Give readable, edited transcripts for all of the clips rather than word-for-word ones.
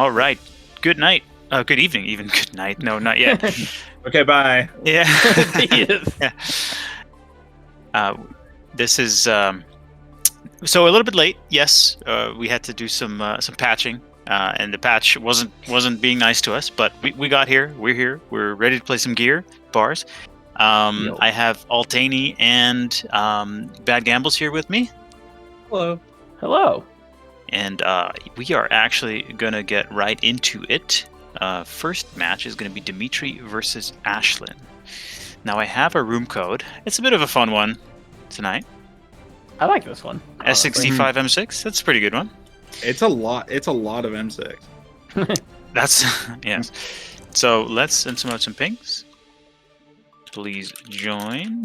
All right. Good night. Good evening. Even good night. No, not yet. Okay, bye. Yeah. Yes. Yeah. This is so a little bit late. Yes, we had to do some patching, and the patch wasn't being nice to us. But we got here. We're here. We're ready to play some gear bars. I have Altani and BadGambles here with me. Hello. Hello. And we are actually going to get right into it. First match is going to be Dimitri versus Ashlynn. Now, I have a room code. It's a bit of a fun one tonight. I like this one. S65 M6. That's a pretty good one. It's a lot. It's a lot of M6. That's, yes. So let's implement some pings. Please join.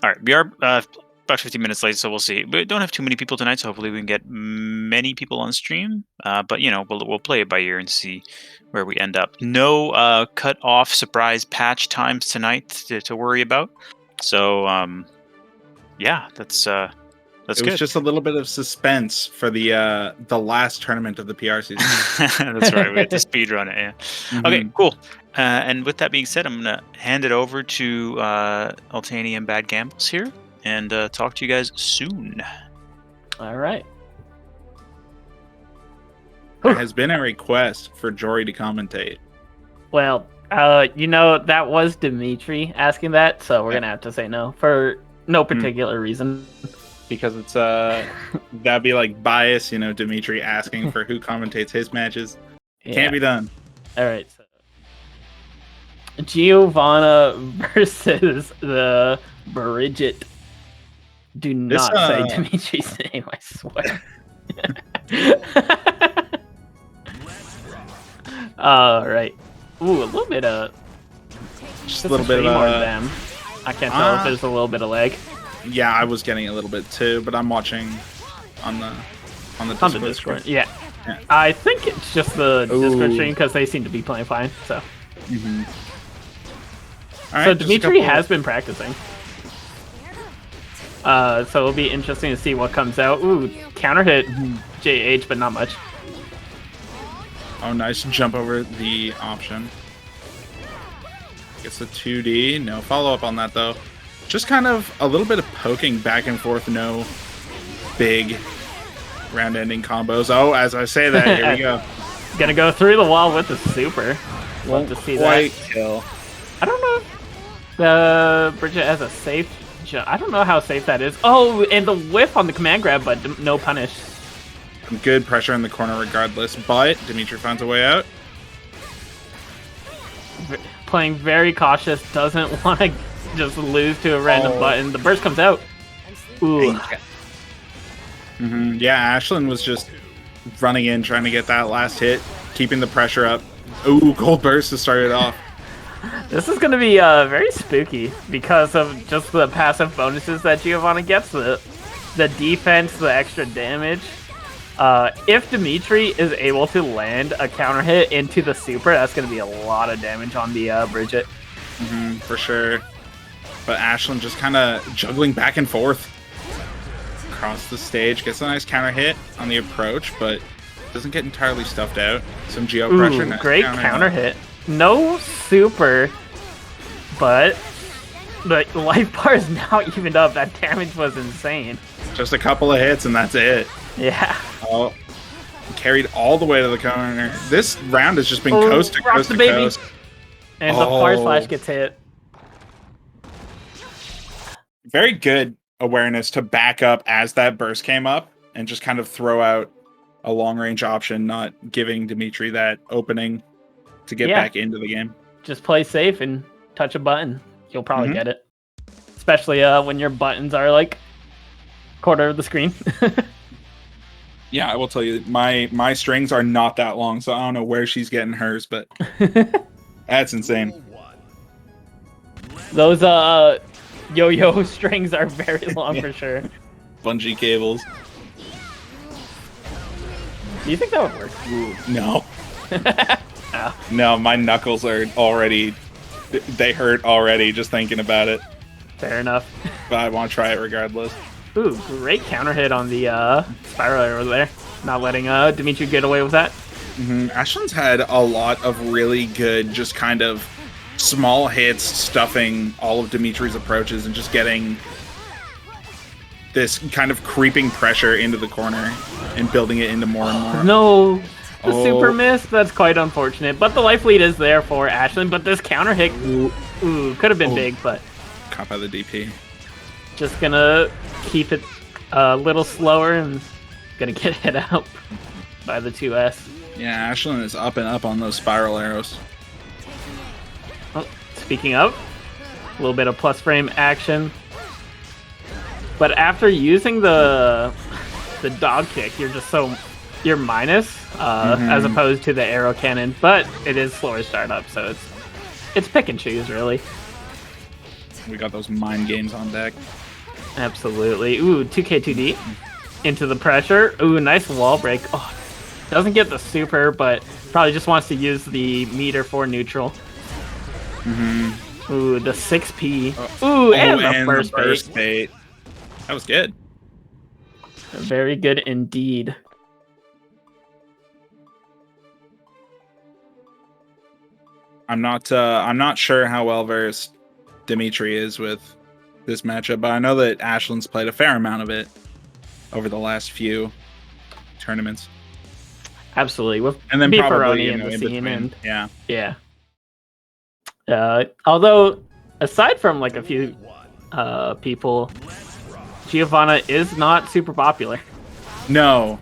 All right, we are about 15 minutes late, so we'll see. We don't have too many people tonight, so hopefully we can get many people on stream. But you know, we'll play it by ear and see where we end up. No cut-off surprise patch times tonight to worry about. So yeah, that's good. It was just a little bit of suspense for the last tournament of the PR season. That's right. We had to speed run it. Yeah. Mm-hmm. Okay. Cool. And with that being said, I'm gonna hand it over to Altani and BadGambles here, and talk to you guys soon. All right. There has been a request for Jory to commentate. Well, you know, that was Dimitri asking that, so we're gonna have to say no for no particular reason. Because it's that'd be like bias, you know, Dimitri asking for who commentates his matches. Yeah. Can't be done. All right. So Giovanna versus the Bridget. Do not say Dimitri's name, I swear. All right. Ooh, a little bit of Just a little bit of them. I can't tell if there's a little bit of lag. Yeah, I was getting a little bit too, but I'm watching on the Discord. Yeah. I think it's just the Discord stream because they seem to be playing fine. So. All So right, Dimitri has been practicing. So it'll be interesting to see what comes out. Ooh, counter hit JH, but not much. Oh, nice jump over the option. Gets the 2D. No follow up on that though. Just kind of a little bit of poking back and forth. No big round-ending combos. Oh, as I say that, here we go. Gonna go through the wall with the super. Love to see that. Kill. I don't know if the Bridget has a safe jump. I don't know how safe that is. Oh, and the whiff on the command grab, but no punish. Good pressure in the corner regardless, but Dimitri finds a way out. Playing very cautious, doesn't want to just lose to a random button. The burst comes out. Ooh. Yeah, Ashlynn was just running in, trying to get that last hit, keeping the pressure up. Ooh, gold burst to start it off. This is going to be very spooky because of just the passive bonuses that Giovanna gets, the defense, the extra damage. If Dimitri is able to land a counter hit into the super, that's going to be a lot of damage on the Bridget. For sure. But Ashlynn just kind of juggling back and forth across the stage. Gets a nice counter hit on the approach, but doesn't get entirely stuffed out. Some geo pressure. Nice great counter hit. No super, but the life bar is now evened up. That damage was insane. Just a couple of hits and that's it. Yeah. Oh, carried all the way to the corner. This round has just been coast to coast to coast. And the far slash gets hit. Very good awareness to back up as that burst came up and just kind of throw out a long range option, not giving Dimitri that opening to get back into the game. Just play safe and touch a button. You'll probably get it. Especially when your buttons are like quarter of the screen. Yeah, I will tell you, my strings are not that long, so I don't know where she's getting hers, but that's insane. Those yo-yo strings are very long for sure. Bungee cables. Do you think that would work? Ooh, no. No, my knuckles are already... They hurt already just thinking about it. Fair enough. But I want to try it regardless. Ooh, great counter hit on the spiral over there. Not letting Dimitri get away with that. Ashlynn's had a lot of really good, just kind of small hits, stuffing all of Dimitri's approaches and just getting this kind of creeping pressure into the corner and building it into more and more. No, the super miss. That's quite unfortunate. But the life lead is there for Ashlynn. But this counter hit, could have been big, but caught by the DP. Just gonna keep it a little slower and gonna get hit out by the 2S. Yeah, Ashlynn is up and up on those spiral arrows. Oh, speaking of, a little bit of plus frame action. But after using the dog kick, you're minus as opposed to the arrow cannon. But it is slower startup, so it's pick and choose really. We got those mind games on deck. Absolutely. Ooh, 2K2D into the pressure. Ooh, nice wall break. Oh, doesn't get the super, but probably just wants to use the meter for neutral. Ooh, the 6P. Ooh, and the burst bait. That was good. Very good indeed. I'm not sure how well versed Dimitri is with this matchup, but I know that Ashlynn's played a fair amount of it over the last few tournaments. Absolutely, with and then Beefaroni in the scene, and yeah. Although aside from like a few people, Giovanna is not super popular. No,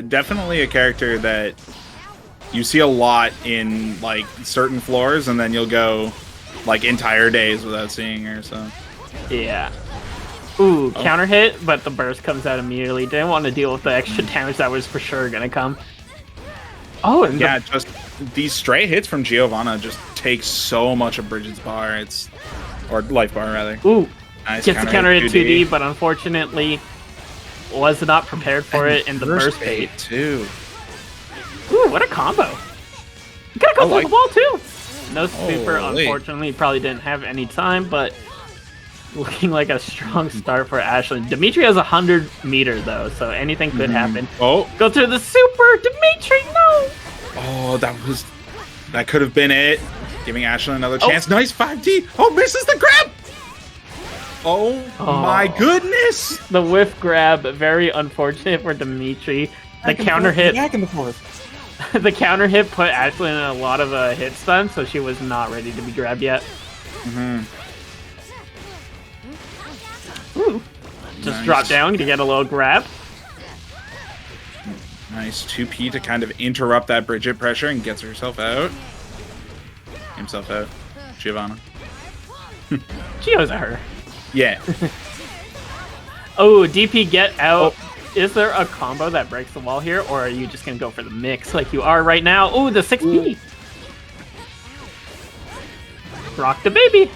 definitely a character that you see a lot in like certain floors, and then you'll go like entire days without seeing her. So yeah. Ooh, counter hit, but the burst comes out immediately. Didn't want to deal with the extra damage that was for sure gonna come. Oh, and yeah, just these stray hits from Giovanna just take so much of Bridget's bar. Or life bar rather. Ooh, nice gets the counter hit 2D, but unfortunately was not prepared for it in the burst bait too. Ooh, what a combo! You gotta go through the wall too. No super, unfortunately. Probably didn't have any time, but looking like a strong start for Ashlynn. Dimitri has 100 meters though, so anything could happen. Oh, go through the super, Dimitri. No. Oh, that could have been it. Giving Ashlynn another chance. Nice 5D. Oh, misses the grab. Oh my goodness. The whiff grab, very unfortunate for Dimitri. The counter hit. Back in the forth. The counter hit put Ashlynn in a lot of hit stun, so she was not ready to be grabbed yet. Ooh. Just nice. drop down to get a little grab. Nice 2P to kind of interrupt that Bridget pressure and gets herself out. Himself out. Giovanna. Gio's at her. Yeah. Oh, DP get out. Is there a combo that breaks the wall here, or are you just going to go for the mix like you are right now? Oh, the 6P. Rock the baby.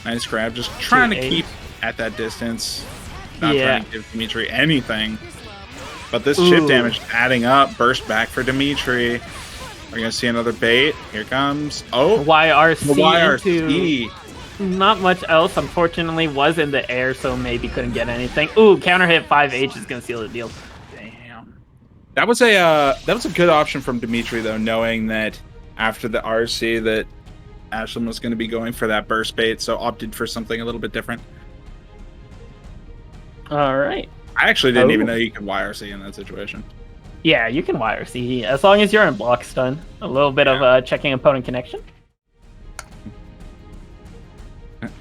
Nice grab. Just trying to keep at that distance. Not trying to give Dimitri anything. But this chip damage adding up. Burst back for Dimitri. We're going to see another bait. Here comes. Oh. YRC into not much else. Unfortunately, was in the air, so maybe couldn't get anything. Ooh, counter hit 5H is going to seal the deal. Damn. That was a good option from Dimitri, though, knowing that after the RC that Ashlynn was going to be going for that burst bait, so opted for something a little bit different. All right. I actually didn't even know you could YRC in that situation. Yeah, you can YRC as long as you're in block stun. A little bit of checking opponent connection.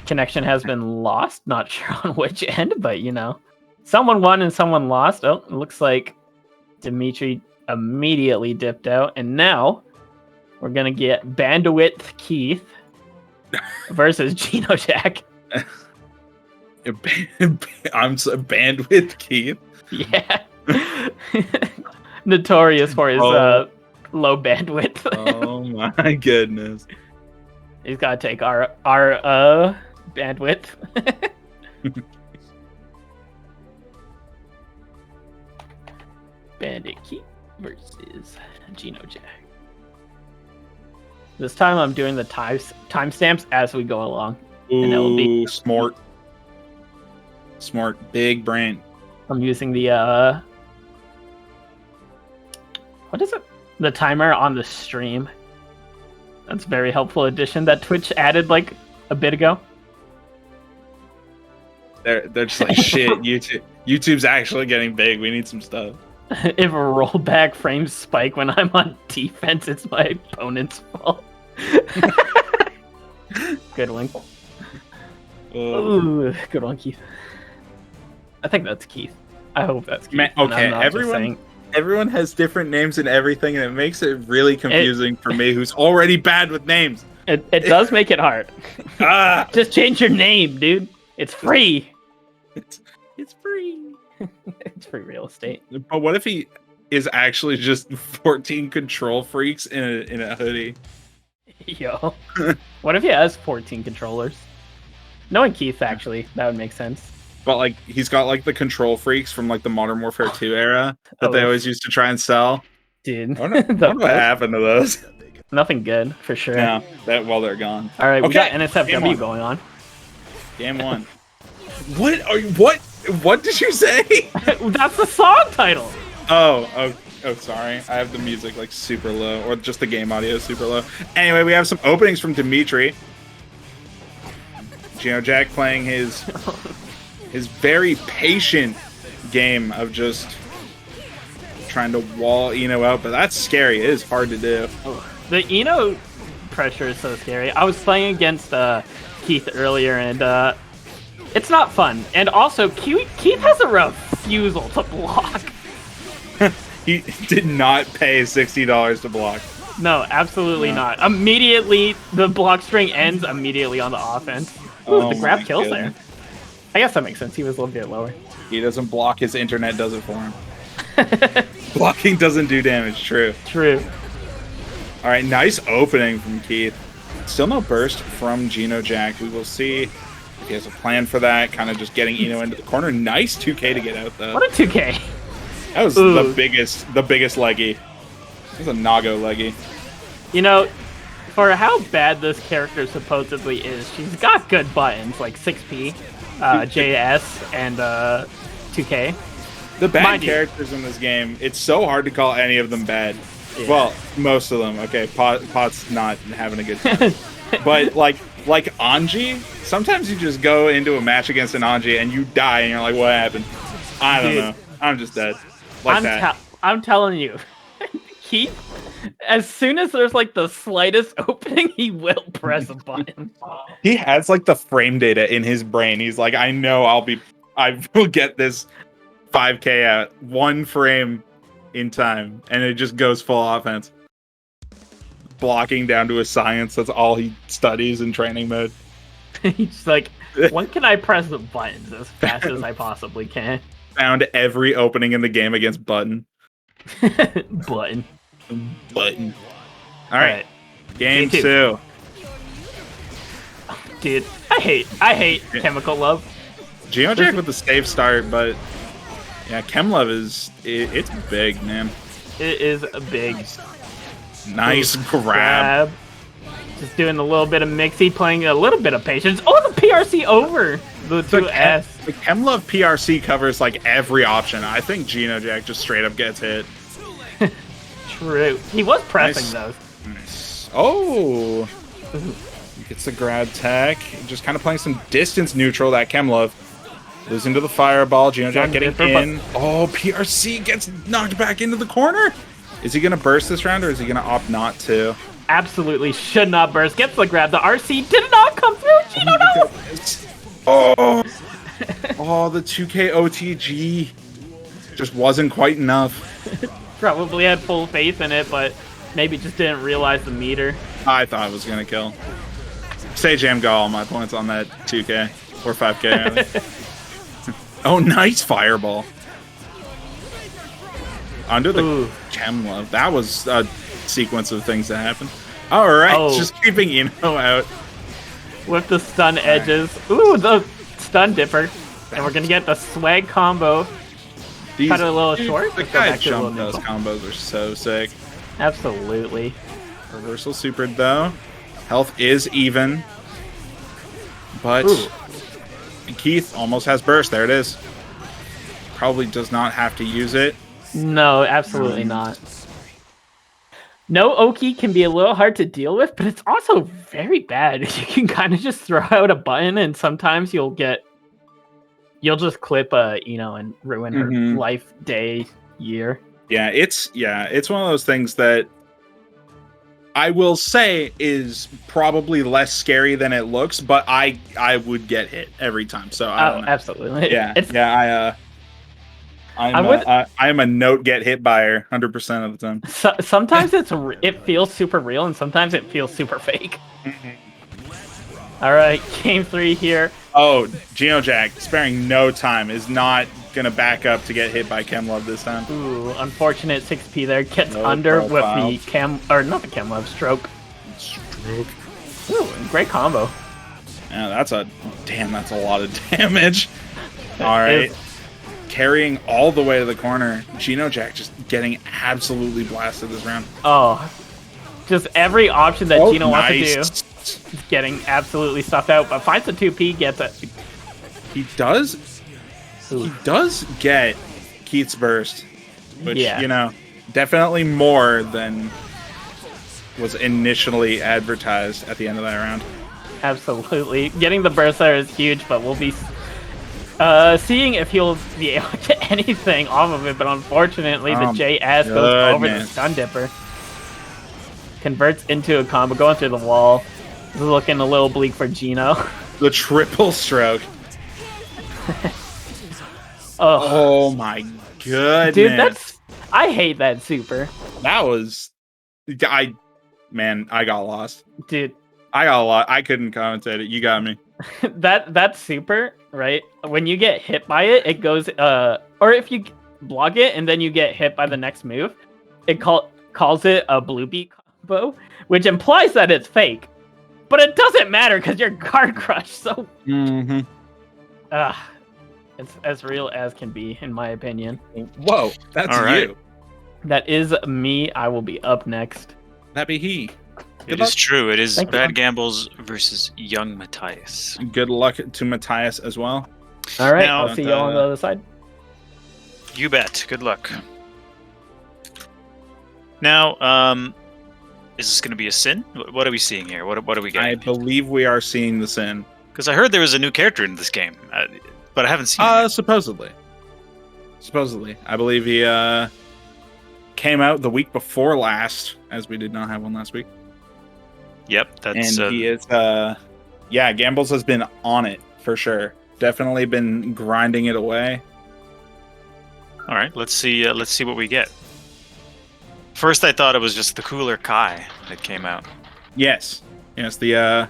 Connection has been lost. Not sure on which end, but you know. Someone won and someone lost. Oh, it looks like Dimitri immediately dipped out. And now we're going to get Bandwidth Keith versus GenoJack. I'm so Bandwidth Keith. Yeah. Notorious for his low bandwidth. Oh my goodness. He's got to take our bandwidth. Bandit Keith versus GenoJack. This time I'm doing the timestamps as we go along. Ooh, and it will be smart. Smart, big brain. I'm using the What is it? The timer on the stream. That's a very helpful addition that Twitch added like a bit ago. They're just like, shit, YouTube's actually getting big. We need some stuff. If a rollback frames spike when I'm on defense, it's my opponent's fault. Good one. Ooh, good one, Keith. I think that's Keith. I hope that's Keith. Man, okay, everyone has different names and everything, and it makes it really confusing for me, who's already bad with names. It does make it hard. Just change your name, dude. It's free. It's free. It's free real estate. But what if he is actually just 14 control freaks in a hoodie? Yo. What if he has 14 controllers? Knowing Keith, actually, that would make sense. But like he's got like the control freaks from like the Modern Warfare 2 era that they always used to try and sell. Dude. I wonder what happened to those. Nothing good, for sure. Yeah, they're gone. All right, we got NSFW going on. Game 1. What did you say? That's the song title. Oh, sorry. I have the music like super low, or just the game audio super low. Anyway, we have some openings from Dimitri. GenoJack playing his very patient game of just trying to wall Eno out, but that's scary. It is hard to do. The Eno pressure is so scary. I was playing against Keith earlier, and it's not fun. And also, Keith has a refusal to block. He did not pay $60 to block. No, absolutely not. Immediately, the block string ends immediately on the offense. Ooh, the grab kills there. I guess that makes sense. He was a little bit lower. He doesn't block. His internet does it for him. Blocking doesn't do damage. True. True. All right, nice opening from Keith. Still no burst from GenoJack. We will see if he has a plan for that. Kind of just getting Eno into the corner. Nice 2K to get out though. What a 2K. That was the biggest leggy. It was a Nago leggy. You know, for how bad this character supposedly is, she's got good buttons like 6P, JS, and 2K. The bad characters in this game, it's so hard to call any of them bad. Yeah. Well, most of them. Okay, Pot's not having a good time. But like Anji, sometimes you just go into a match against an Anji and you die and you're like, what happened? I don't know. I'm just dead. I'm telling you, Keith, as soon as there's like the slightest opening, he will press a button. He has like the frame data in his brain. He's like, I know I will get this 5K out 1 frame in time, and it just goes full offense. Blocking down to a science. That's all he studies in training mode. He's like, when can I press the buttons as fast as I possibly can? Found every opening in the game against button. Button. All right. Game 2. Dude, I hate Chemical Love. GenoJack with the safe start, but yeah, Chem Love it's big, man. It is a big. Nice grab. Just doing a little bit of mixy, playing a little bit of patience. Oh, the PRC over the 2S. The Chem Love PRC covers like every option. I think GenoJack just straight up gets hit. True. He was pressing those. Nice. Oh. Gets the grab tech. Just kind of playing some distance neutral, that Chem Love. Losing to the fireball. GenoJack getting in. Oh, PRC gets knocked back into the corner. Is he going to burst this round, or is he going to opt not to? Absolutely should not burst. Gets the grab. The RC did not come through. Oh, the 2K OTG just wasn't quite enough. Probably had full faith in it, but maybe just didn't realize the meter. I thought it was going to kill. Sage Am got all my points on that 2K. Or 5K, rather. Oh, nice fireball. Under the Chem Love. That was a sequence of things that happened. All right, just keeping Eno out. With the stun edges. Ooh, the stun dipper. And we're going to get the swag combo. Cut it a little short. The guy jump those combos are so sick. Absolutely. Reversal supered, though. Health is even. But Keith almost has burst. There it is. Probably does not have to use it. No, absolutely not. No Oki can be a little hard to deal with, but it's also very bad. You can kind of just throw out a button, and sometimes you'll just clip and ruin her life, day, year. Yeah, it's one of those things that I will say is probably less scary than it looks, but I would get hit every time. So I don't know. Absolutely. Yeah, I'm a note get hit buyer 100% of the time. Sometimes it feels super real, and sometimes it feels super fake. All right, game 3 here. Oh, GenoJack, sparing no time, is not going to back up to get hit by Chemlove this time. Ooh, unfortunate 6P there. Gets under with the not the Chemlove, stroke. Ooh, great combo. Yeah, that's a lot of damage. All right. Carrying all the way to the corner. GenoJack just getting absolutely blasted this round. Oh, just every option that Geno wants to do. He's getting absolutely stuffed out, but finds the 2P, gets it. He does get Keith's burst, which, definitely more than was initially advertised at the end of that round. Absolutely. Getting the burst there is huge, but we'll be seeing if he'll be able to get anything off of it, but unfortunately the J-Ass goes over the Stun Dipper. Converts into a combo, going through the wall. Looking a little bleak for Geno. The triple stroke. Oh my goodness. Dude, I hate that super. That was... I got lost. Dude. I got lost. I couldn't commentate it. You got me. that super, right? When you get hit by it, it goes... or if you block it and then you get hit by the next move, it calls it a blue beat combo, which implies that it's fake. But it doesn't matter because you're guard crushed, so... Mm-hmm. It's as real as can be, in my opinion. Whoa, that's all right. you. That is me. I will be up next. That be he. It is true. It is BadGambles VS YoungMattius. Good luck to Mattius as well. All right, I'll see you on the other side. You bet. Good luck. Now, is this going to be a sin? What are we seeing here? What are we getting? I believe we are seeing the sin. Because I heard there was a new character in this game, but I haven't seen it. Supposedly. I believe he came out the week before last, as we did not have one last week. Yep, that's... And he is... Gambles has been on it, for sure. Definitely been grinding it away. All right, let's see what we get. First, I thought it was just the cooler Kai that came out. Yes, the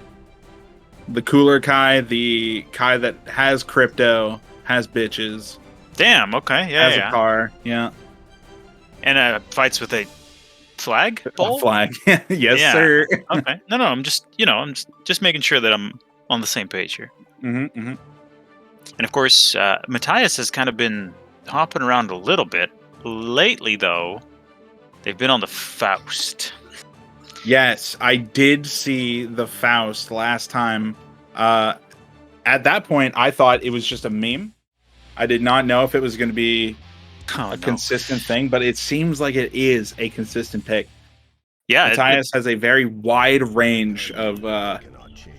cooler Kai, the Kai that has crypto, has bitches. Damn. Okay. Yeah. Has a car. Yeah. And fights with a flag pole. A flag. Yes, sir. Okay. No. I'm just making sure that I'm on the same page here. Mm-hmm. Mm-hmm. And of course, Mattius has kind of been hopping around a little bit lately, though. They've been on the Faust. Yes, I did see the Faust last time. At that point, I thought it was just a meme. I did not know if it was going to be a consistent thing, but it seems like it is a consistent pick. Yeah, Mattius has a very wide range of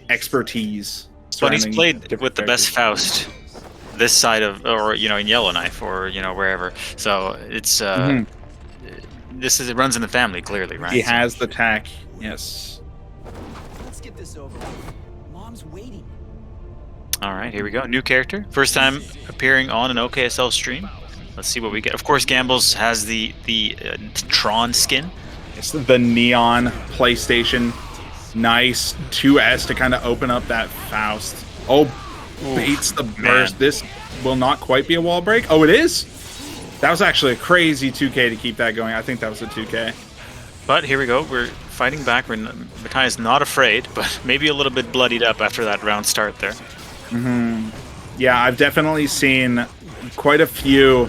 expertise. But he's played with the best Faust this side of, or in Yellowknife, or wherever. So it's it runs in the family, clearly, right? He has the tack, yes. Let's get this over with. Mom's waiting. All right, here we go. New character. First time appearing on an OKSL stream. Let's see what we get. Of course, Gambles has the Tron skin. It's the neon PlayStation. Nice 2S to kind of open up that Faust. Oh, beats the burst. This will not quite be a wall break. Oh, it is? That was actually a crazy 2K to keep that going. I think that was a 2K. But here we go. We're fighting back. Mattius not afraid, but maybe a little bit bloodied up after that round start there. Mm-hmm. Yeah, I've definitely seen quite a few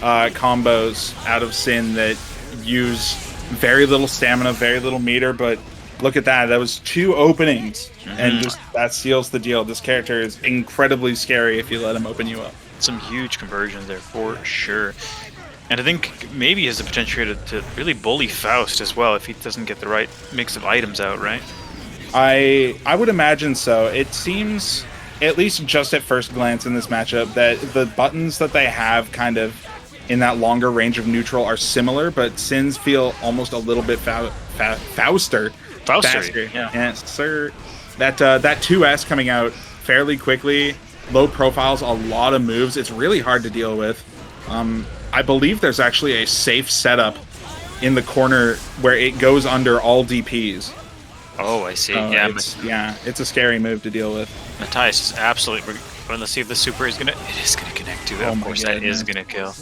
combos out of Sin that use very little stamina, very little meter, but look at that. That was 2 openings, and just that seals the deal. This character is incredibly scary if you let him open you up. Some huge conversions there for sure. And I think maybe he has the potential to really bully Faust as well if he doesn't get the right mix of items out, right? I would imagine so. It seems, at least just at first glance in this matchup, that the buttons that they have kind of in that longer range of neutral are similar, but Sin's feel almost a little bit faster. Yeah. Yes, sir. That 2S coming out fairly quickly, low profiles, a lot of moves. It's really hard to deal with. I believe there's actually a safe setup in the corner where it goes under all DPs. Oh, I see. It's a scary move to deal with. Mattius is absolutely. Let's see if the super is gonna. It is gonna connect to it. Of course, that is gonna kill.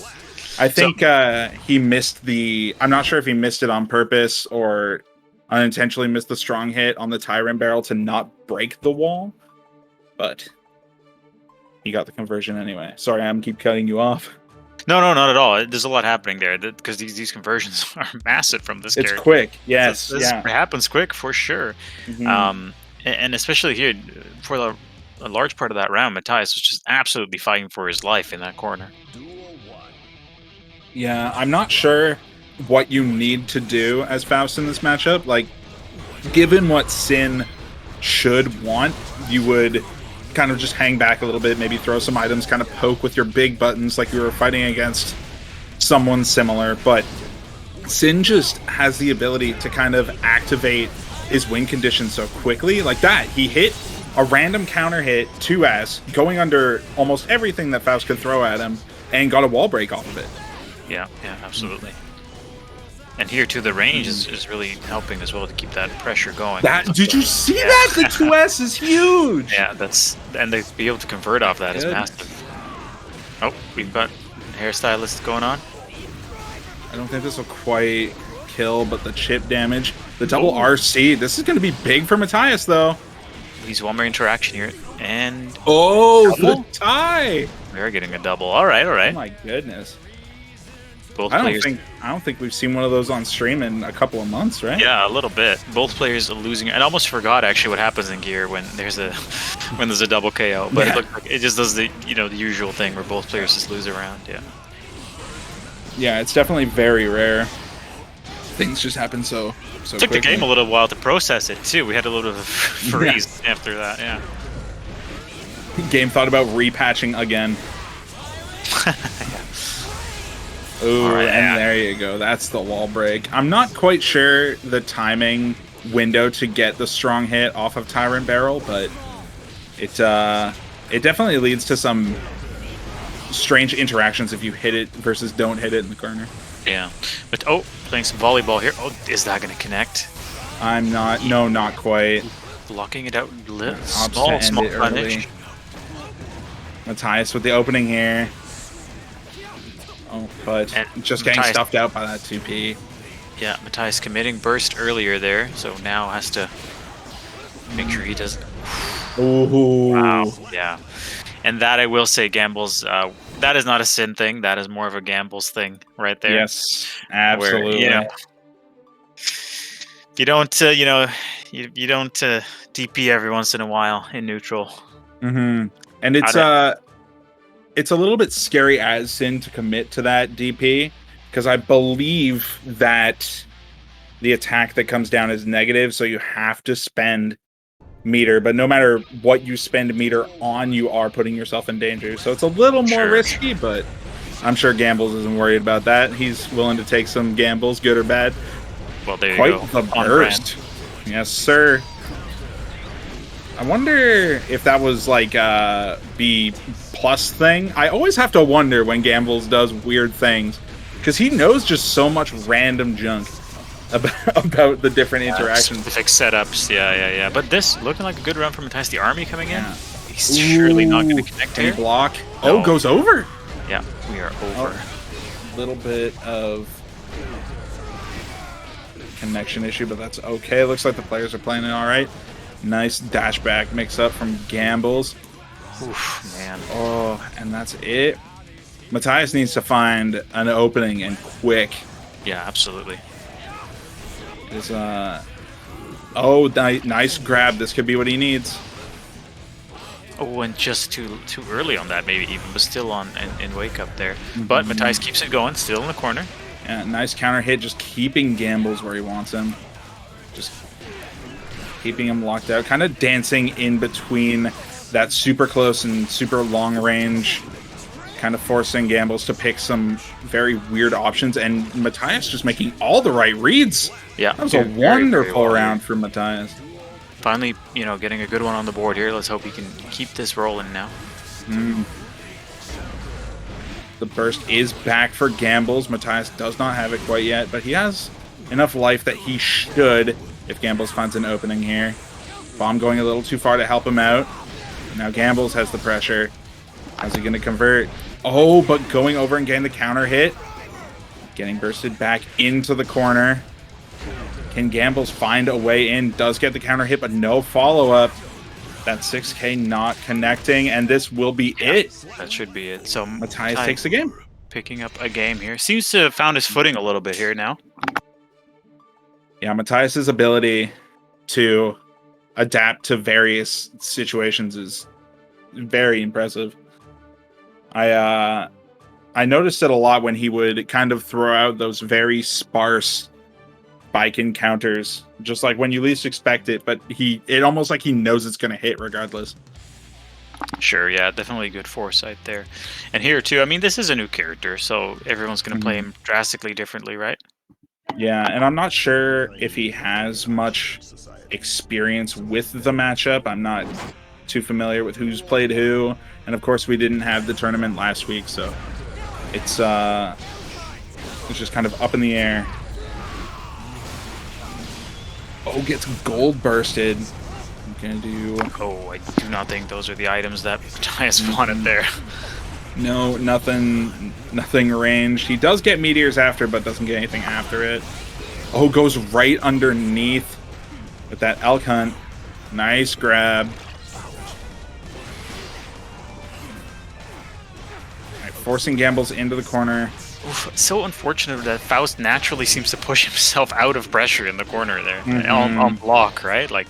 I think he missed the. I'm not sure if he missed it on purpose or unintentionally missed the strong hit on the Tyrant barrel to not break the wall, but he got the conversion anyway. Sorry, I'm keep cutting you off. No, not at all. There's a lot happening there because these conversions are massive from this character. It's quick, yes. This happens quick for sure. And especially here, for a large part of that round, Mattius was just absolutely fighting for his life in that corner. Yeah, I'm not sure what you need to do as Faust in this matchup. Like, given what Sin should want, you would kind of just hang back a little bit, maybe throw some items, kind of poke with your big buttons like you were fighting against someone similar. But Sin just has the ability to kind of activate his win condition so quickly. Like that, he hit a random counter hit, 2S, going under almost everything that Faust could throw at him, and got a wall break off of it. Yeah, absolutely. And here too, the range is really helping as well to keep that pressure going. Did you see that? The 2S is huge. Yeah, and to be able to convert off that is massive. Oh, we've got hairstylist going on. I don't think this will quite kill, but the chip damage, the double RC. This is going to be big for Mattius, though. He's one more interaction here, and the tie. We are getting a double. All right. Oh my goodness. Both I players. don't think we've seen one of those on stream in a couple of months, right? Yeah, a little bit. Both players are losing. I almost forgot actually what happens in gear when there's a double KO. But it looked like it just does the the usual thing where both players just lose a round. Yeah. Yeah, it's definitely very rare. Things just happen so Took quickly. the game a little while to process it too. We had a little bit of a freeze after that. Yeah. Game thought about repatching again. Ooh, and there you go. That's the wall break. I'm not quite sure the timing window to get the strong hit off of Tyrant Barrel, but it definitely leads to some strange interactions if you hit it versus don't hit it in the corner. Yeah. But playing some volleyball here. Oh, is that going to connect? I'm not. No, not quite. Blocking it out. Small punish. Mattius with the opening here. Oh, but just getting stuffed out by that 2P. Yeah, Mattius committing burst earlier there, so now has to make sure he doesn't. Ooh. Wow. Yeah. And that I will say, Gambles, that is not a Sin thing. That is more of a Gambles thing right there. Yes, absolutely. Where, you don't, you don't DP every once in a while in neutral. And it's a little bit scary as Sin to commit to that DP, because I believe that the attack that comes down is negative, so you have to spend meter, but no matter what you spend meter on, you are putting yourself in danger. So it's a little more risky, but I'm sure Gambles isn't worried about that. He's willing to take some gambles, good or bad. Well, there you go. Quite the burst. Yes, sir. I wonder if that was like a B+ thing. I always have to wonder when Gambles does weird things, because he knows just so much random junk about the different interactions. Specific setups, yeah. But this looking like a good run for Mattius. The army coming in. He's surely not going to connect here. Block. No. Oh, goes over. Yeah, we are over. A little bit of connection issue, but that's okay. Looks like the players are playing it all right. Nice dash back mix up from Gambles. Oof, man. Oh, and that's it. Mattius needs to find an opening and quick. Yeah, absolutely. Is nice grab. This could be what he needs. Oh, and just too early on that, maybe even, but still on in wake up there. But Mattius keeps it going, still in the corner. Yeah, nice counter hit, just keeping Gambles where he wants him. Just keeping him locked out, kind of dancing in between that super close and super long range, kind of forcing Gambles to pick some very weird options, and Mattius just making all the right reads. Yeah, that was a wonderful round for Mattius. Finally, getting a good one on the board here. Let's hope he can keep this rolling now. The burst is back for Gambles. Mattius does not have it quite yet, but he has enough life that he should if Gambles finds an opening here. Bomb going a little too far to help him out. Now Gambles has the pressure. How's he going to convert? Oh, but going over and getting the counter hit. Getting bursted back into the corner. Can Gambles find a way in? Does get the counter hit, but no follow-up. That 6K not connecting, and this will be it. That should be it. So Mattius takes the game. Picking up a game here. Seems to have found his footing a little bit here now. Yeah, Mattias's ability to adapt to various situations is very impressive. I noticed it a lot when he would kind of throw out those very sparse spike encounters, just like when you least expect it, but it almost like he knows it's going to hit regardless. Sure, yeah, definitely good foresight there. And here too, I mean, this is a new character, so everyone's going to play him drastically differently, right? Yeah, and I'm not sure if he has much experience with the matchup. I'm not too familiar with who's played who, and of course we didn't have the tournament last week, so it's just kind of up in the air. Oh, gets gold bursted. I'm gonna do... Oh, I do not think those are the items that Mattius wanted there. No, nothing ranged. He does get meteors after, but doesn't get anything after it. Oh, goes right underneath with that elk hunt. Nice grab. All right, forcing Gambles into the corner. Oof, so unfortunate that Faust naturally seems to push himself out of pressure in the corner there. On block, right? Like,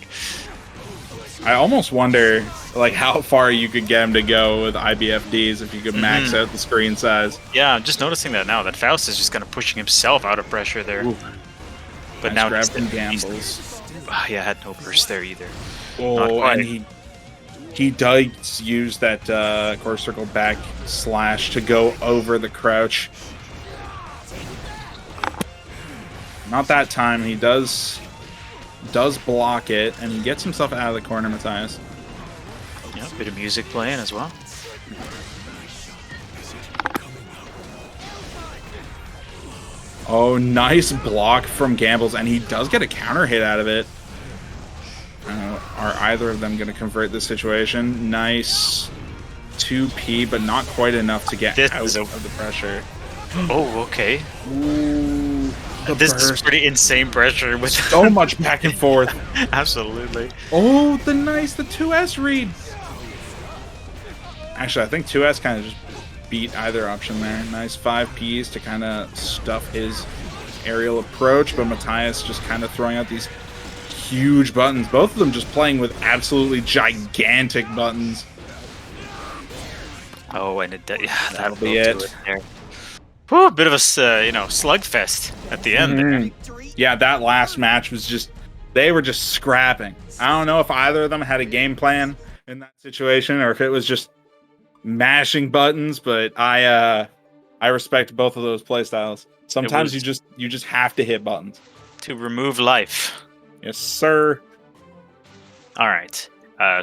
I almost wonder like how far you could get him to go with IBFDs if you could max out the screen size. Yeah, I'm just noticing that now, that Faust is just kind of pushing himself out of pressure there. Ooh. But Nice now grab from Gambles. Yeah, had no burst there either. Oh, and he does use that core circle back slash to go over the crouch. Not that time. He does block it, and he gets himself out of the corner, Mattius. Yeah, bit of music playing as well. Oh, nice block from Gambles, and he does get a counter hit out of it. Are either of them going to convert this situation? Nice 2P, but not quite enough to get out of the pressure. Oh, okay. Ooh, this is pretty insane pressure with so much back and forth. Absolutely. Oh, the 2S read. Actually, I think 2S kind of just beat either option there. Nice 5Ps to kind of stuff his aerial approach, but Mattius just kind of throwing out these huge buttons. Both of them just playing with absolutely gigantic buttons. Oh, and that'll be it. Whew, a bit of a slugfest at the end. Yeah, that last match was just, they were just scrapping. I don't know if either of them had a game plan in that situation or if it was just mashing buttons, but I respect both of those playstyles. Sometimes you just have to hit buttons to remove life. Yes, sir. All right.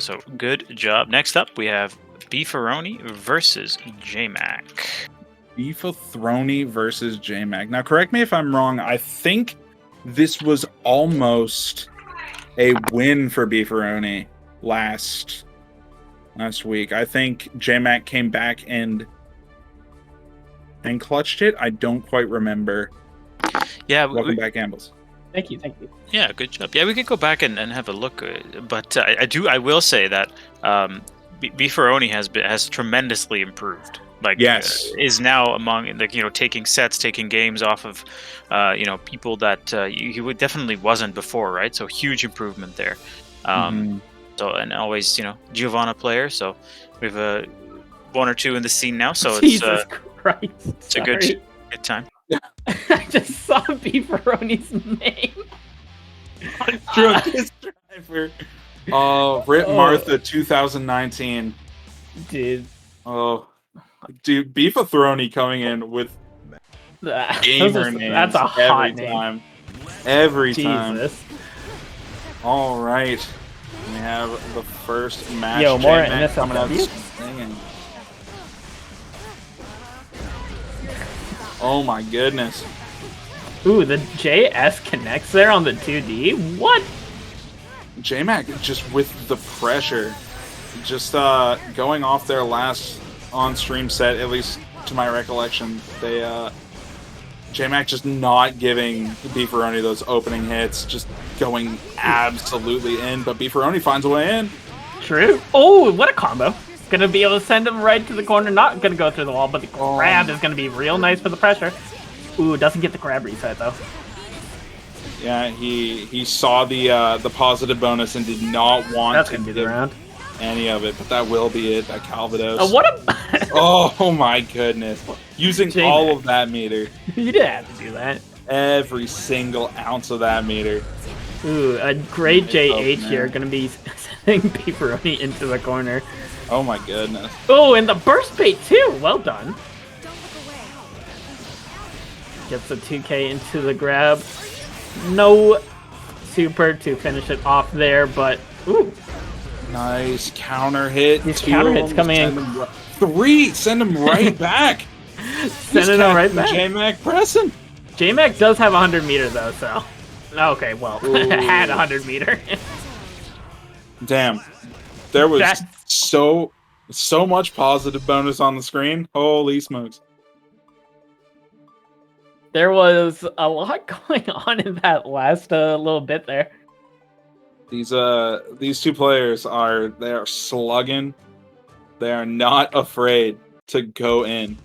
So good job. Next up, we have Beefaroni versus Jmac. Beefaroni versus Jmac. Now, correct me if I'm wrong. I think this was almost a win for Beefaroni last week. I think Jmac came back and clutched it. I don't quite remember. Yeah, welcome back, Gambles. Thank you. Yeah, good job. Yeah, we could go back and have a look, but I will say that Beefaroni has tremendously improved. Like, yes, is now among taking sets, taking games off of people that he definitely wasn't before, right? So huge improvement there. So So, and always, you know, Giovanna player. So we have one or two in the scene now. So Jesus Christ. it's a good time. I just saw Beefaroni's name. Drunk driver. Oh, Rip Martha 2019. Dude. Oh, dude, Beefaroni coming in with gamer names. That's a hot name. Time. Every time. Jesus. All right. We have the first match. Yo, more Jmac coming out NSFW? swinging. Oh my goodness. Ooh, the JS connects there on the 2D? What? Jmac just with the pressure. Just going off their last on-stream set, at least to my recollection, they Jmac just not giving Beefaroni those opening hits, just going absolutely in, but Beefaroni finds a way in. True. Oh, what a combo. Gonna be able to send him right to the corner, not gonna go through the wall, but the grab is gonna be real nice for the pressure. Ooh, doesn't get the grab reset though. Yeah, he saw the positive bonus and did not want to be the round. Any of it, but that will be it. That Calvados. Oh, what a... Oh my goodness. Using all of that meter. You didn't have to do that. Every single ounce of that meter. Ooh, a great JH here. Gonna be sending Beefaroni into the corner. Oh my goodness. Oh, and the burst bait too. Well done. Gets the 2K into the grab. No super to finish it off there, but ooh. Nice counter hit. These counter hits coming in. Three! Send him right back! Sending him right back. Jmac pressing. Jmac does have 100 meter though, so. Okay, well, had 100 meter. Damn. There was so much positive bonus on the screen. Holy smokes. There was a lot going on in that last little bit there. These two players they are slugging. They are not afraid to go in.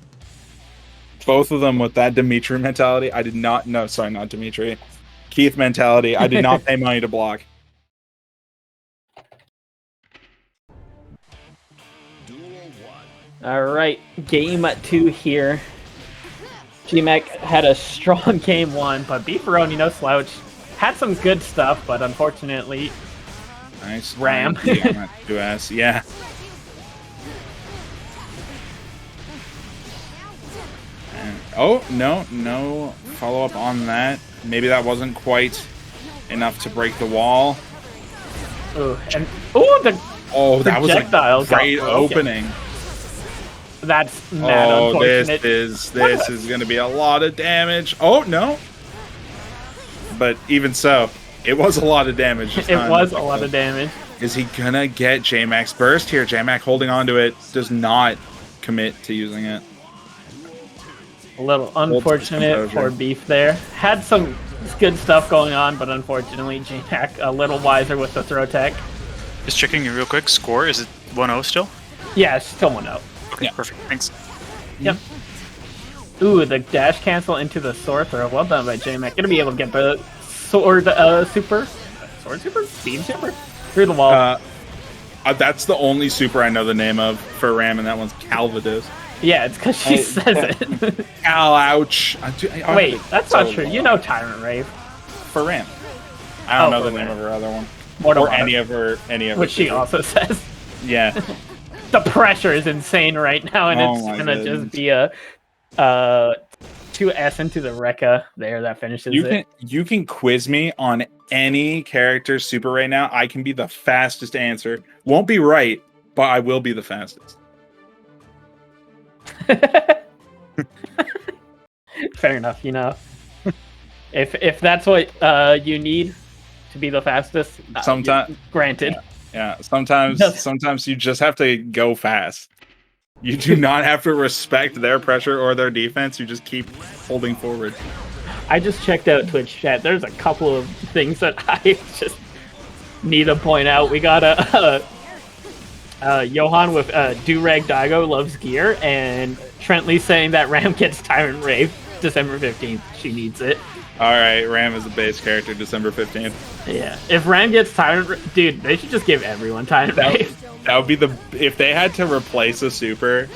Both of them with that Dimitri mentality. I did not sorry, not Dimitri. Keith mentality. I did not pay money to block. All right, game 2 here. Jmac had a strong game 1, but Beefaroni, no slouch. Had some good stuff, but unfortunately, nice ram. Yeah. And, oh no follow up on that. Maybe that wasn't quite enough to break the wall. Ooh, and that was a great opening. That's mad unfortunate. This is going to be a lot of damage. Oh no! But even so, it was a lot of damage. It was a lot of damage. Is he gonna get Jmac's burst here? Jmac holding on to it, does not commit to using it. A little unfortunate for Beef there. Had some good stuff going on, but unfortunately, Jmac a little wiser with the throw tech. Just checking your real quick score. Is it 1-0 still? Yeah, it's still 1-0. Okay, yeah. Perfect. Thanks. Yep. Ooh, the dash cancel into the sword throw. Well done by Jmac. Gonna be able to get the sword super? Sword super? Beam super? Through the wall. That's the only super I know the name of for Ram, and that one's Calvados. Yeah, it's because she says it. Ouch. Wait, that's not true. You know Tyrant Rave. For Ram. I don't know the name of her other one. Or any of her which she also says. Yeah. The pressure is insane right now, and it's gonna just be a 2S into the Rekka there that finishes it. You can quiz me on any character super right now. I can be the fastest answer. Won't be right, but I will be the fastest. Fair enough, you know. If that's what you need to be the fastest, sometimes granted. Yeah, sometimes you just have to go fast. You do not have to respect their pressure or their defense. You just keep holding forward. I just checked out Twitch chat. There's a couple of things that I just need to point out. We got Johan with Durag Daigo loves gear, and Trentley saying that Ram gets Tyrant Rave. December 15th. She needs it. All right, Ram is the base character December 15th. Yeah. If Ram gets Tyrant, dude, they should just give everyone Tyrant Rave. That would be if they had to replace a super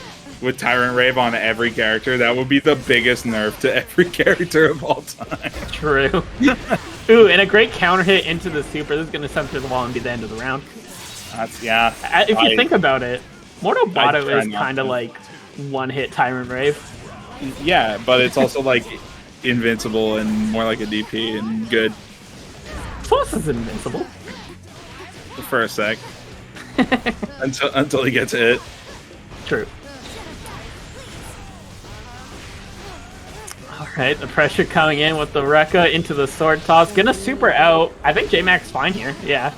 with Tyrant Rave on every character, that would be the biggest nerf to every character of all time. True. Ooh, and a great counter hit into the super. This is going to send through the wall and be the end of the round. Yeah. If you think about it, Mortal Botto try is not kind of to. like one-hit Tyrant Rave. Yeah, but it's also like invincible and more like a DP and good Sauce is invincible. for a sec. until he gets hit. True. Alright, the pressure coming in with the Rekka into the sword toss. Gonna super out. I think Jmac's fine here. Yeah.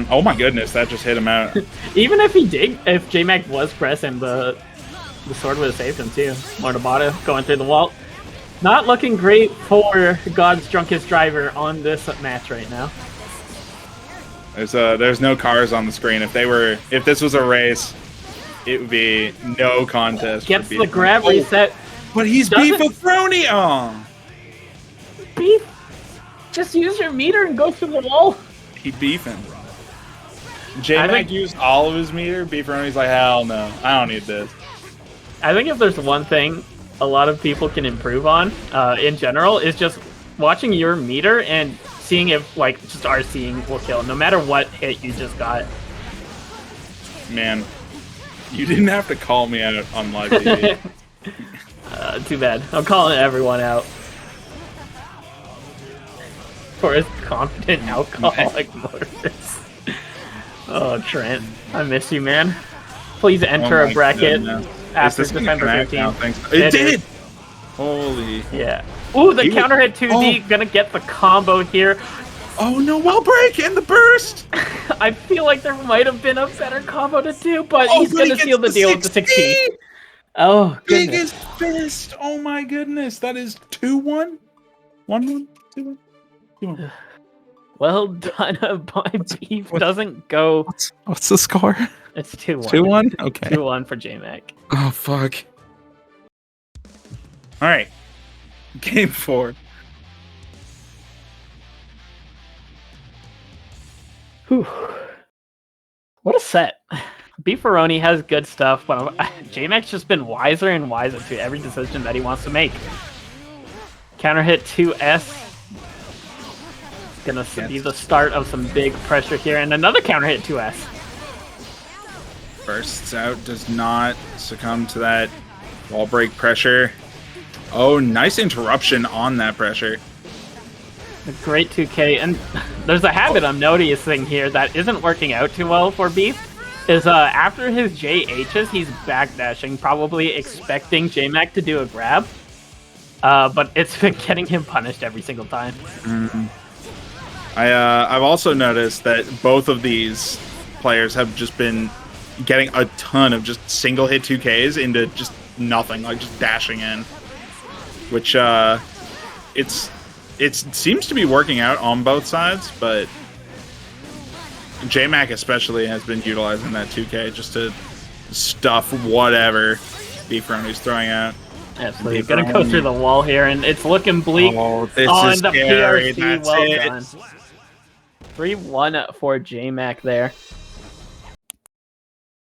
Oh my goodness, that just hit him out. Even if if Jmac was pressing, the sword would have saved him too. Mortal Botto going through the wall. Not looking great for God's drunkest driver on this match right now. There's no cars on the screen. If this was a race, it would be no contest. Gets the grab reset. But he's Beefaroni! Oh! Beef! Just use your meter and go through the wall. He beefing. Jmac used all of his meter. Beefaroni's like, hell no, I don't need this. I think if there's one thing a lot of people can improve on, in general, is just watching your meter and seeing if, like, just RCing will kill, no matter what hit you just got. Man, you didn't have to call me out on live TV. Too bad. I'm calling everyone out. For his confident alcoholic motives. Oh, Trent. I miss you, man. Please enter a bracket after December 15th. It did! Holy. Yeah. Ooh, the counter hit 2D. Gonna get the combo here. Oh no, wall break and the burst! I feel like there might have been a better combo to do, but he's gonna seal the deal with the 16. Oh, goodness. Biggest fist! Oh my goodness, that is 2-1? 1-1? 2-1? 2-1. Well done by Beef. Doesn't go. What's the score? It's 2-1. 2-1? Okay. 2-1 for Jmac. Oh, fuck. Alright. Game 4. Whew. What a set. Beefaroni has good stuff, but Jmac's just been wiser and wiser to every decision that he wants to make. Counter hit 2S. Gonna be the start of some big pressure here, and another counter hit 2S. Bursts out, does not succumb to that wall break pressure. Oh, nice interruption on that pressure. A great 2K, and there's a habit I'm noticing here that isn't working out too well for Beef. Is after his JHs, he's backdashing, probably expecting Jmac to do a grab. But it's been getting him punished every single time. I've also noticed that both of these players have just been getting a ton of just single hit 2Ks into just nothing, like just dashing in. Which it seems to be working out on both sides, but Jmac especially has been utilizing that 2K just to stuff whatever Beefaroni's throwing out. Absolutely. Gonna go through the wall here, and it's looking bleak on the PRC. That's Well it. done. 3-1 for Jmac there.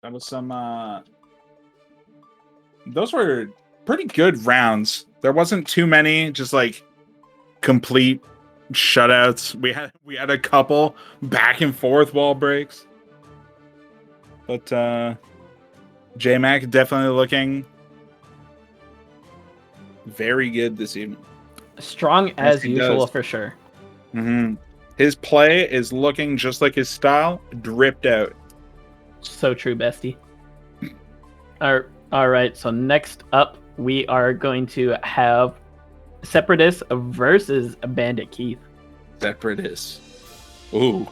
That was some those were pretty good rounds. There wasn't too many just like complete shutouts. We had a couple back and forth wall breaks. But Jmac definitely looking very good this evening. Strong as he usual does. for sure. His play is looking just like his style, dripped out. So true, bestie. All right, so next up, we are going to have Sepradis versus Bandit Keith. Sepradis. Ooh.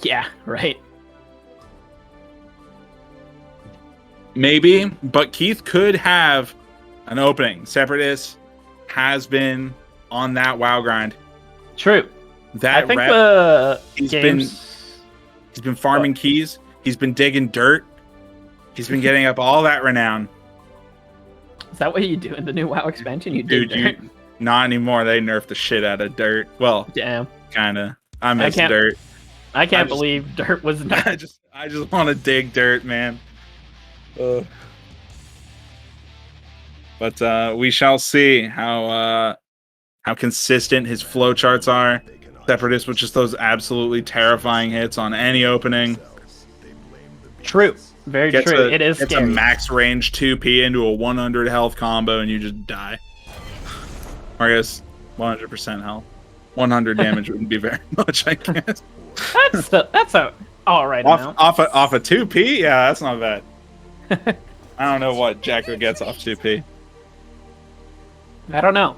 Yeah, right. Maybe, but Keith could have an opening. Sepradis has been on that WoW grind. True. That I think rep, the he's games... been farming keys. He's been digging dirt. He's been getting up all that renown. Is that what you do in the new WoW expansion? You Dude, dig dirt? not anymore. They nerfed the shit out of dirt. Well, Damn. kinda. I miss dirt. I can't believe dirt was not. I just want to dig dirt, man. But we shall see how consistent his flowcharts are. Sepradis with just those absolutely terrifying hits on any opening. True. Very true. It is It's scary. a max range 2p into a 100 health combo and you just die. Or I guess 100% health. 100 damage wouldn't be very much, I guess. That's a alright amount. Off a 2p? Yeah, that's not bad. I don't know what Jacko gets off 2p. I don't know.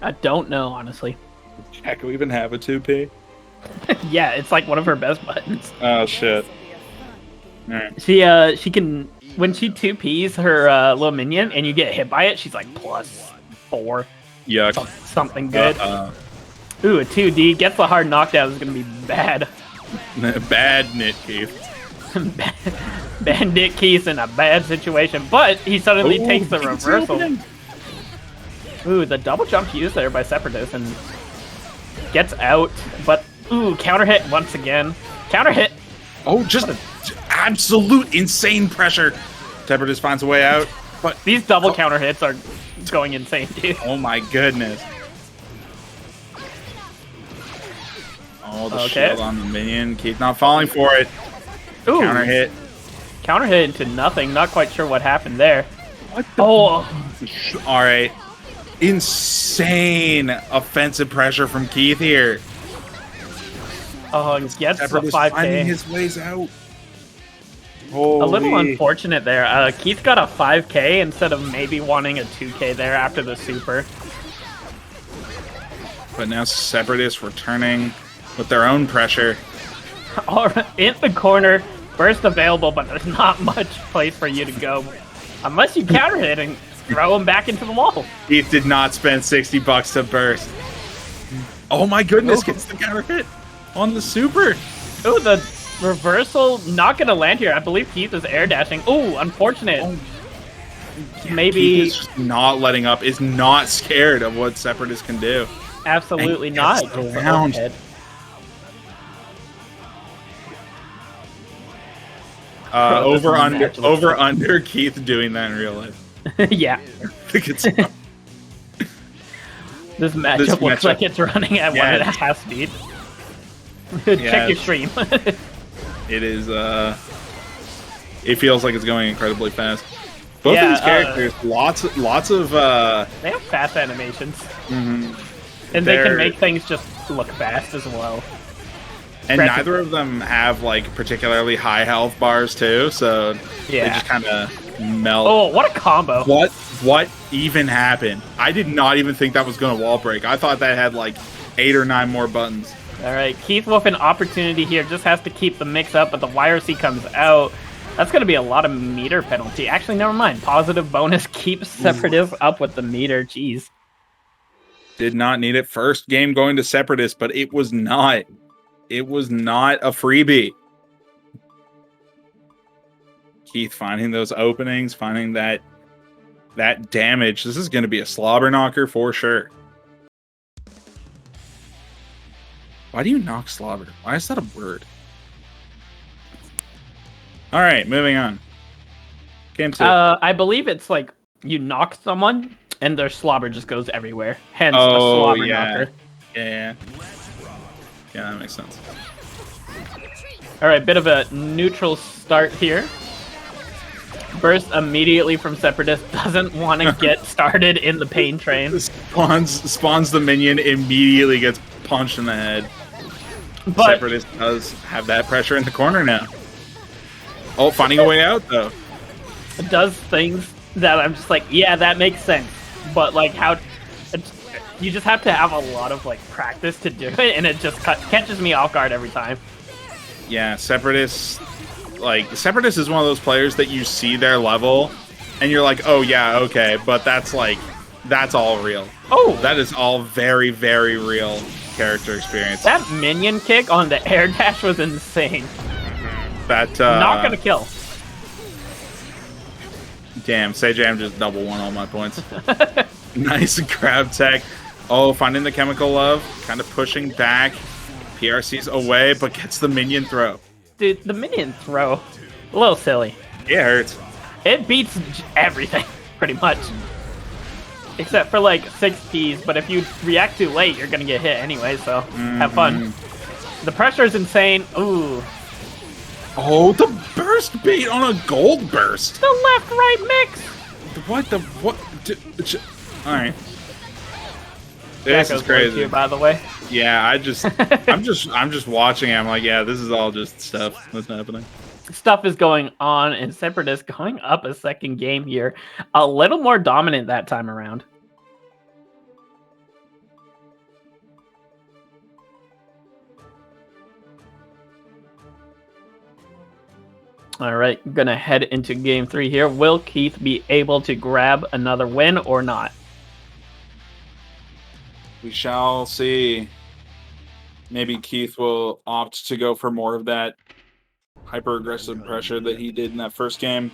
I don't know, honestly. Jacko even have a 2p? Yeah, it's like one of her best buttons. Oh shit. Alright. She can, when she 2Ps her little minion and you get hit by it, she's like +4. Yuck. Something good. Ooh, a 2D. Gets the hard knockdown is going to be bad. Bad Knit Keith. Bandit Keith's in a bad situation, but he suddenly takes the reversal. Ooh, the double jump used there by Sepradis and gets out, but ooh, counter hit once again. Counter hit. Oh, just absolute insane pressure. Sepradis finds a way out, but These double counter hits are going insane, dude. oh my goodness. Oh, the shield on the minion. Keith not falling for it. Ooh, Counter hit. counter hit into nothing. Not quite sure what happened there. What the all right. Insane offensive pressure from Keith here. Oh, gets the Sepradis 5K. finding his ways out. A little unfortunate there. Keith got a 5K instead of maybe wanting a 2K there after the super. But now Sepradis returning with their own pressure. All right, in the corner, burst available, but there's not much place for you to go. Unless you counter hit and throw him back into the wall. Keith did not spend $60 to burst. Oh my goodness, gets the counter hit on the super. Ooh, the reversal not gonna land here. I believe Keith is air dashing. Ooh, unfortunate. Maybe Keith is just not letting up, is not scared of what Sepradis can do. absolutely And not. gets Gets the around. overhead. Over under Keith doing that in real life. Yeah, I think it's this matchup looks matchup. like it's running at Yeah. 1.5 speed. Yeah. Check your stream. it is it feels like it's going incredibly fast. Both Yeah, of these characters, lots of They have fast animations. And they They're- can make things just look fast as well. and Impressive. neither of them have like particularly high health bars too, so they Yeah. just kind of melt. Oh, what a combo. What even happened? I did not even think that was going to wall break. I thought that had like 8 or 9 more buttons. All right, Keith with an opportunity here. Just has to keep the mix up, but the YRC comes out. That's going to be a lot of meter penalty. Actually, never mind. Positive bonus keeps Sepradis up with the meter. Jeez. Did not need it. First game going to Sepradis, but it was not. It was not a freebie. Keith finding those openings, finding that damage. This is going to be a slobber knocker for sure. Why do you knock slobber? Why is that a word? All right, moving on. Game 2. I believe it's like you knock someone and their slobber just goes everywhere. Hence the Oh, slobber yeah. knocker. Yeah, that makes sense. All right, bit of a neutral start here. Burst immediately from Sepradis. Doesn't want to get started in the pain train. Spawns the minion, immediately gets punched in the head. But Sepradis does have that pressure in the corner now. Oh, finding a way out though. it does things that I'm just like, yeah, that makes sense. But like how... You just have to have a lot of like practice to do it, and it just catches me off guard every time. Yeah, Sepradis is one of those players that you see their level, and you're like, oh yeah, okay, but that's all real. Oh, That is all very, very real character experience. that minion kick on the air dash was insane. That Not gonna kill. Damn, Jam just double won all my points. Nice grab tech. Oh, finding the chemical love, kind of pushing back. PRC's away, but gets the minion throw. Dude, the minion throw, a little silly. It hurts. It beats everything, pretty much. Except for like 6 keys, but if you react too late, you're gonna get hit anyway, so have fun. The pressure is insane. Ooh. Oh, the burst bait on a gold burst. The left-right mix. What? Alright. This is crazy. Here, by the way. Yeah, I'm just watching it. I'm like, yeah, this is all just stuff that's happening. Stuff is going on, and Sepradis going up a second game here. A little more dominant that time around. All right, gonna head into game 3 here. Will Keith be able to grab another win or not? We shall see. Maybe Keith will opt to go for more of that hyper-aggressive pressure that he did in that first game.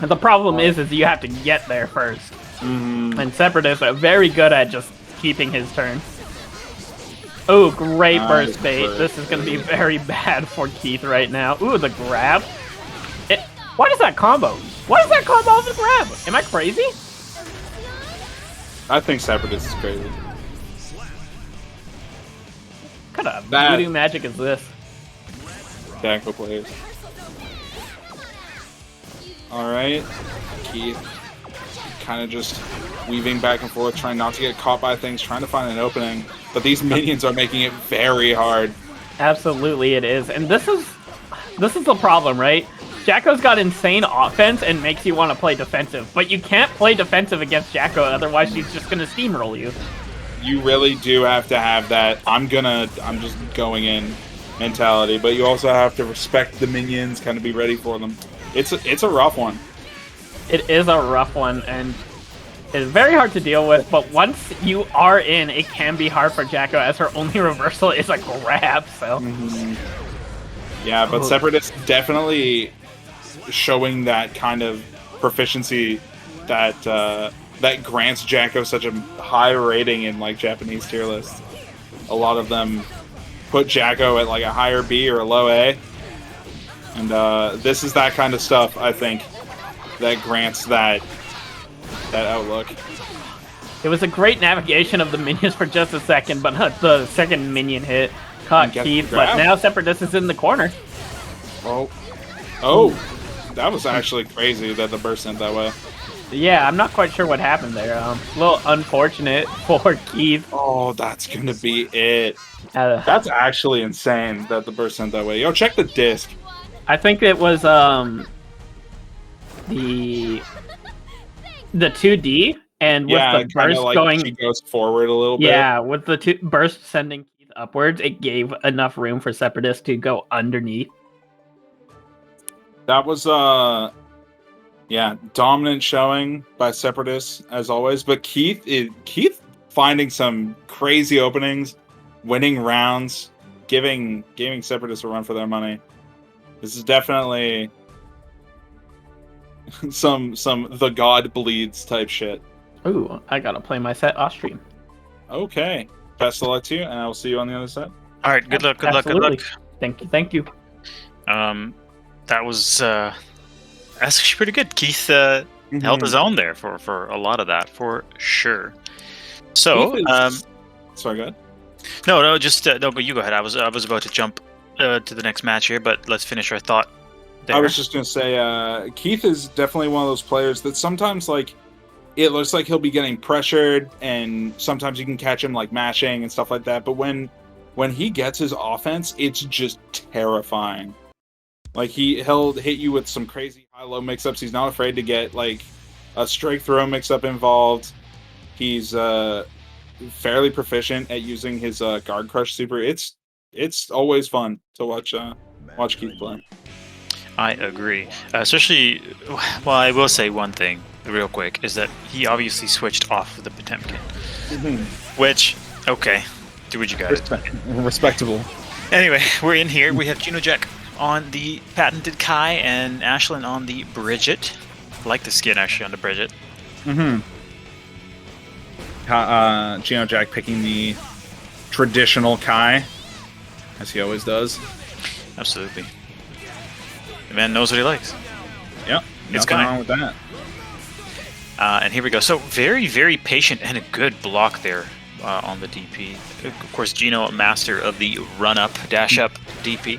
The problem is you have to get there first. And Sepradis are very good at just keeping his turn. Oh, great burst bait. This is going to be very bad for Keith right now. Ooh, the grab. What is that combo? What is that combo of the grab? Am I crazy? I think Sepradis is crazy. What kind of voodoo magic is this? Tactical players. Alright. Keith kind of just weaving back and forth, trying not to get caught by things, trying to find an opening. But these minions are making it very hard. Absolutely it is. And this is the problem, right? Jacko's got insane offense and makes you want to play defensive. But you can't play defensive against Jacko, otherwise she's just going to steamroll you. You really do have to have that I'm just going in mentality. But you also have to respect the minions, kind of be ready for them. It's a rough one. It is a rough one, and it's very hard to deal with, but once you are in, it can be hard for Jacko, as her only reversal is a grab, so... Yeah, but Sepradis definitely showing that kind of proficiency that that grants Jacko such a high rating in like Japanese tier lists. A lot of them put Jacko at like a higher B or a low A. And this is that kind of stuff, I think, that grants that outlook. It was a great navigation of the minions for just a second, but the second minion hit caught Keith, but now Sepradis is in the corner. Oh, that was actually crazy that the burst went that way. Yeah, I'm not quite sure what happened there. A little unfortunate for Keith. Oh, that's going to be it. That's actually insane that the burst went that way. Yo, check the disc. I think it was the 2D, and with the burst like going, she goes forward a little bit. Yeah, with the burst sending Keith upwards, it gave enough room for Sepradis to go underneath. That was dominant showing by Sepradis as always. But Keith finding some crazy openings, winning rounds, giving Sepradis a run for their money. This is definitely some the god bleeds type shit. Ooh, I gotta play my set off stream. Okay. Best of luck to you, and I will see you on the other side. Alright, good luck. Thank you. That was actually pretty good. Keith held his own there for a lot of that, for sure. So sorry, go ahead. No, just no, you go ahead. I was about to jump to the next match here, but let's finish our thought there. I was just gonna say Keith is definitely one of those players that sometimes like it looks like he'll be getting pressured, and sometimes you can catch him like mashing and stuff like that. But when he gets his offense, it's just terrifying. Like he'll hit you with some crazy high-low mix-ups. He's not afraid to get like a straight throw mix-up involved. He's fairly proficient at using his guard crush super. It's always fun to watch Keith play. I agree. Especially, well, I will say one thing real quick, is that he obviously switched off of the Potemkin. Which, okay, do what you got. Respectable. Anyway, we're in here. We have GenoJack on the patented Kai and Ashlynn on the Bridget. I like the skin actually on the Bridget. Mm-hmm. GenoJack picking the traditional Kai, as he always does. Absolutely. The man knows what he likes. Yep, It's nothing Kai. wrong with that. And here we go. So very, very patient and a good block there on the DP. Of course, Geno, master of the run-up, dash-up DP.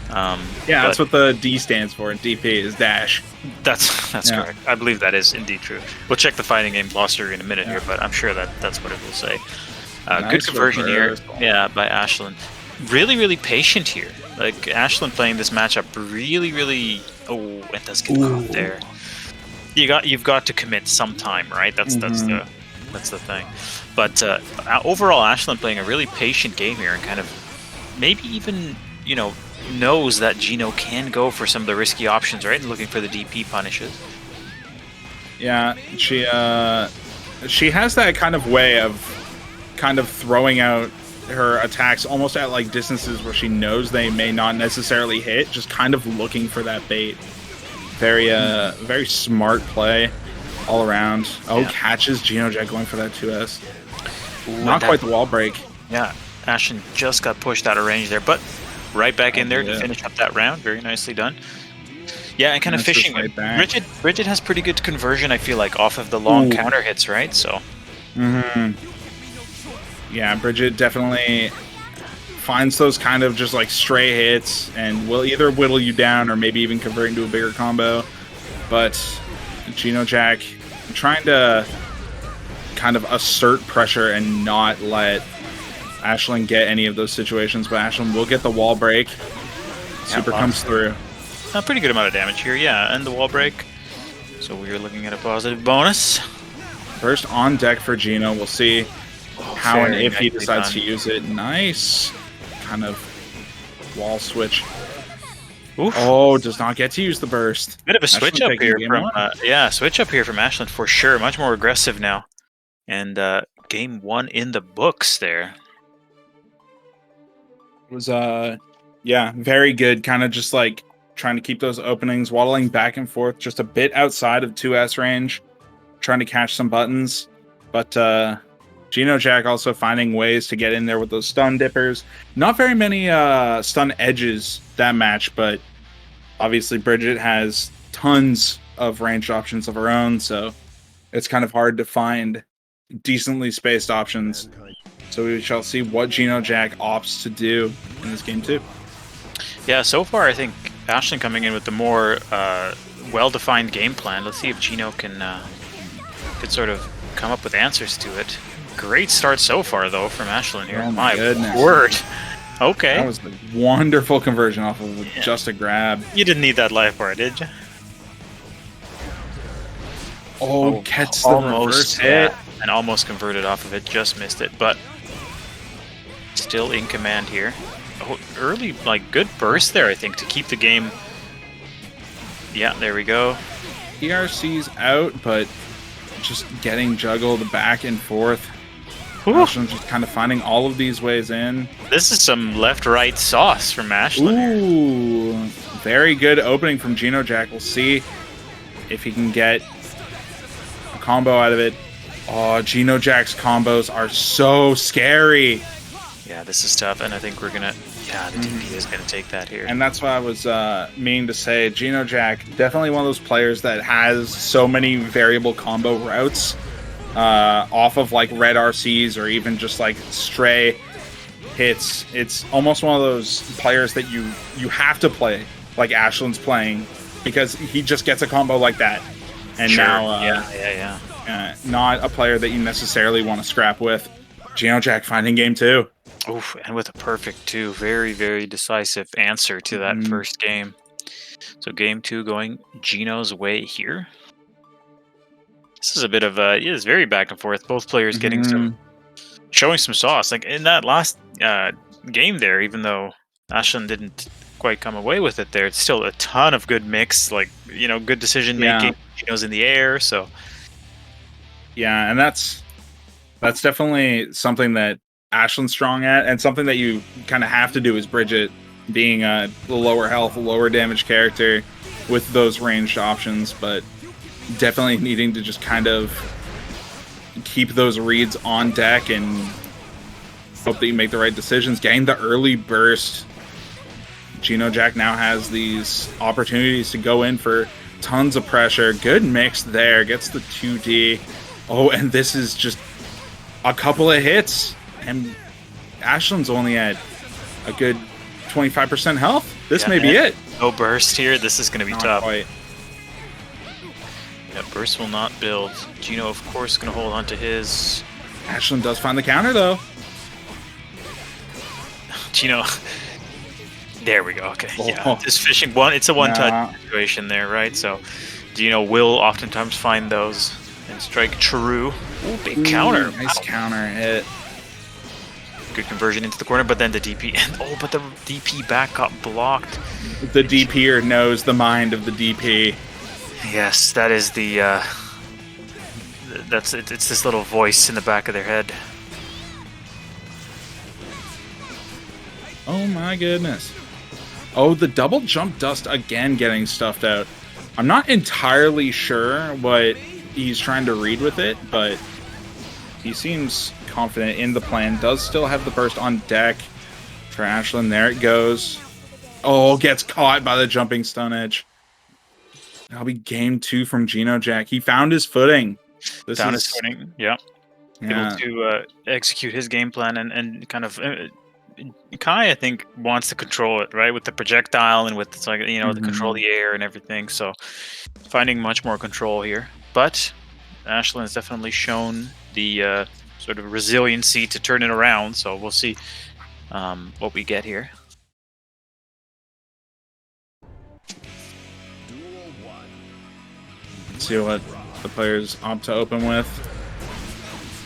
Yeah, that's what the D stands for in DP, is dash. That's Yeah. correct. I believe that is indeed true. We'll check the fighting game glossary in a minute here, but I'm sure that's what it will say. Good Nice conversion here, reversal. yeah, by Ashlynn. Really, really patient here. Like Ashlynn playing this matchup really, really. Oh, it does get caught there. You've got to commit some time, right? That's the thing. But overall, Ashlynn playing a really patient game here and kind of maybe even knows that Geno can go for some of the risky options, right? And looking for the DP punishes. Yeah, she has that kind of way of kind of throwing out her attacks almost at like distances where she knows they may not necessarily hit, just kind of looking for that bait. Very smart play all around. Oh, Yeah. catches GenoJack going for that 2S. Ooh, Not quite the wall break. Yeah, Ashlynn just got pushed out of range there, but right back in there to Yeah. finish up that round. Very nicely done. Yeah, and kind of That's just fishing. right back. Bridget has pretty good conversion, I feel like, off of the long Ooh. counter hits, right? So Yeah, Bridget definitely finds those kind of just like stray hits and will either whittle you down or maybe even convert into a bigger combo. But GenoJack trying to kind of assert pressure and not let Ashlynn get any of those situations, but Ashlynn will get the wall break. Super comes through. a pretty good amount of damage here, yeah, and the wall break. So we are looking at a positive bonus. First on deck for Geno. We'll see how and Very if he nicely decides done. to use it. Nice kind of wall switch. Oof. Oh, does not get to use the burst. Bit of a switch Ashlynn up taking here game from one. switch up here from Ashlynn for sure. Much more aggressive now, and game one in the books there. It was yeah, very good. Kind of just like trying to keep those openings, waddling back and forth, just a bit outside of 2S range, trying to catch some buttons. But GenoJack also finding ways to get in there with those stun dippers. Not very many stun edges that match, but obviously Bridget has tons of ranged options of her own, so it's kind of hard to find decently spaced options. So we shall see what GenoJack opts to do in this game too. Yeah, so far I think Ashlynn coming in with the more well-defined game plan. Let's see if Geno can could sort of come up with answers to it. Great start so far, though, from Ashlynn here. Oh my goodness. Word. Okay. That was a wonderful conversion off of just a grab. You didn't need that life bar, did you? Oh, gets the reverse hit. yeah, and almost converted off of it. Just missed it, but still in command here. Oh, early, like, good burst there, I think, to keep the game. Yeah, there we go. ERC's out, but just getting juggled back and forth. Whew. Ashlynn just kind of finding all of these ways in. This is some left-right sauce from Ashlynn here. Ooh, very good opening from GenoJack. We'll see if he can get a combo out of it. Oh, GenoJack's combos are so scary. Yeah, this is tough, and I think we're gonna. Yeah, the DP is gonna take that here. And that's what I was meaning to say. GenoJack, definitely one of those players that has so many variable combo routes off of like red RCs or even just like stray hits. It's almost one of those players that you have to play like Ashlynn's playing because he just gets a combo like that. And Sure. now, yeah. not a player that you necessarily want to scrap with. GenoJack finding game two. Oof, and with a perfect too. Very, very decisive answer to that first game. So game two going Geno's way here. This is a bit of a it's very back and forth. Both players getting showing some sauce. Like in that last game there, even though Ashlynn didn't quite come away with it there, it's still a ton of good mix, like good decision making. Geno's in the air, so yeah, and that's definitely something that Ashlynn's strong at, and something that you kind of have to do as Bridget being a lower health, lower damage character with those ranged options, but definitely needing to just kind of keep those reads on deck and hope that you make the right decisions. Getting the early burst. GenoJack now has these opportunities to go in for tons of pressure. Good mix there. Gets the 2D. Oh, and this is just a couple of hits. And Ashlynn's only at a good 25% health. This may be it. No burst here. This is going to be tough. Quite. Yeah, burst will not build. Geno, of course, going to hold on to his. Ashlynn does find the counter, though. Geno. There we go. Okay. Oh. Yeah. Just fishing one. It's a one-touch situation there, right? So Geno will oftentimes find those and strike true. Ooh, big counter. Nice counter hit. Good conversion into the corner, but then the DP. Oh, but the DP back got blocked. The DPer knows the mind of the DP. Yes, that is the. That's it. It's this little voice in the back of their head. Oh my goodness. Oh, the double jump dust again getting stuffed out. I'm not entirely sure what he's trying to read with it, but he seems confident in the plan. Does still have the burst on deck for Ashlynn. There it goes. Oh, gets caught by the jumping stun edge. That'll be game 2 from GenoJack. He found his footing. Found his footing, yeah. Yeah. Able to execute his game plan and kind of... Kai, I think, wants to control it, right? With the projectile and with, the control of the air and everything. So finding much more control here. But Ashlynn has definitely shown the sort of resiliency to turn it around. So we'll see what we get here. Let's see what the players opt to open with.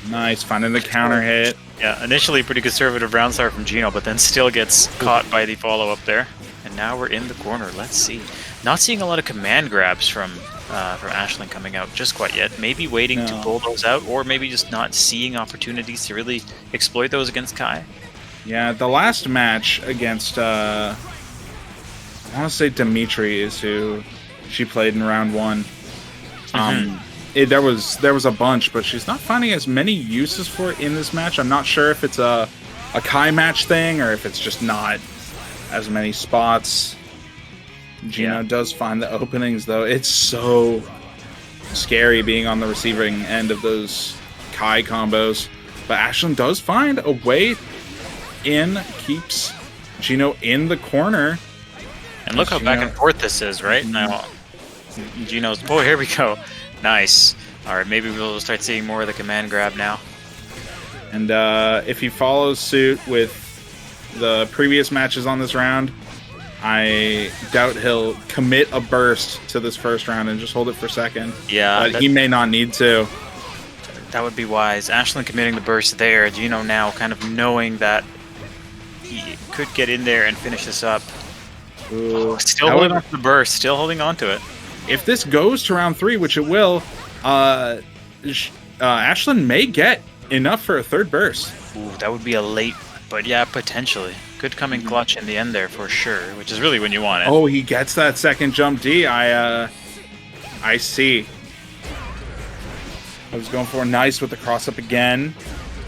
Nice, finding the counter hit. Yeah, initially pretty conservative round start from Geno, but then still gets caught by the follow-up there. And now we're in the corner. Let's see. Not seeing a lot of command grabs from Ashlynn coming out just quite yet. Maybe waiting to pull those out, or maybe just not seeing opportunities to really exploit those against Kai. Yeah, the last match against, I want to say Dimitri is who she played in round 1. There was a bunch, but she's not finding as many uses for it in this match. I'm not sure if it's a Kai match thing or if it's just not as many spots. Geno does find the openings, though. It's so scary being on the receiving end of those Kai combos. But Ashlynn does find a way in, keeps Geno in the corner. And look how back and forth this is, right? Now, Geno's... Oh, here we go. Nice. All right, maybe we'll start seeing more of the command grab now. And if he follows suit with the previous matches on this round, I doubt he'll commit a burst to this first round and just hold it for second. Yeah. But he may not need to. That would be wise. Ashlynn committing the burst there. Geno now kind of knowing that he could get in there and finish this up. Ooh. Still holding on to the burst. Still holding on to it. If this goes to round 3, which it will, Ashlynn may get enough for a third burst. Ooh, that would be a late, but yeah, potentially. Could come in clutch in the end there for sure, which is really when you want it. Oh, he gets that second jump D. I see. I was going for nice with the cross up again.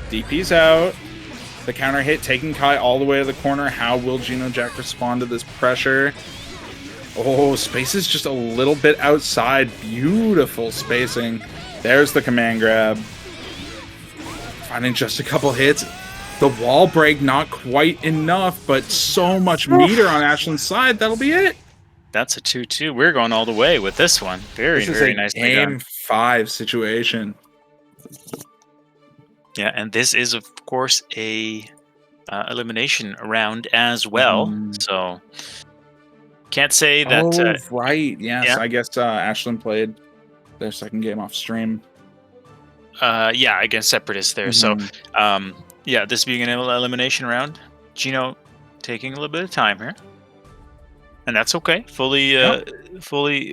DP's out. The counter hit taking Kai all the way to the corner. How will GenoJack respond to this pressure? Oh, space is just a little bit outside. Beautiful spacing. There's the command grab. Finding just a couple hits. The wall break, not quite enough, but so much meter on Ashlynn's side. That'll be it. That's a 2-2. We're going all the way with this one. Very nice. Game 5 situation. Yeah, and this is, of course, a elimination round as well. So... Can't say that... Oh, right. Yes, yeah. I guess Ashlynn played their second game off stream. Yeah, against Sepradis there. So, yeah, this being an elimination round, Geno taking a little bit of time here. And that's okay. Fully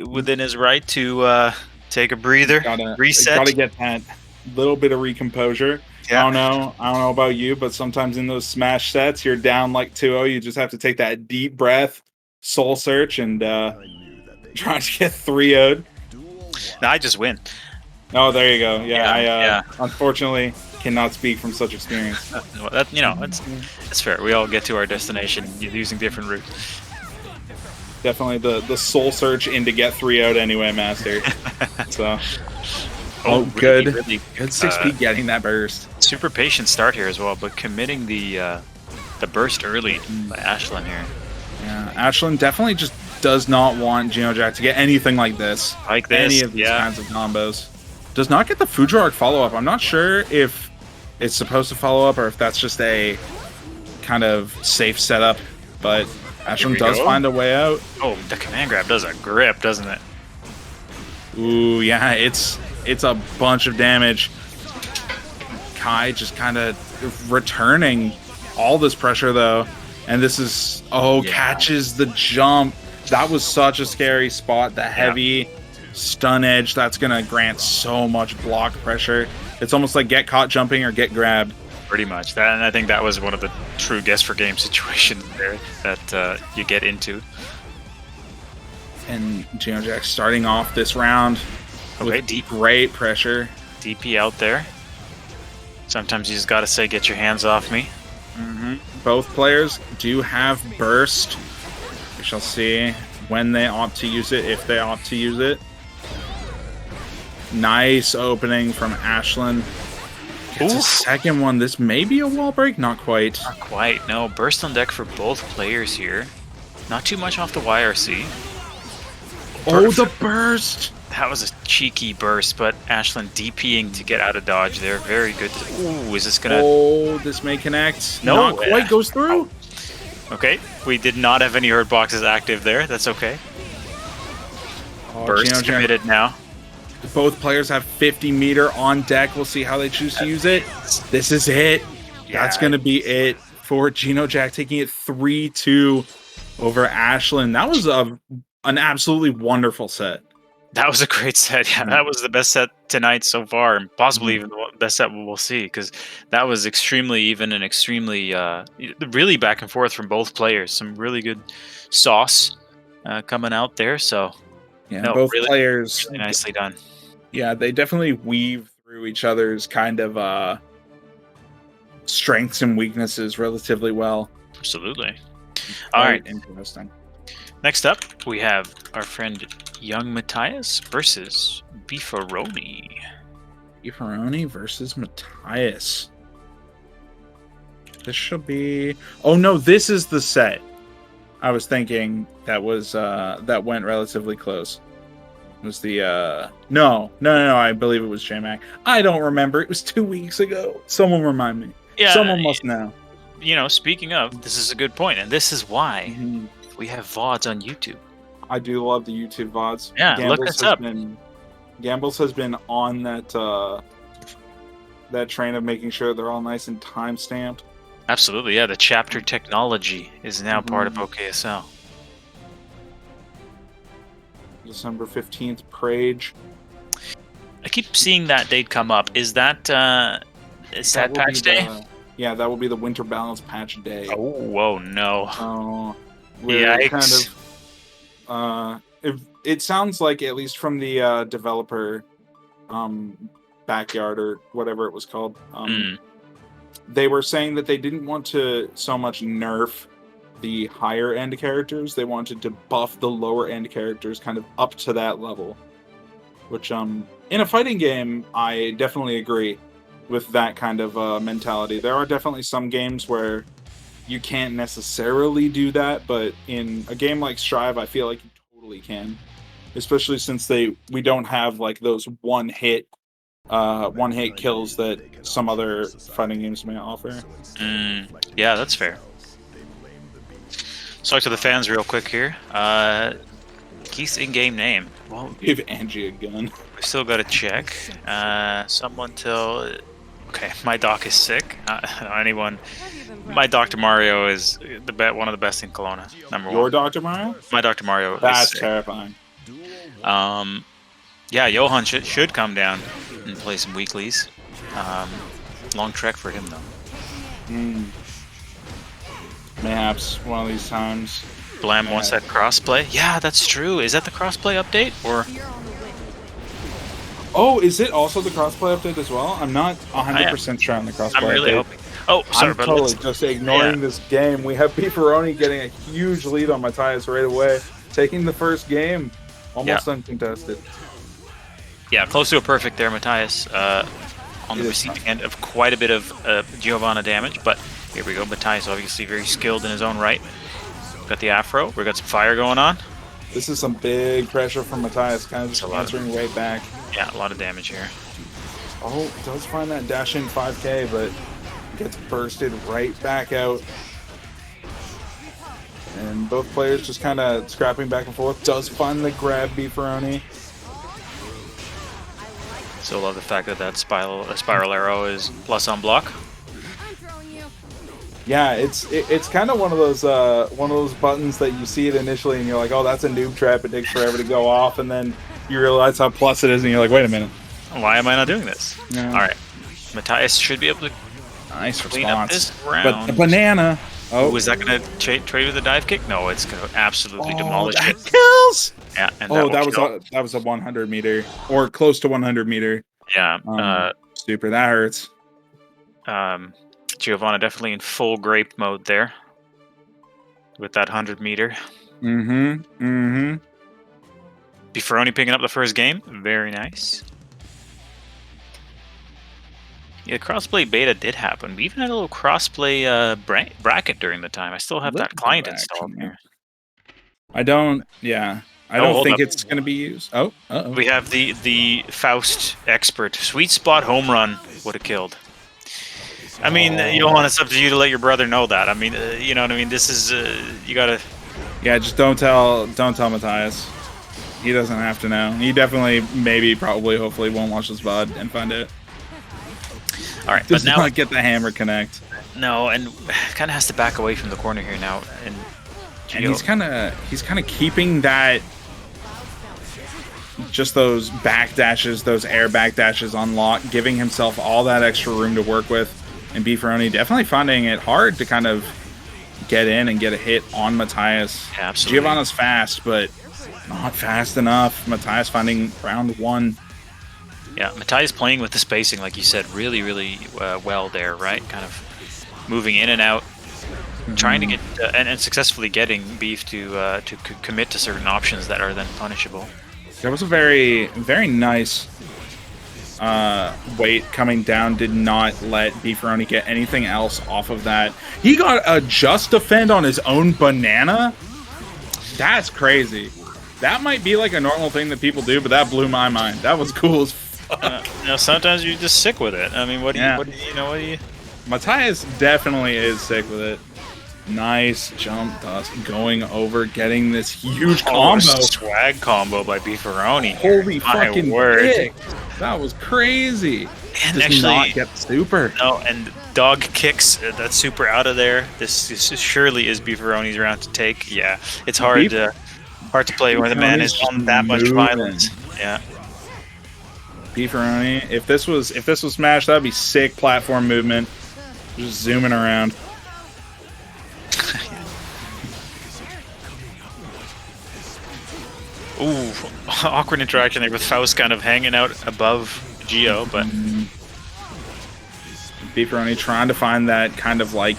within his right to take a breather, reset. Gotta get that little bit of recomposure. I don't know about you, but sometimes in those smash sets, you're down like 2-0. You just have to take that deep breath, soul search, and try to get 3-0'd. No, I just win. Oh, there you go. Yeah, Yeah, I unfortunately cannot speak from such experience. Well, that, you know, it's fair. We all get to our destination using different routes. Definitely the soul search in to get 3-0'd anyway, Master. So, really, good. Really, Good 6P getting that burst. super patient start here as well, but committing the burst early by Ashlynn here. Yeah, Ashlynn definitely just does not want GenoJack to get anything like this. Like this, Any of these kinds of combos. Does not get the Fujiwara follow-up. I'm not sure if it's supposed to follow up or if that's just a kind of safe setup, but Ashlynn does find a way out. Oh, the command grab does a grip, doesn't it? Ooh, yeah, it's a bunch of damage. Kai just kind of returning all this pressure, though. And this is... catches the jump. That was such a scary spot. The heavy stun edge, that's going to grant so much block pressure. It's almost like get caught jumping or get grabbed. Pretty much. And I think that was one of the true guess for game situations there that you get into. And GenoJack starting off this round with great pressure. DP out there. Sometimes you just got to say, get your hands off me. Both players do have burst. We shall see when they opt to use it, if they opt to use it. Nice opening from Ashlynn. Gets a second one. This may be a wall break. Not quite. Not quite. No, burst on deck for both players here. Not too much off the YRC. Oh, the burst! That was a cheeky burst, but Ashlynn DPing to get out of dodge there. Very good. Ooh, is this gonna... Oh, this may connect. No. Not quite goes through. Okay, we did not have any hurt boxes active there. That's okay. Burst committed now. Both players have 50 meter on deck. We'll see how they choose to use it. This is it. That's going to be it for GenoJack, taking it 3-2 over Ashlynn. That was an absolutely wonderful set. That was a great set. Yeah, that was the best set tonight so far, and possibly even the best set we'll see, because that was extremely even and extremely really back and forth from both players. Some really good sauce coming out there. So yeah, both players really nicely done. Yeah, they definitely weave through each other's kind of strengths and weaknesses relatively well. Absolutely. All right. Interesting. Next up, we have our friend YoungMattius versus Beefaroni. Beefaroni versus Mattius. This should be... Oh no, this is the set. I was thinking that was that went relatively close. It was the no, I believe it was Jmac. I don't remember. It was 2 weeks ago. Someone remind me. Yeah, someone must know. You know, speaking of, this is a good point, and this is why we have VODs on YouTube. I do love the YouTube VODs. Yeah, look us up. Gambles has been on that that train of making sure they're all nice and time stamped. Absolutely, yeah. The chapter technology is now part of OKSL. December 15th, Prage. I keep seeing that date come up. Is that patch day? Yeah, that will be the Winter Balance patch day. Oh, whoa, no. Oh, yikes. Kind of, it sounds like, at least from the developer backyard or whatever it was called, they were saying that they didn't want to so much nerf the higher end characters. They wanted to buff the lower end characters kind of up to that level, which in a fighting game, I definitely agree with that kind of mentality. There are definitely some games where you can't necessarily do that, but in a game like Strive, I feel like you totally can, especially since we don't have like those one hit kills that some other fighting games may offer. Yeah, that's fair. Let's talk to the fans real quick here. Keith's in-game name. Well, give Angie a gun. We still got to check. Someone tell... Okay, my doc is sick. Anyone... My Dr. Mario is one of the best in Kelowna. #1. Your Dr. Mario? My Dr. Mario. That's terrifying. Yeah, Johan should come down and play some weeklies. long trek for him, though. Mayhaps one of these times. Blam wants that crossplay. Yeah, that's true. Is that the crossplay update? Or Oh, is it also the crossplay update as well? I'm not 100% sure on the crossplay I'm really update. hoping. Oh, sorry, I'm but totally let's- just ignoring this game. We have Beefaroni getting a huge lead on Mattius right away, taking the first game almost uncontested. yeah, close to a perfect there, Mattius. On the It is receiving end of quite a bit of Giovanna damage, but here we go. Mattius obviously very skilled in his own right. Got the afro. We got some fire going on. This is some big pressure from Mattius, kind of just a lot of- answering right back. Yeah, a lot of damage here. Oh, does find that dash in 5K, but gets bursted right back out. And both players just kind of scrapping back and forth. Does find the grab Beefaroni. So love the fact that that spiral arrow is plus on block. Yeah, it's kind of one of those buttons that you see it initially and you're like, oh, that's a noob trap. It takes forever to go off, and then you realize how plus it is, and you're like, wait a minute. Why am I not doing this? Yeah. All right, Mattius should be able to Nice clean up response. this But round. the banana. Oh, Oh, is that going to trade with a dive kick? No, it's going to absolutely demolish that it. kills. Yeah, and Oh, that was a 100 meter or close to 100 meter. yeah. Super. That hurts. Giovanna definitely in full grape mode there with that 100-meter. Mm-hmm. Beefaroni picking up the first game. Very nice. Yeah, crossplay beta did happen. We even had a little crossplay bracket during the time. I still have that client installed here. I don't. Yeah. I Oh, don't hold think up. it's going to be used. Oh. Uh-oh. We have the Faust expert. Sweet spot home run would have killed. I mean, you don't want it's up to you to let your brother know that. I mean, you know what I mean? This is, you gotta... Yeah, just don't tell Mattius. He doesn't have to know. He definitely, maybe, probably, hopefully won't watch this VOD and find it. All right, Does but now... not get the hammer connect. No, and kind of has to back away from the corner here now. And And he's kind of keeping that, just those back dashes, those air back dashes on lock, giving himself all that extra room to work with. And Beefaroni definitely finding it hard to kind of get in and get a hit on Mattius. Yeah, absolutely. Giovanna's fast, but not fast enough. Mattius finding round one. Yeah, Mattius playing with the spacing, like you said, really, really well there, right? Kind of moving in and out, trying to get and successfully getting Beef to commit to certain options that are then punishable. There was a very, very nice weight coming down. Did not let Beefaroni get anything else off of that. He got a just defend on his own banana. That's crazy. That might be like a normal thing that people do, but that blew my mind. That was cool as fuck. Sometimes you're just sick with it. I mean, what do Yeah. you Mattius definitely is sick with it. Nice jump dust going over, getting this huge combo. Swag combo by Beefaroni. Holy My fucking word. dick. That was crazy. And Does actually, not get the super. no, and dog kicks that super out of there. This surely is Beefaroni's round to take. Yeah, it's hard to play when the man is on that much moving. violence. Yeah. Beefaroni. If this was Smash, that'd be sick platform movement. Just zooming around. Ooh, awkward interaction there with Faust kind of hanging out above Geo, but Beefaroni trying to find that kind of like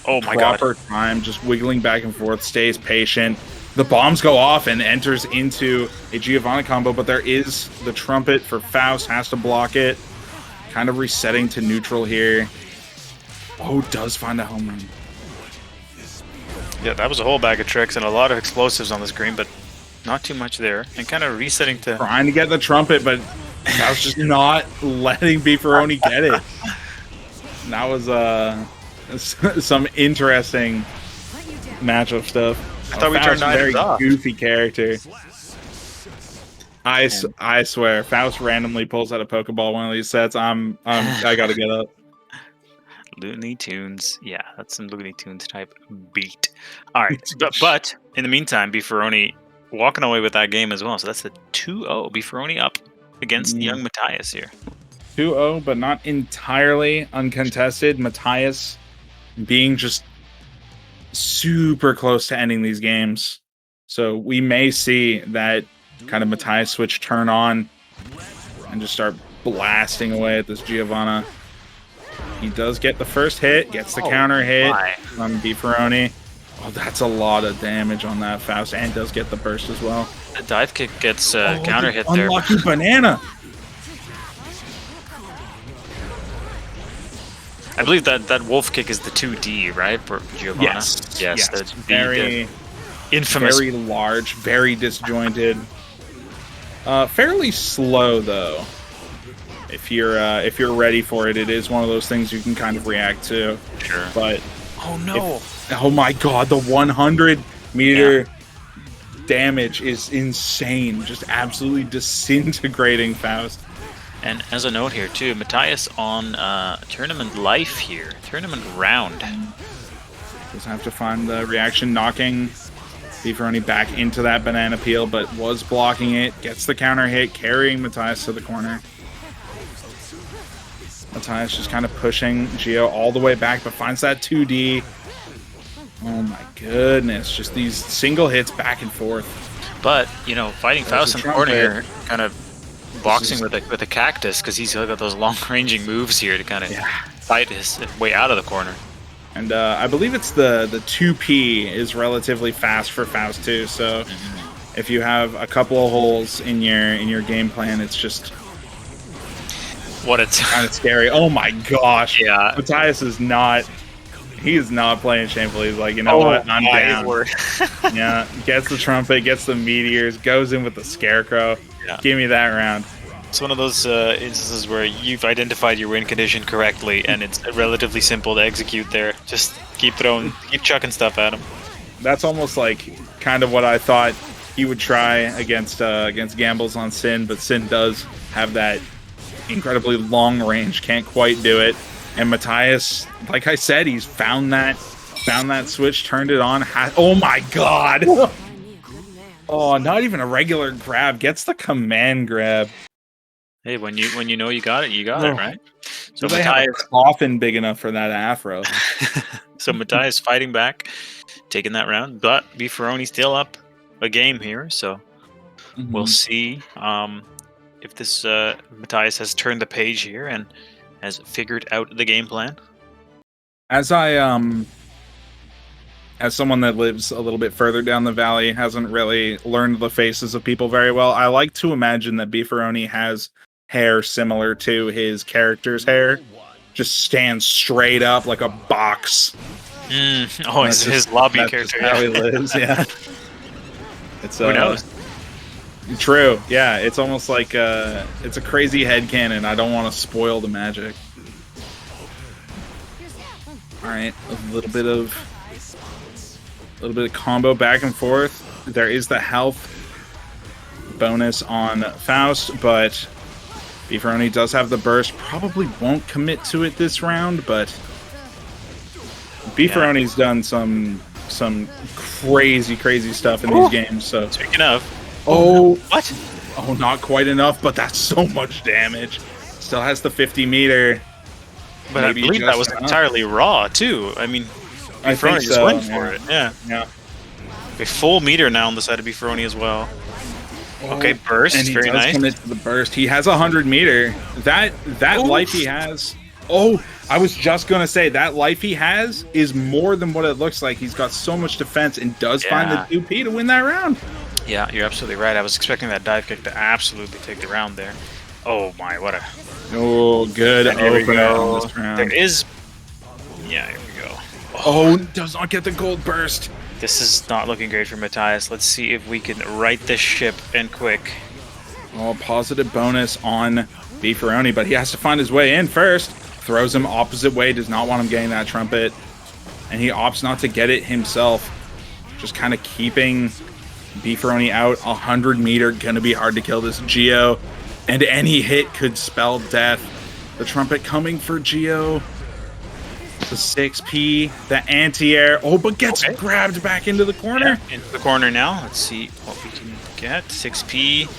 oh my god. proper time, just wiggling back and forth, stays patient. The bombs go off and enters into a Giovanna combo, but there is the trumpet for Faust, has to block it. Kind of resetting to neutral here. Oh, does find a home run. Yeah, that was a whole bag of tricks and a lot of explosives on the screen, but not too much there. And kind of resetting to... Trying to get the trumpet, but Faust just not letting Beefaroni get it. And that was some interesting matchup stuff. I thought we turned very items off. goofy character. I swear, Faust randomly pulls out a Pokeball one of these sets. I gotta get up. Looney Tunes. Yeah, that's some Looney Tunes type beat. All right, but in the meantime, Beefaroni walking away with that game as well. So that's a 2-0. Beefaroni up against young Mattius here. 2-0, but not entirely uncontested. Mattius being just super close to ending these games. So we may see that kind of Mattius switch turn on and just start blasting away at this Giovanna. He does get the first hit, gets the counter hit on Beefaroni. Oh, that's a lot of damage on that Faust, and does get the burst as well. The dive kick gets counter hit there. Unlucky banana. I believe that wolf kick is the 2D, right? For Giovanna? Yes. The Very infamous. very large, very disjointed. Fairly slow though. If you're ready for it, it is one of those things you can kind of react to. Sure. But oh no! Oh my god, the 100 meter damage is insane. Just absolutely disintegrating Faust. And as a note here too, Mattius on tournament life here, tournament round. Just have to find the reaction, knocking Beefaroni back into that banana peel, but was blocking it. Gets the counter hit, carrying Mattius to the corner. Mattius just kind of pushing Gio all the way back, but finds that 2D. Oh my goodness, just these single hits back and forth. But, you know, fighting Faust in the corner here, kind of boxing with a cactus, because he's got those long-ranging moves here to kind of fight his way out of the corner. And I believe it's the 2P is relatively fast for Faust too, so if you have a couple of holes in your game plan, it's just what it's kind of scary. Oh my gosh. Yeah. Mattius is not playing shamefully. He's like, you know what? I'm down. Yeah. Gets the trumpet, gets the meteors, goes in with the scarecrow. Yeah. Give me that round. It's one of those instances where you've identified your win condition correctly, and it's relatively simple to execute there. Just keep chucking stuff at him. That's almost like kind of what I thought he would try against Gambles on Sin, but Sin does have that incredibly long range, can't quite do it. And Mattius, like I said, he's found that switch, turned it on. Oh my god! Oh, not even a regular grab, gets the command grab. Hey, when you know you got it, right? So they have a coffin big enough for that afro. So Mattius fighting back, taking that round, but Beefaroni still up a game here, so we'll see if this Mattius has turned the page here and has figured out the game plan. As someone that lives a little bit further down the valley, hasn't really learned the faces of people very well, I like to imagine that Beefaroni has hair similar to his character's hair, just stands straight up like a box. Oh, it's his lobby character. How he lives, yeah. It's who knows? True, yeah. It's almost like it's a crazy headcanon. I don't want to spoil the magic. All right, a little bit of combo back and forth. There is the health bonus on Faust, but Beefaroni does have the burst. Probably won't commit to it this round, but Beefaroni's done some crazy stuff in these games. So speaking of, what? Oh, not quite enough, but that's so much damage. Still has the 50 meter. But I believe that was entirely raw too. I mean, Beefaroni just went for it. Yeah. A full meter now on the side of Beefaroni as well. Okay, burst, and he very does nice. Commit to the burst. He has 100 meter. That life he has. Oh, I was just gonna say that life he has is more than what it looks like. He's got so much defense and does find the 2P to win that round. Yeah, you're absolutely right. I was expecting that dive kick to absolutely take the round there. Oh my, what a... Oh, good opener on this round. There is... Yeah, here we go. Oh, does not get the gold burst. This is not looking great for Mattius. Let's see if we can right this ship and quick. Oh, positive bonus on Beefaroni, but he has to find his way in first. Throws him opposite way, does not want him getting that trumpet. And he opts not to get it himself. Just kind of keeping Beefaroni out. 100 meter, gonna be hard to kill this Gio. And any hit could spell death. The trumpet coming for Gio. The 6P, the anti-air. Oh, but gets grabbed back into the corner. Yeah, into the corner now. Let's see what we can get. 6P.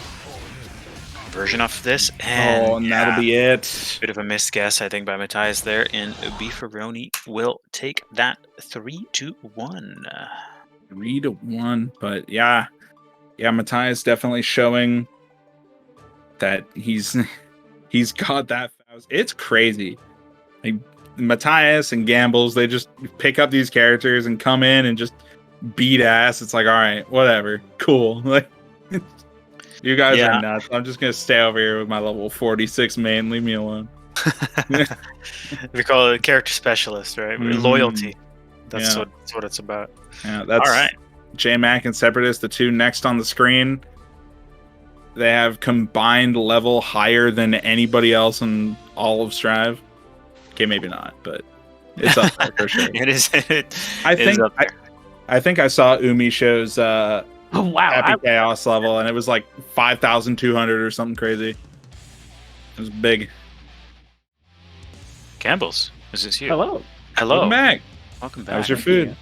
version of this. And Oh, and that'll be it. bit of a missed guess, I think, by Mattius there. And Beefaroni will take that 3-1. 3-1. But yeah, Mattius definitely showing that he's got that. It's crazy. Like, Mattius and Gambles, they just pick up these characters and come in and just beat ass. It's like, all right, whatever, cool. Like, you guys are nuts. I'm just gonna stay over here with my level 46 main. Leave me alone. We call it a character specialist, right? Loyalty. That's what it's about. Yeah, that's all right. Jmac and Sepradis, the two next on the screen. They have combined level higher than anybody else in all of Strive. Okay, maybe not, but it's up there for sure. It is. I think I saw Umisho's wow, Happy Chaos level, and it was like 5,200 or something crazy. It was big. Gambles, is this you? Hello. Welcome back. Welcome back. How's your food?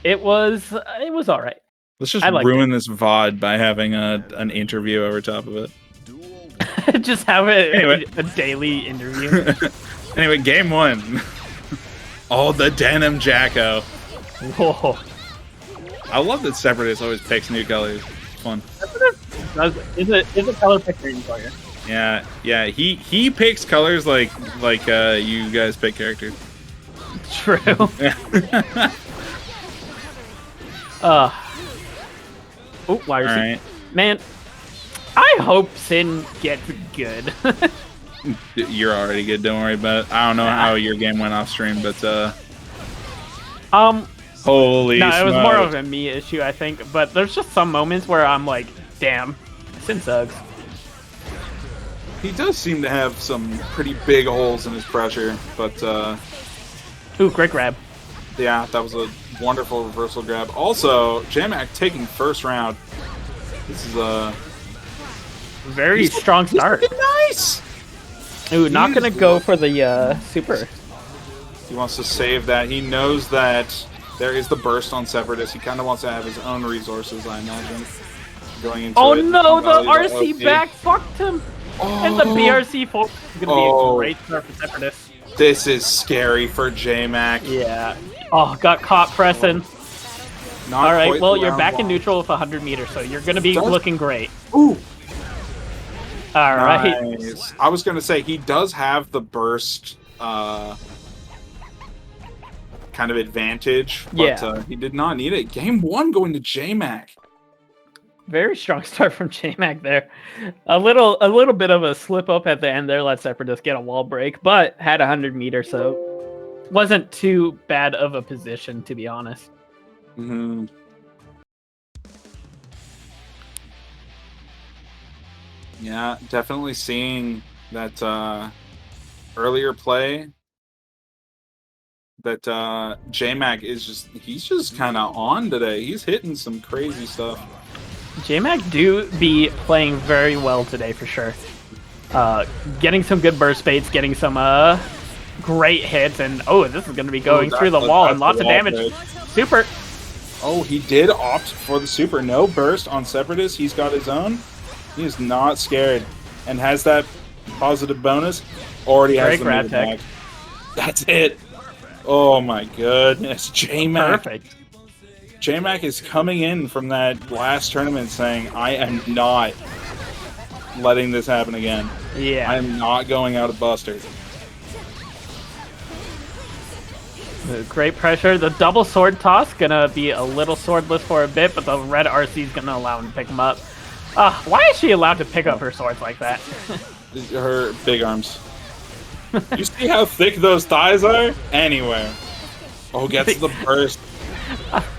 It was all right. Let's just ruin this VOD by having an interview over top of it. Just have a daily interview. Anyway, game 1. Oh, the denim Jacko. Whoa. I love that Sepradis always picks new colors. It's fun. Is a color picking player. Yeah. He picks colors like you guys pick characters. True. Why are you? Man, I hope Sin gets good. You're already good. Don't worry about it. I don't know how your game went off stream, but holy no, it was smokes. more of a me issue, I think. But there's just some moments where I'm like, damn, Sin sucks. He does seem to have some pretty big holes in his pressure, but Ooh, great grab. yeah, that was a wonderful reversal grab. Also, Jmac taking first round. This is a very strong start. Nice. Ooh, not gonna go for the super. He wants to save that. He knows that there is the burst on Sepradis. He kind of wants to have his own resources, I imagine. Going into oh it. no, the RC back fucked him. And the BRC is gonna be a great start for Sepradis. This is scary for Jmac. Yeah. Oh, got caught pressing. Not all right, quite well, the you're round back in long. neutral with 100 meters, so you're going to be looking great. Ooh. All right. Nice. I was going to say, he does have the burst kind of advantage, but he did not need it. Game 1 going to Jmac. Very strong start from Jmac there. A little bit of a slip up at the end there. Let Sepradis get a wall break, but had 100 meters, so wasn't too bad of a position, to be honest. Mm-hmm. Yeah, definitely seeing that earlier play that Jmac is he's just kind of on today. He's hitting some crazy stuff. Jmac do be playing very well today for sure. Getting some good burst baits, getting some great hits, and this is going to be going through the wall and lots of damage. Break. Super. Oh, he did opt for the super. No burst on Sepradis. He's got his own. He is not scared and has that positive bonus. Already has the grab move tech. back. That's it. Oh my goodness, Jmac. Perfect. Jmac is coming in from that last tournament saying, I am not letting this happen again. Yeah. I am not going out of Buster. Great pressure. The double sword toss gonna be a little swordless for a bit, but the red RC is gonna allow him to pick him up. Why is she allowed to pick up her swords like that? Her big arms. You see how thick those thighs are? Anywhere. Oh, gets the burst.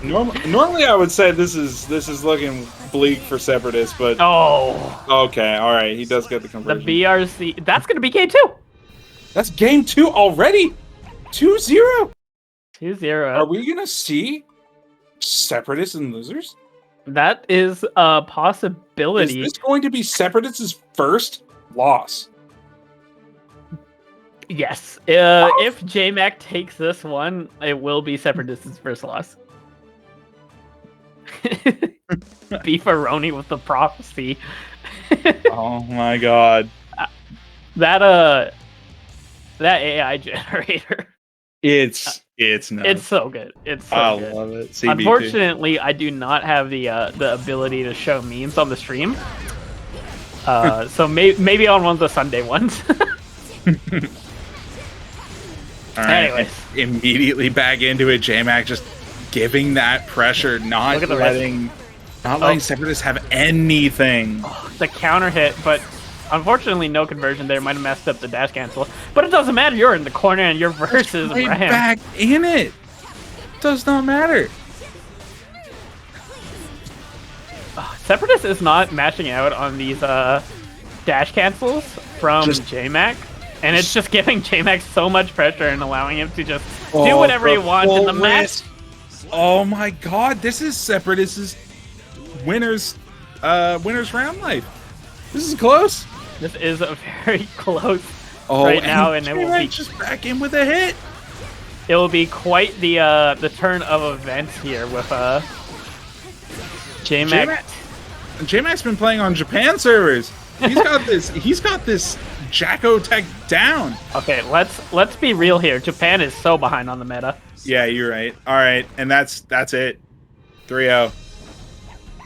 Normally I would say this is looking bleak for Sepradis, but okay, all right, he does get the conversion. The BRC, that's gonna be game 2. That's game 2 already. 2-0. 2-0. Are we gonna see Sepradis and losers? That is a possibility. Is this going to be Sepradis' first loss? Yes. If Jmac takes this one, it will be Sepradis' first loss. Beefaroni with the prophecy. Oh my god. That AI generator. It's nuts. It's so good. It's so I good. love it. CBT. Unfortunately, I do not have the ability to show memes on the stream. So maybe on one of the Sunday ones. All right. Anyways. Immediately back into it. Jmac just giving that pressure, not Look at the letting Sepradis have anything. The counter hit, but unfortunately no conversion there. Might have messed up the dash cancel. But it doesn't matter. You're in the corner and you're versus Right Ram. back in it. Does not matter. Sepradis is not matching out on these dash cancels from Jmac, and it's just giving Jmac so much pressure and allowing him to just do whatever he wants in the match. Oh my god, this is Sepradis' winner's round life. This is close. This is a very close right now, and it will be just back in with a hit. It will be quite the turn of events here with Jmac. Jmac's been playing on Japan servers. He's got this. He's got this Jacko tech down. Okay, let's be real here. Japan is so behind on the meta. Yeah, you're right. All right, and that's it. 3-0.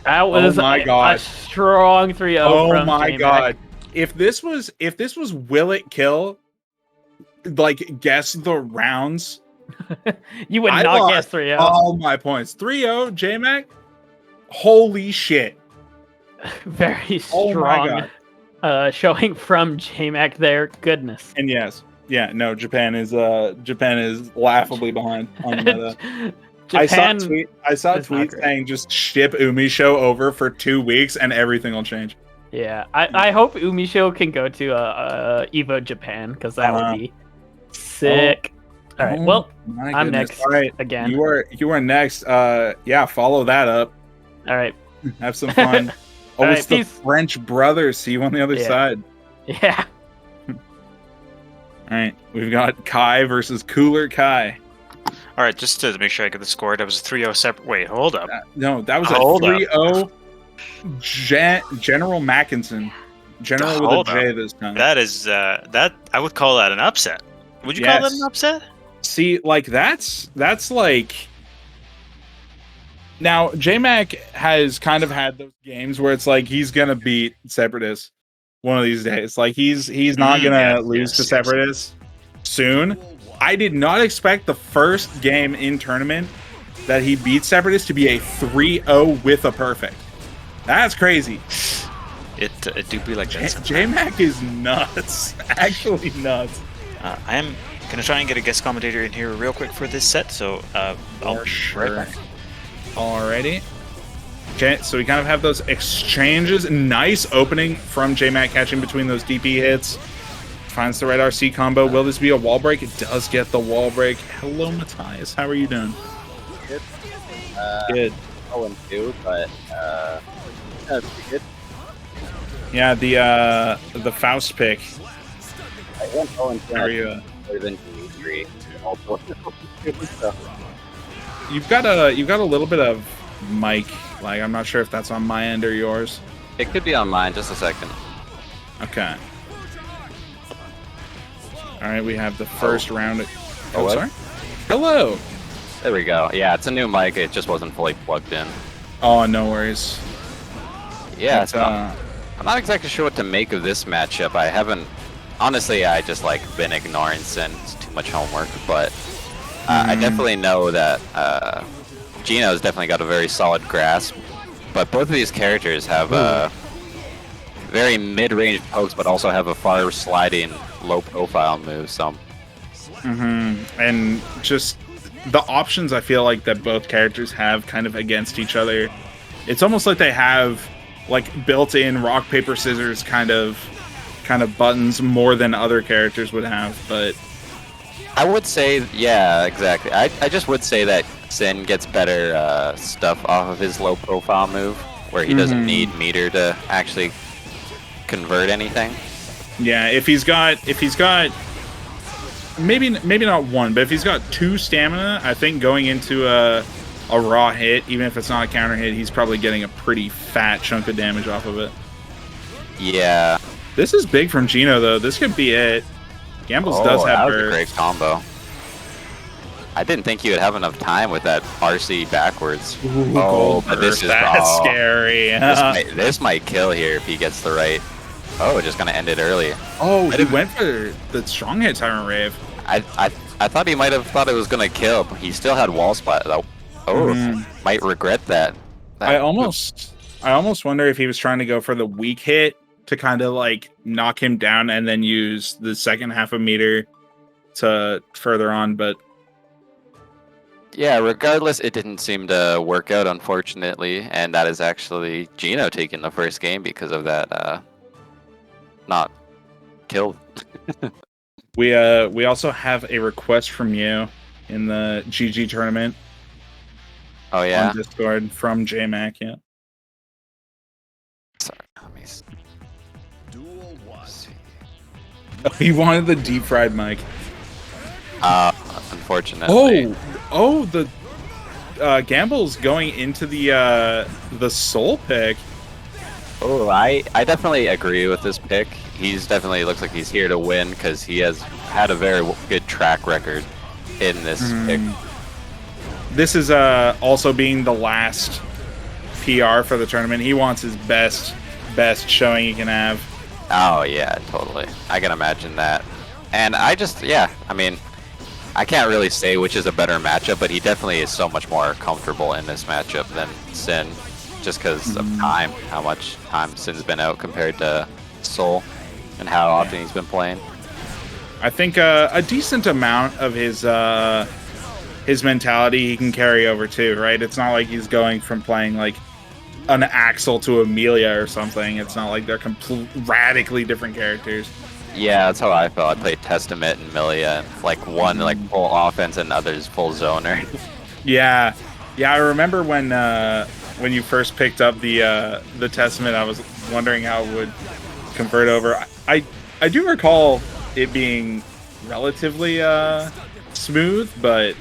That was a strong 3-0. Oh my god! If this was will it kill, like guess the rounds, you would not guess 3-0. All my points. 3-0 Jmac. Holy shit! Very strong showing from Jmac there. Goodness. And yes, yeah, no, Japan is laughably behind on the meta. Japan I saw a tweet saying just ship Umisho over for 2 weeks and everything will change. Yeah, I hope Umisho can go to Evo Japan because that would be sick. All right, well, I'm next. All right, again. You are next. Yeah, follow that up. All right, have some fun. Oh, it's the French brothers. See you on the other side. Yeah. All right, we've got Kai versus Cooler Kai. All right, just to make sure I get the score, that was a 3-0 separate. Wait, hold up. No, that was a 3-0 General Mackinson. General with a J this time. That is that I would call that an upset. Would you call that an upset? See, like that's like. Now, Jmac has kind of had those games where it's like he's gonna beat Sepradis one of these days. Like he's not gonna lose to Sepradis soon. I did not expect the first game in tournament that he beat Sepradis to be a 3-0 with a perfect. That's crazy. It do be like that. Jmac is nuts. Actually nuts. I am gonna try and get a guest commentator in here real quick for this set, so I'll be right back. Alrighty. Okay, so we kind of have those exchanges. Nice opening from Jmac, catching between those DP hits. Finds the right RC combo. Will this be a wall break? It does get the wall break. Hello, Matthias. How are you doing? Good. Good. 0-2, but that's pretty good. Yeah, the Faust pick. I went 0-2. How are you? Better than Dimitri. Also, so. You've got a little bit of mic. Like I'm not sure if that's on my end or yours. It could be on mine. Just a second. Okay. All right, we have the first round. Oh, sorry. Hello. There we go. Yeah, it's a new mic. It just wasn't fully plugged in. Oh, no worries. Yeah, so I'm not exactly sure what to make of this matchup. I haven't. Honestly, I just been ignoring since too much homework, but I definitely know that Geno's definitely got a very solid grasp. But both of these characters have very mid-range pokes, but also have a far sliding, low-profile move. So, and just the options I feel like that both characters have kind of against each other. It's almost like they have built-in rock paper scissors kind of buttons more than other characters would have. But I would say, yeah, exactly. I just would say that Sin gets better stuff off of his low-profile move, where he doesn't need meter to actually convert anything. Yeah, if he's got maybe not one, but if he's got 2 stamina, I think going into a raw hit, even if it's not a counter hit, he's probably getting a pretty fat chunk of damage off of it. Yeah. This is big from Geno, though. This could be it. Gambles Oh, does that have was a burst. great combo. I didn't think he would have enough time with that RC backwards. Ooh, Oh, gold but this burst. is That's oh, scary. This might kill here if he gets the right. Oh, just gonna end it early. Oh, he went for the strong hit Tyrant Rave. I thought he might have thought it was gonna kill, but he still had wall splat though. Oh, might regret that. I almost wonder if he was trying to go for the weak hit to kind of like knock him down and then use the second half a meter to further on, but Yeah, regardless, it didn't seem to work out, unfortunately, and that is actually Geno taking the first game because of that not kill. we also have a request from you in the GG tournament Oh yeah. on Discord from Jmac. Yeah. Sorry, let me see. He wanted the deep fried mic. Unfortunately. Oh, the Gamble's going into the soul pick. Oh, I definitely agree with this pick. He's definitely looks like he's here to win because he has had a very good track record in this pick. This is also being the last PR for the tournament. He wants his best showing he can have. Oh yeah, totally. I can imagine that. And I mean, I can't really say which is a better matchup, but he definitely is so much more comfortable in this matchup than Sin, just because of time, how much time Sin's been out compared to Soul, and how often he's been playing. I think a decent amount of his mentality he can carry over too, right? It's not like he's going from playing like an Axel to Amelia or something. It's not like they're radically different characters. Yeah, that's how I felt. I played Testament and Milia, and like one like full offense and others full zoner. Yeah, I remember when you first picked up the Testament, I was wondering how it would convert over. I do recall it being relatively smooth, but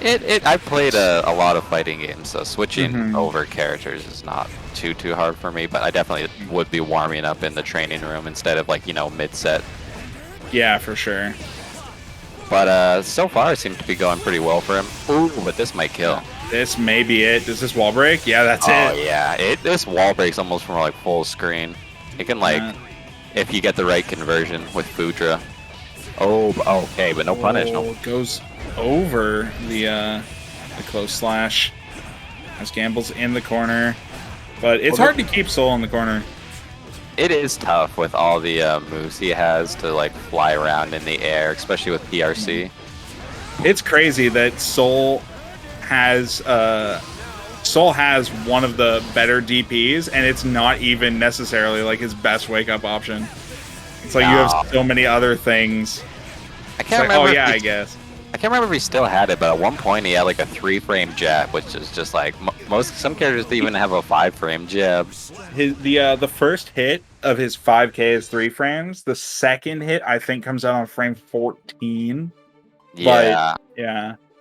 I played a lot of fighting games, so switching over characters is not too hard for me, but I definitely would be warming up in the training room instead of like, mid-set. Yeah, for sure. But so far it seems to be going pretty well for him. Ooh, but this might kill. This may be it. Does this wall break? Yeah, that's it. Oh yeah, this wall breaks almost from like full screen. It can like, if you get the right conversion with Fudra. Oh, okay, but no punish. No. It goes over the close slash as Gamble's in the corner, but it's hard to keep Soul in the corner. It is tough with all the moves he has to like fly around in the air, especially with PRC. It's crazy that Soul has one of the better DPs, and it's not even necessarily like his best wake up option. It's like you have so many other things. I can't remember. Oh yeah, I guess. I can't remember if he still had it, but at one point he had like a 3-frame jab, which is just like some characters don't even have a 5-frame jab. The first hit of his 5K is 3 frames. The second hit I think comes out on frame 14. Yeah.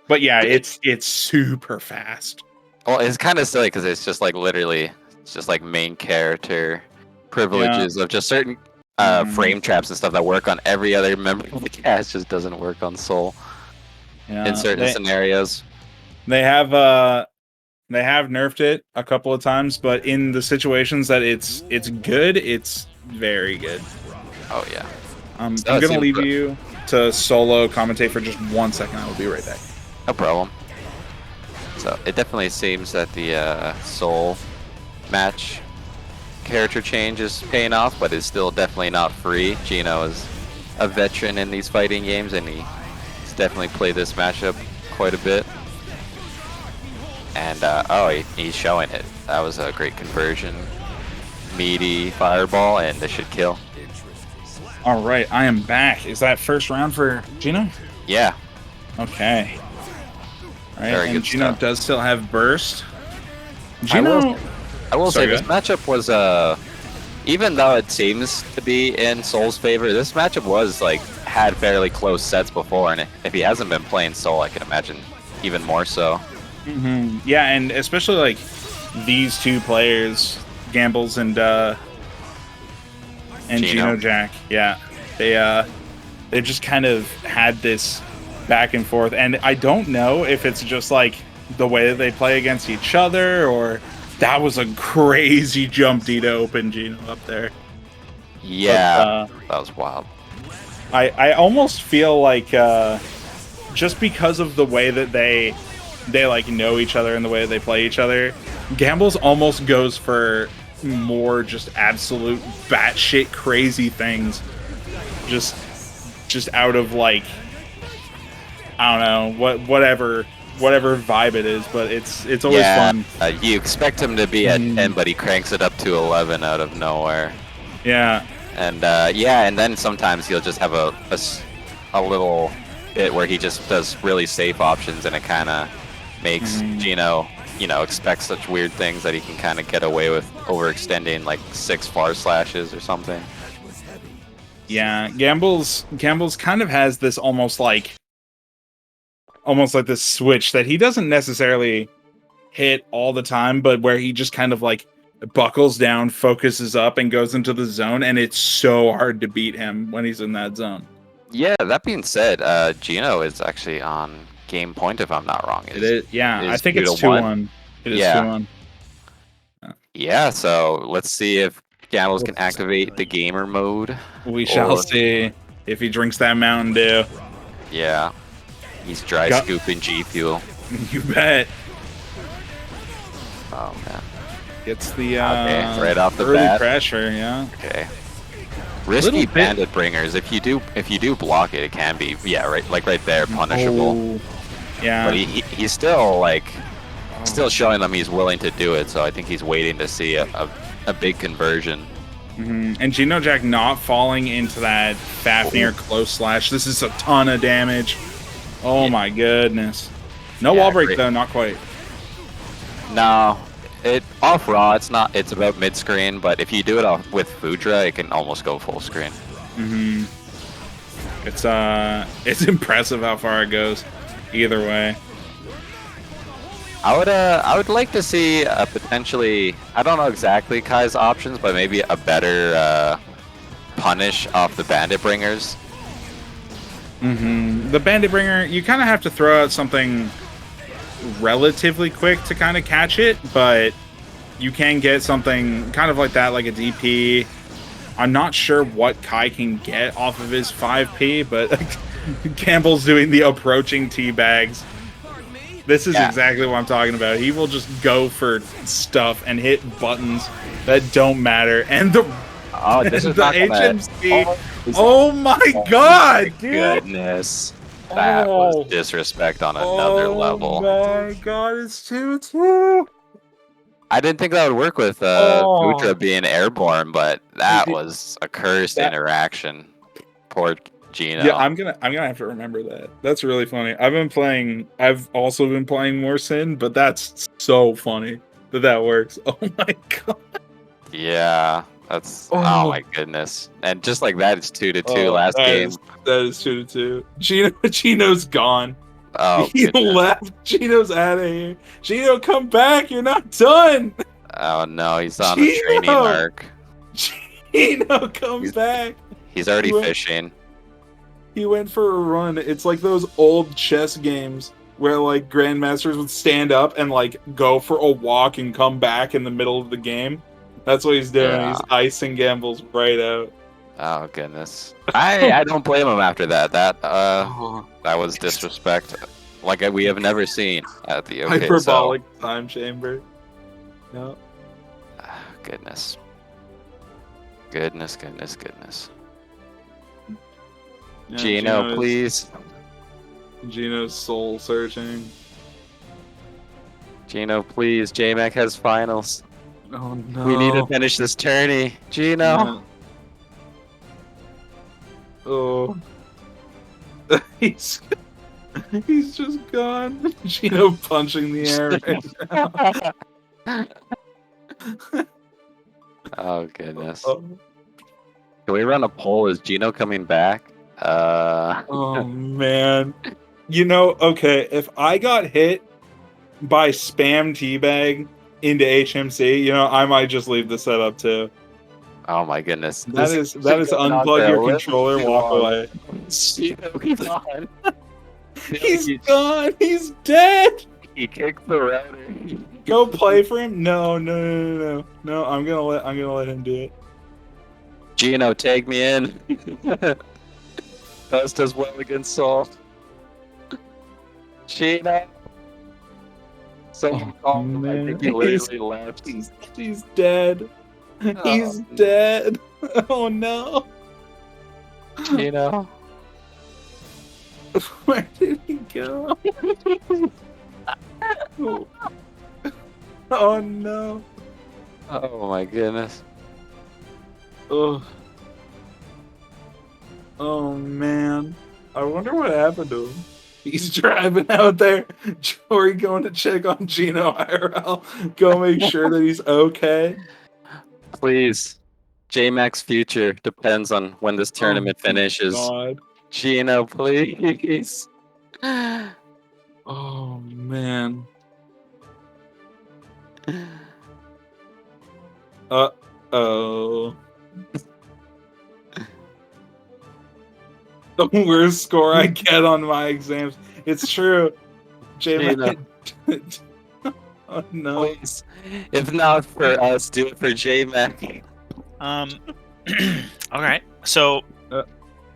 But yeah, it's super fast. Well, it's kind of silly because it's just like literally, it's just like main character privileges of just certain frame traps and stuff that work on every other member of the cast, just doesn't work on Soul. Yeah, in certain scenarios. They have nerfed it a couple of times, but in the situations that it's good, it's very good. Oh yeah. I'm gonna leave you to solo commentate for just 1 second. I will be right back. No problem. So it definitely seems that the Soul match character change is paying off, but it's still definitely not free. Geno is a veteran in these fighting games, and he's definitely played this matchup quite a bit. And he's showing it. That was a great conversion. Meaty fireball, and this should kill. All right, I am back. Is that first round for Geno? Yeah. Okay. All right, Very and good Geno stuff. does still have burst. Geno, I will say Sorry, this matchup was even though it seems to be in Soul's favor, this matchup was like had fairly close sets before, and if he hasn't been playing Soul, I can imagine even more so. Yeah, and especially like these two players, Gambles and and GenoJack. Yeah, they just kind of had this back and forth, and I don't know if it's just like the way that they play against each other, or that was a crazy jump D to open Geno up there. Yeah, that was wild. I almost feel like just because of the way that they like know each other and the way that they play each other, Gambles almost goes for more just absolute batshit crazy things, just out of like, I don't know, whatever vibe it is, but it's always fun. You expect him to be at 10, but he cranks it up to 11 out of nowhere. Yeah. And and then sometimes he'll just have a little bit where he just does really safe options, and it kind of makes Geno, expect such weird things that he can kind of get away with overextending like 6 far slashes or something. Yeah, Gambles kind of has this almost like this switch that he doesn't necessarily hit all the time, but where he just kind of like buckles down, focuses up, and goes into the zone, and it's so hard to beat him when he's in that zone. Yeah, that being said, Geno is actually on game point, if I'm not wrong. It is, yeah, I think it's 2-1. It is 2-1. Yeah, so let's see if Gambles can activate the gamer mode. We shall see if he drinks that Mountain Dew. Yeah, he's dry scooping G Fuel. You bet. Oh man. Gets the right off the early bat. pressure, yeah. Okay. Risky bandit bringers. If you do block it, it can be right there, punishable. Yeah. But he's still still showing them he's willing to do it. So I think he's waiting to see a big conversion. And GenoJack not falling into that Fafnir close slash. This is a ton of damage. Oh my goodness. No wall break though, not quite. No. Off raw, it's about mid screen, but if you do it off with Foudra, it can almost go full screen. It's impressive how far it goes. Either way. I would like to see potentially, I don't know exactly Kai's options, but maybe a better punish off the bandit bringers. The bandit bringer, you kind of have to throw out something relatively quick to kind of catch it, but you can get something kind of like that, like a DP. I'm not sure what Kai can get off of his 5P, but Campbell's doing the approaching teabags. This is exactly what I'm talking about. He will just go for stuff and hit buttons that don't matter. And the HMC. Oh my god, dude! Goodness. That was disrespect on another level. Oh my god, it's 2-2. I didn't think that would work with Foudra being airborne, but that was a cursed interaction. Poor Geno. Yeah, I'm gonna have to remember that. That's really funny. I've also been playing more Sin, but that's so funny that works. Oh my god. Yeah. That's oh my goodness. And just like that, it's 2-2 last game. That is 2-2. Geno's gone. Oh, he left. Geno's out of here. Geno, come back. You're not done. Oh no, he's on a training arc. Geno, come back. He's already fishing. He went for a run. It's like those old chess games where like grandmasters would stand up and like go for a walk and come back in the middle of the game. That's what he's doing. Yeah. He's icing Gambles right out. Oh goodness. I don't blame him after that. That was disrespect like we have never seen at the hyperbolic time chamber. No. Goodness. Yeah, Geno, please. Geno's soul searching. Geno, please. Jmac has finals. Oh no. We need to finish this tourney. Geno. Oh. He's just gone. Geno punching the air right now. Oh goodness. Can we run a poll? Is Geno coming back? Oh man. Okay, if I got hit by spam teabag into HMC, I might just leave the setup too. Oh my goodness. That is unplug your controller, walk away. He's on. He's gone. He's dead. He kicked the router. Go play for him. No. I'm gonna let him do it. Geno, tag me in. Dust does well against Salt. Geno. Someone called him. I think he literally left. He's dead. He's dead. Oh no. Geno. Where did he go? Oh no. Oh my goodness. Oh. Oh man. I wonder what happened to him. He's driving out there. Jory going to check on Geno IRL. Go make sure that he's okay. Please. Jmac's future depends on when this tournament finishes. God. Geno, please. Oh man. Uh-oh. The worst score I get on my exams. It's true. Jmac. Oh no. Please. If not for us, do it for Jmac. Alright, so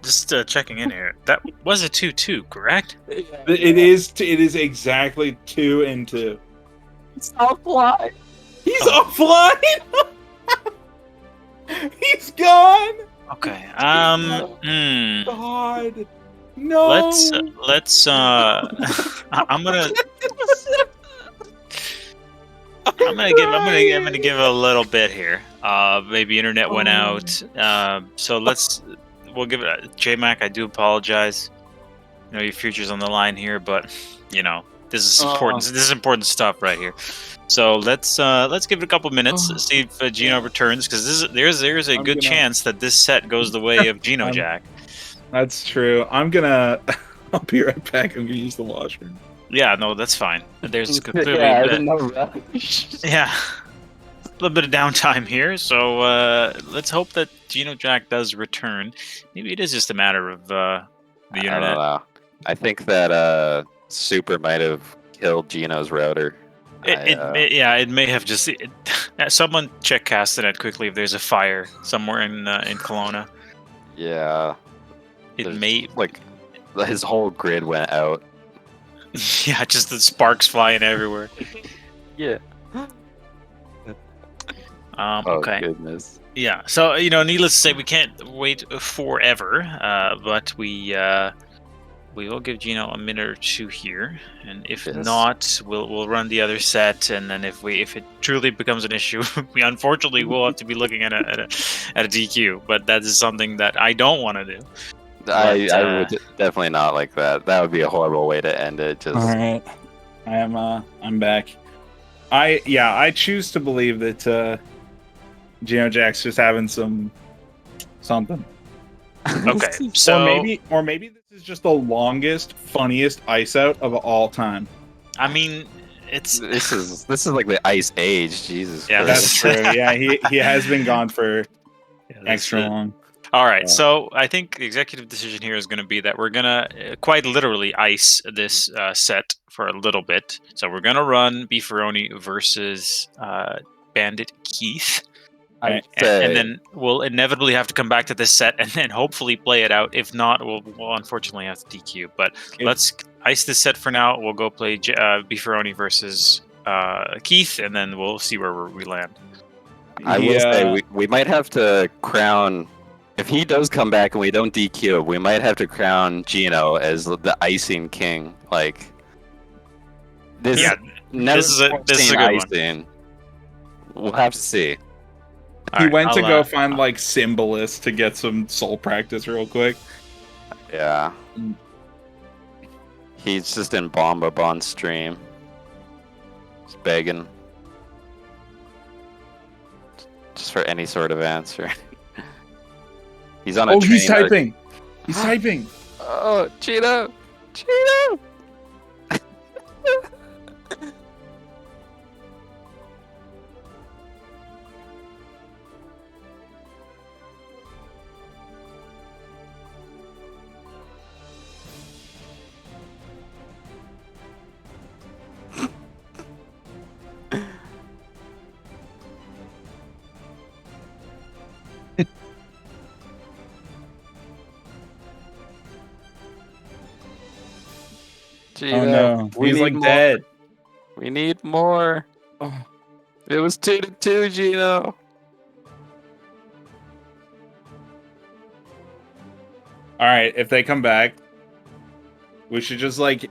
just checking in here. That was a 2-2, correct? It is exactly 2 and 2. It's offline. He's offline. He's gone. Okay. God. No. Let's I'm gonna give a little bit here. Maybe internet went out. So we'll give it Jmac. I do apologize. You know your future's on the line here, but you know this is important. This is important stuff right here. So let's give it a couple minutes, see if Geno returns, because there's a good chance that this set goes the way of GenoJack. That's true. I'll be right back. I'm gonna use the washroom. Yeah, no, that's fine. There's clearly Yeah, a little bit of downtime here, so let's hope that GenoJack does return. Maybe it is just a matter of the internet. I don't know. I think that Super might have killed Geno's router. It may have just. Someone check Castanet quickly if there's a fire somewhere in Kelowna. Yeah. May like his whole grid went out. Yeah, just the sparks flying everywhere. Yeah. Okay. Goodness. Yeah. So needless to say, we can't wait forever. But we will give Geno a minute or two here, and if not, we'll run the other set. And then if it truly becomes an issue, we unfortunately will have to be looking at a DQ. But that is something that I don't want to do. I would definitely not like that. That would be a horrible way to end it. Just all right. I'm back. I choose to believe that GenoJack's just having something. Okay, so or maybe this is just the longest, funniest ice out of all time. I mean, this is like the ice age. Jesus. Yeah, Christ. That's true. Yeah, he has been gone for extra long. All right, so I think the executive decision here is going to be that we're going to quite literally ice this set for a little bit. So we're going to run Beefaroni versus Bandit Keith. And then we'll inevitably have to come back to this set and then hopefully play it out. If not, we'll unfortunately have to DQ. But let's ice this set for now. We'll go play Beefaroni versus Keith, and then we'll see where we land. I will say we might have to crown. If he does come back and we don't DQ, we might have to crown Geno as the icing king. Like this. Yeah, this is a good icing. One. We'll have to see. He went to go find like Symbolist to get some soul practice real quick. Yeah. He's just in Bomba on stream. Just begging. Just for any sort of answer. He's on a train. He's typing! He's typing! Oh, Geno! Geno! Gino, Oh no, we he's need like more. dead. We need more. Oh. It was 2-2, Gino. All right, if they come back, we should just like,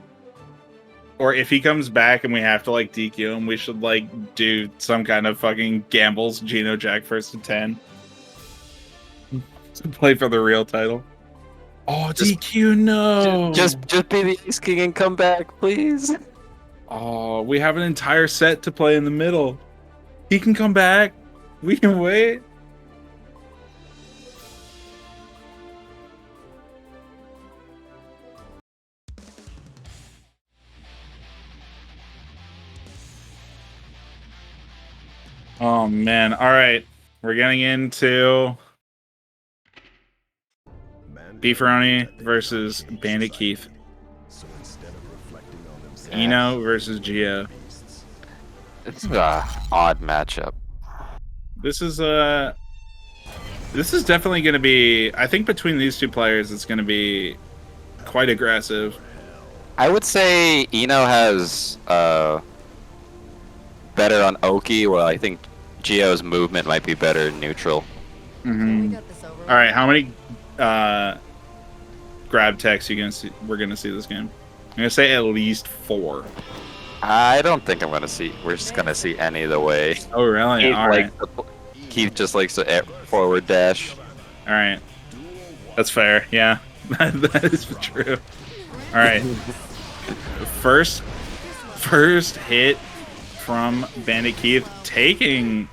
or if he comes back and we have to like DQ him, we should like do some kind of fucking gambles GenoJack first to 10 to play for the real title. Oh, DQ, no! Just be the Ace King and come back, please. Oh, we have an entire set to play in the middle. He can come back. We can wait. Oh man! All right, we're getting into Beefaroni versus Bandit Keith. Eno versus Geo. It's an odd matchup. This is definitely going to be. I think between these two players, it's going to be quite aggressive. I would say Eno has better on Oki, while I think Geo's movement might be better in neutral. Mm-hmm. All right, how many grab techs we're gonna see this game? I'm gonna say at least 4. I don't think I'm gonna see. We're just gonna see any of the way. Oh really? Keith, All right. Keith just likes to forward dash. All right, that's fair. Yeah, that is true. All right, first hit from Bandit Keith, taking,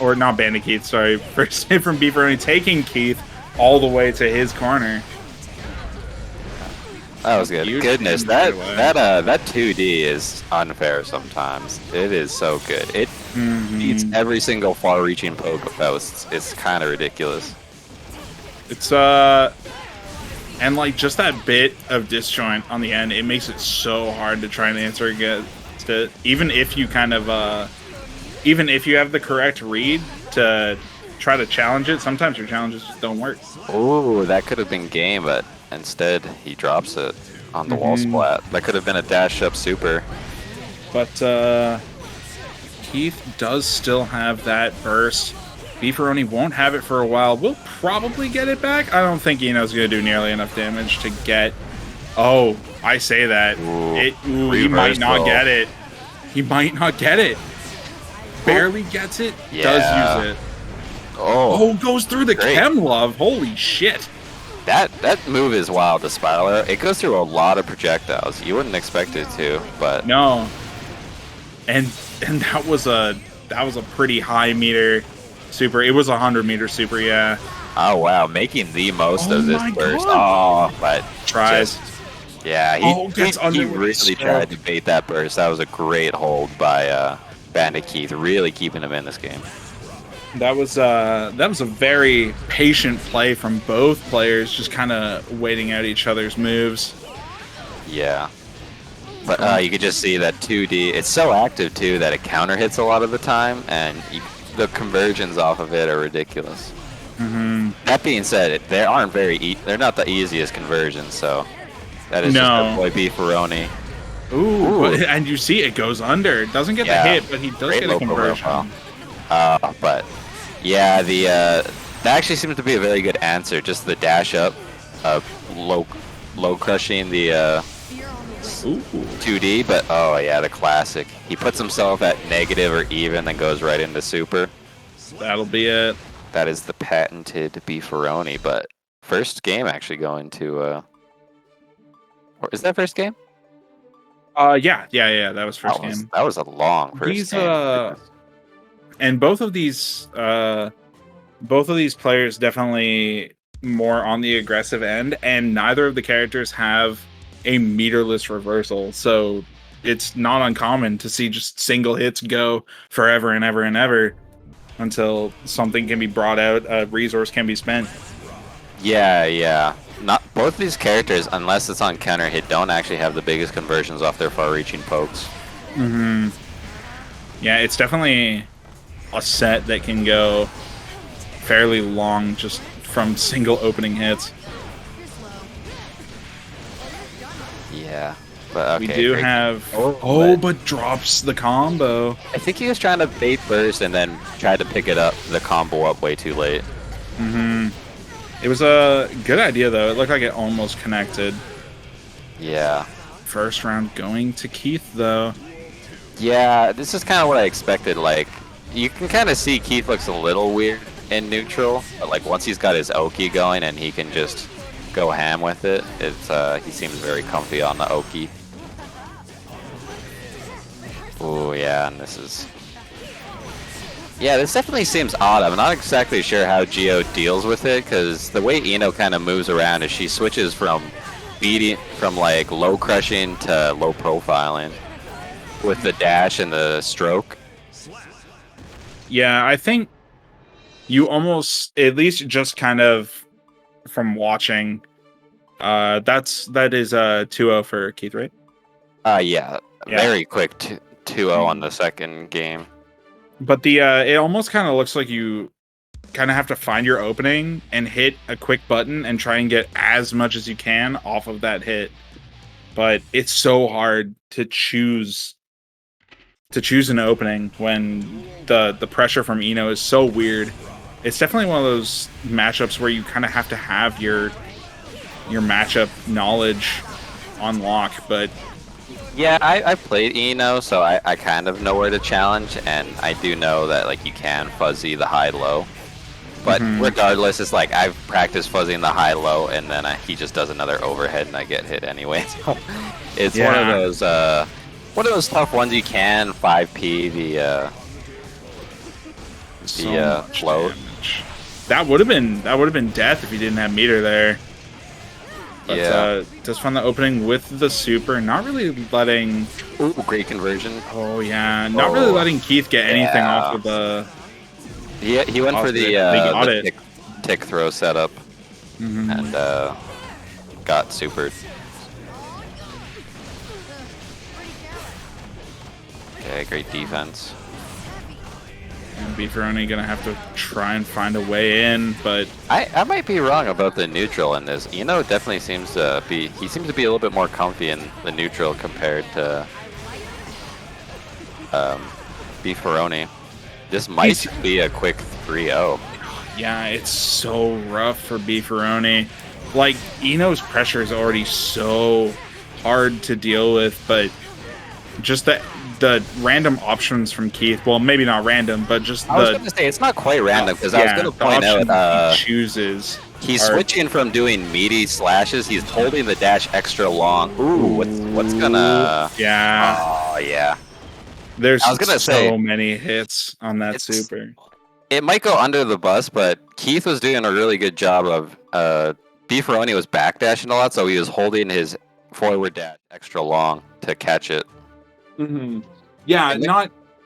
or not Bandit Keith, sorry. First hit from Beefaroni, taking Keith all the way to his corner. That was good. Huge Goodness, that 2D is unfair sometimes. It is so good. It beats every single far-reaching poke post. It's kind of ridiculous. It's and like just that bit of disjoint on the end, it makes it so hard to try and answer against it. Even if you kind of even if you have the correct read to try to challenge it, sometimes your challenges just don't work. Ooh, that could have been game, but instead he drops it on the wall splat. That could have been a dash up super. But Keith does still have that burst. Beefaroni won't have it for a while. We'll probably get it back. I don't think Eno's going to do nearly enough damage to get... Oh, I say that. He might not get it. He might not get it. Barely gets it. Yeah. Does use it. Oh, Goes through the great. chem love. Holy shit. that move is wild, the spiral arrow. It goes through a lot of projectiles. You wouldn't expect it to, but... No. And that was a pretty high meter super. It was a 100-meter super, yeah. Oh, wow. Making the most of this my burst. God. Oh, but... Tries. Yeah, he really stroke. tried to bait that burst. That was a great hold by Bandit Keith, really keeping him in this game. That was a very patient play from both players, just kind of waiting out each other's moves. Yeah. But you could just see that 2D, it's so active too that it counter hits a lot of the time, and the conversions off of it are ridiculous. That being said, they're not the easiest conversions, so that is just the boy Beefaroni. Ooh. And you see it goes under. It doesn't get the hit, but he does Great get a low conversion. profile. But yeah, that actually seems to be a very good answer. Just the dash up, low crushing the 2D. But oh yeah, the classic. He puts himself at negative or even, then goes right into super. That'll be it. That is the patented Beefaroni. But first game actually going to. Or is that first game? Yeah. That was first game. That was a long first game. And both of these players definitely more on the aggressive end, and neither of the characters have a meterless reversal, so it's not uncommon to see just single hits go forever and ever and ever until something can be brought out, a resource can be spent. Yeah. Not both these characters, unless it's on counter hit, don't actually have the biggest conversions off their far-reaching pokes. Yeah, it's definitely a set that can go fairly long just from single opening hits. Yeah. But okay, We do great. have. Oh, Oh, but- but drops the combo. I think he was trying to bait first and then tried to pick it up, the combo up way too late. It was a good idea though. It looked like it almost connected. Yeah. First round going to Keith though. Yeah, this is kind of what I expected. Like, you can kind of see Keith looks a little weird in neutral, but like once he's got his Oki going and he can just go ham with it, it's he seems very comfy on the Oki. Oh yeah, and this is. Yeah, this definitely seems odd. I'm not exactly sure how Geo deals with it, because the way Ino kind of moves around is she switches from beating, from like low crushing to low profiling with the dash and the stroke. Yeah, I think you almost, at least just kind of from watching, that is 2-0 for Keith, right? Yeah, Yeah. very quick 2-0 on the second game. But the it almost kind of looks like you kind of have to find your opening and hit a quick button and try and get as much as you can off of that hit. But it's so hard to choose an opening when the pressure from Ino is so weird. It's definitely one of those matchups where you kind of have to have your matchup knowledge on lock, but Yeah, I played Eno, so I kind of know where to challenge, and I do know that like you can fuzzy the high-low. But regardless, it's like I've practiced fuzzying the high-low, and then he just does another overhead, and I get hit anyway. So it's one of those tough ones you can 5p the float. damage. That would have been death if you didn't have meter there. But Yeah. just find the opening with the super, not really letting. Ooh, great conversion. Oh yeah, not really letting Keith get anything Yeah. off of the. He went for They got the it. tick throw setup and got supered. Okay, great defense. And Beefaroni gonna have to try and find a way in, but I might be wrong about the neutral in this. Eno definitely seems to be a little bit more comfy in the neutral compared to Beefaroni. This might be a quick 3-0. yeah, it's so rough for Beefaroni. Like Eno's pressure is already so hard to deal with, but just the random options from Keith. Well, maybe not random, but just I was going to say it's not quite random because I was going to the point options out he chooses. he's are- switching from doing meaty slashes. He's holding the dash extra long. Ooh, what's gonna? Yeah, Oh yeah. there's I was gonna so say, many hits on that it's- super. It might go under the bus, but Keith was doing a really good job of. Beefaroni was backdashing a lot, so he was holding his forward dash extra long to catch it. Yeah,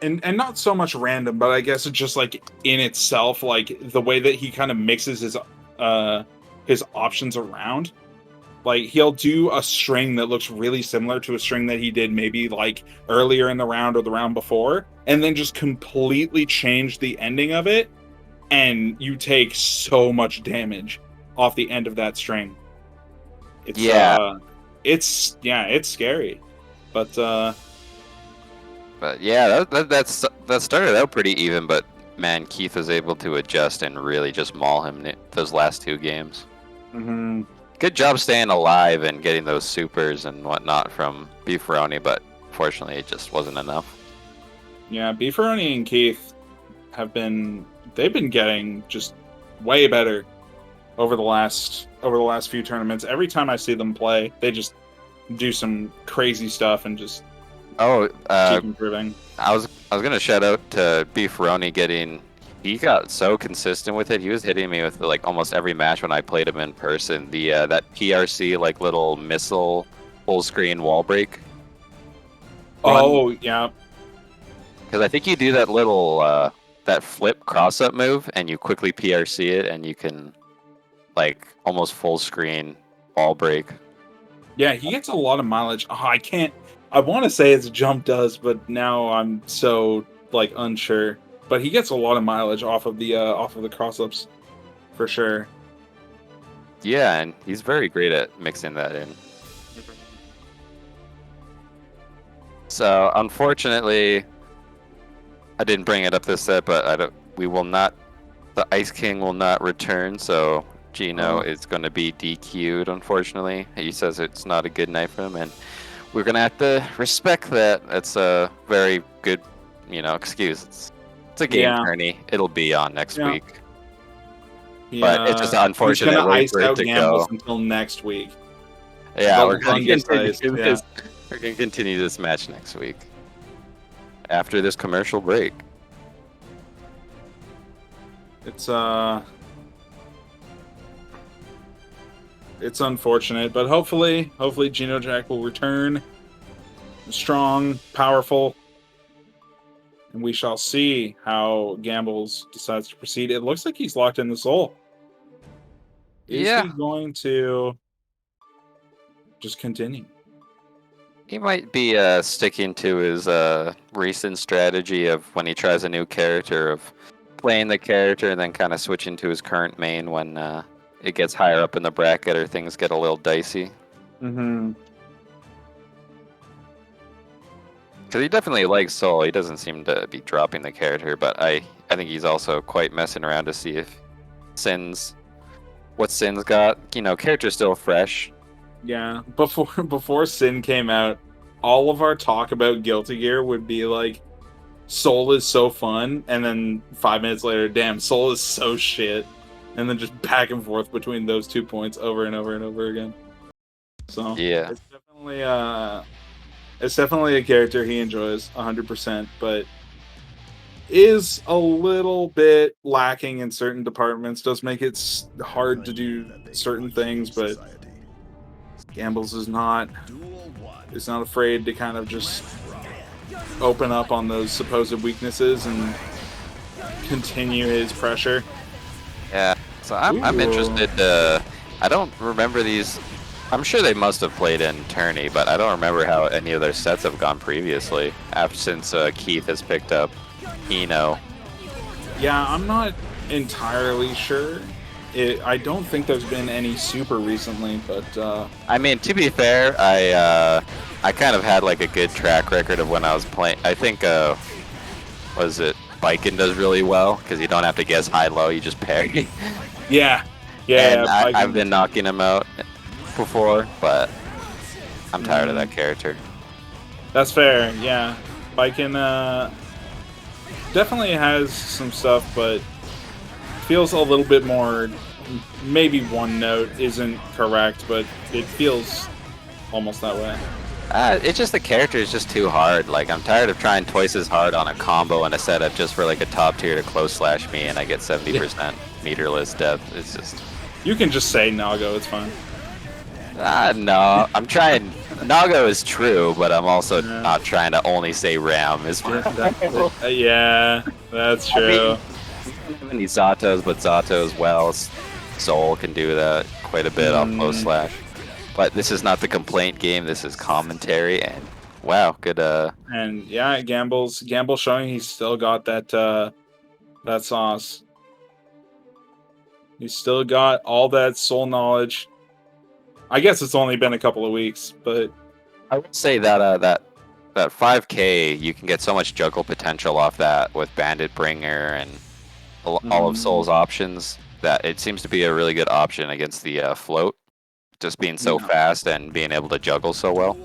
And not so much random, but I guess it's just like in itself, like the way that he kind of mixes his options around. Like he'll do a string that looks really similar to a string that he did maybe like earlier in the round or the round before, and then just completely change the ending of it, and you take so much damage off the end of that string. It's it's scary, but yeah, that started out pretty even, but man, Keith was able to adjust and really just maul him those last two games. Good job staying alive and getting those supers and whatnot from Beefaroni, but fortunately it just wasn't enough. yeah, Beefaroni and Keith they've been getting just way better over the last few tournaments. Every time I see them play, they just do some crazy stuff and just keep improving. I was gonna shout out to Beefaroni he got so consistent with it. He was hitting me with like almost every match when I played him in person. The that PRC like little missile full screen wall break. Oh yeah, Because I think you do that little that flip cross up move and you quickly PRC it and you can like almost full screen wall break. yeah, he gets a lot of mileage. I want to say it's jump does, but now I'm so like unsure. But he gets a lot of mileage off of the cross ups, for sure. Yeah, and he's very great at mixing that in. So unfortunately, I didn't bring it up this set, but I don't. We will not. The Ice King will not return, so Geno is going to be DQ'd. Unfortunately, he says it's not a good night for him, and we're gonna have to respect that. That's a very good, excuse. It's a game tourney. It'll be on next week. But it's just unfortunate He's gonna way ice for it out to Gambles go. until next week. Yeah, Well, we're gonna gets continue iced, this. We're gonna continue this match next week after this commercial break. It's unfortunate, but hopefully GenoJack will return strong, powerful, and we shall see how Gambles decides to proceed. It looks like he's locked in the soul. Is he going to just continue? He might be sticking to his recent strategy of when he tries a new character of playing the character and then kind of switching to his current main when it gets higher up in the bracket or things get a little dicey. Mm-hmm. Because he definitely likes Soul. He doesn't seem to be dropping the character, but I think he's also quite messing around to see if what Sin's got. Character's still fresh. Yeah, before Sin came out, all of our talk about Guilty Gear would be like, Soul is so fun, and then 5 minutes later, damn, Soul is so shit. And then just back and forth between those 2 points over and over and over again. So yeah, it's definitely a character he enjoys 100%, but is a little bit lacking in certain departments. Does make it hard to do certain things, but Gambles is not afraid to kind of just open up on those supposed weaknesses and continue his pressure. Yeah, so I'm interested. I don't remember these. I'm sure they must have played in tourney, but I don't remember how any of their sets have gone previously. Since Keith has picked up Eno. Yeah, I'm not entirely sure. I don't think there's been any super recently, but I mean, to be fair, I kind of had like a good track record of when I was playing. I think was it Bikin does really well because you don't have to guess high-low, you just parry. Yeah. And I've been knocking him out before, but I'm tired of that character. That's fair. Yeah, Bikin definitely has some stuff, but feels a little bit more. Maybe one note isn't correct, but it feels almost that way. It's just the character is just too hard. Like, I'm tired of trying twice as hard on a combo and a setup just for like a top tier to close slash me and I get 70% meterless death. It's just... You can just say Nago, it's fine. No, I'm trying... Nago is true, but I'm also not trying to only say Ram is fine. Yeah, that's true. I mean, many Zatos, but Zato as well. Soul can do that quite a bit off close slash. But this is not the complaint game, this is commentary, and wow, good And yeah, Gamble showing he's still got that sauce. He's still got all that soul knowledge. I guess it's only been a couple of weeks, but I would say that that 5K you can get so much juggle potential off that with Bandit Bringer and all of Soul's options that it seems to be a really good option against the float. Just being so fast and being able to juggle so well.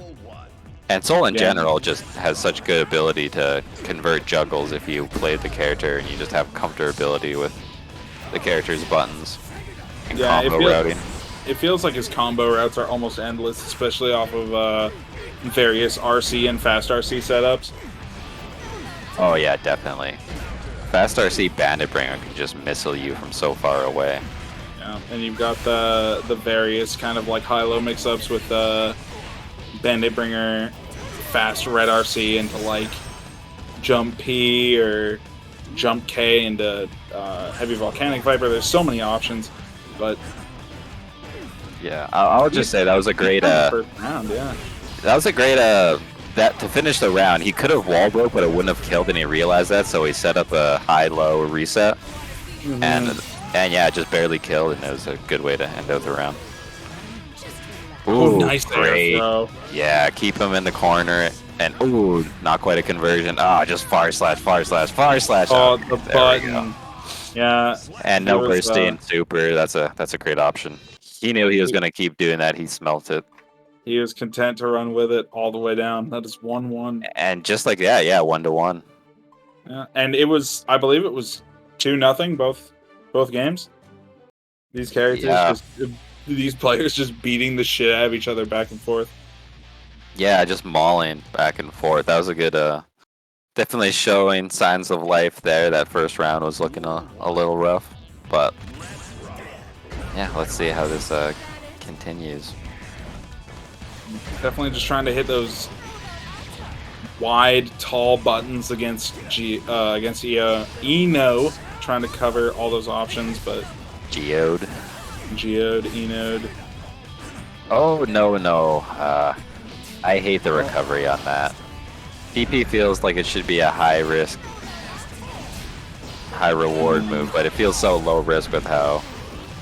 And Soul in general just has such good ability to convert juggles if you play the character and you just have comfortability with the character's buttons and combo routing. It feels like his combo routes are almost endless, especially off of various RC and fast RC setups. Oh yeah, definitely. Fast RC Bandit Bringer can just missile you from so far away. Yeah, and you've got the various kind of like high-low mix-ups with Bandit Bringer, fast red RC into like jump P or jump K into heavy volcanic viper. There's so many options, but yeah, I'll just say that was a great first round. Yeah, that was a great that to finish the round. He could have wall broke, but it wouldn't have killed, and he realized that, so he set up a high-low reset, and yeah, just barely killed, and it was a good way to end out the round. Oh, nice great. air throw. Yeah, keep him in the corner. And, ooh, not quite a conversion. Ah, just far slash, far slash, far slash. Oh, Okay, the there we button. go. Yeah. And no He was, bursting super. That's a great option. He knew he was going to keep doing that. He smelt it. He was content to run with it all the way down. That is 1-1. And just like that, yeah, 1-1. Yeah. And it was, I believe it was 2-0 both games. These characters Yeah. these players just beating the shit out of each other back and forth. Yeah, just mauling back and forth. That was a good, definitely showing signs of life there. That first round was looking a little rough. But, yeah, let's see how this continues. Definitely just trying to hit those wide, tall buttons against Eno, trying to cover all those options, but Geode. Enode. Oh, no. I hate the recovery on that. DP feels like it should be a high risk, high reward move, but it feels so low risk with how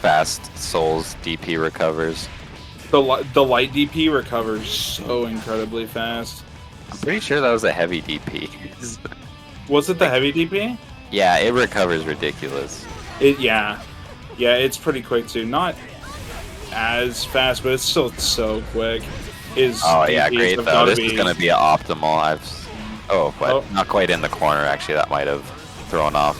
fast Soul's DP recovers. The light DP recovers so incredibly fast. I'm pretty sure that was a heavy DP. Was it the heavy DP? Yeah, it recovers ridiculous. Yeah, it's pretty quick too. Not as fast, but it's still so quick. Oh yeah, great though. This is gonna be optimal. Not quite in the corner actually. That might have thrown off.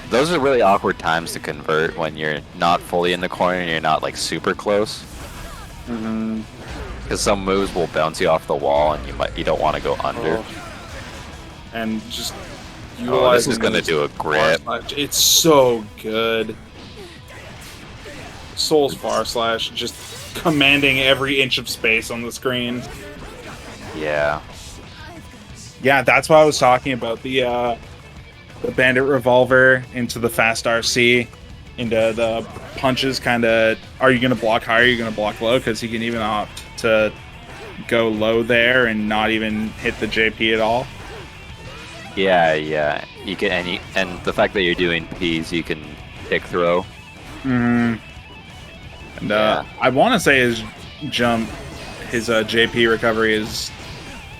Those are really awkward times to convert when you're not fully in the corner and you're not like super close. Because some moves will bounce you off the wall and you don't want to go under. And just this is gonna do a grip. It's so good. Soul's far slash just commanding every inch of space on the screen. Yeah. Yeah, that's what I was talking about. The Bandit revolver into the fast RC, into the punches. Kind of, are you going to block high? Or are you going to block low? Because he can even opt to go low there and not even hit the JP at all. Yeah. You can, and the fact that you're doing P's, you can pick throw. And I want to say his jump, his JP recovery is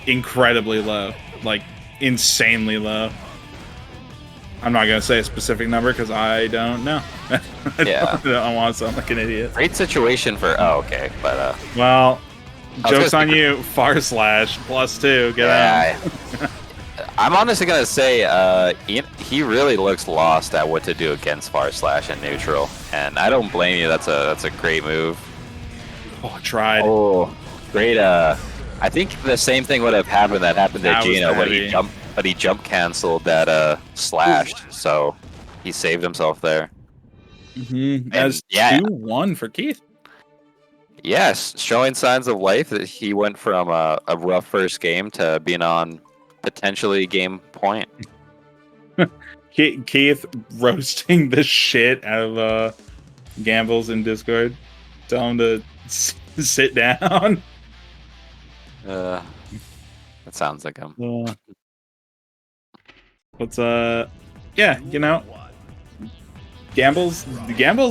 incredibly low, like insanely low. I'm not gonna say a specific number because I don't know. I don't want to sound like an idiot. Great situation for. Oh, okay, but well, joke's on you. Far slash +2. Get out. I'm honestly gonna say he really looks lost at what to do against far slash and neutral, and I don't blame you. That's a great move. Oh, I tried. Oh, great. I think the same thing would have happened to Geno when he jump canceled that slashed, so he saved himself there. As 2-1 for Keith. Yes, showing signs of life that he went from a rough first game to being on potentially game point. Keith roasting the shit out of Gambles in Discord. Tell him to sit down. That sounds like him. Gambles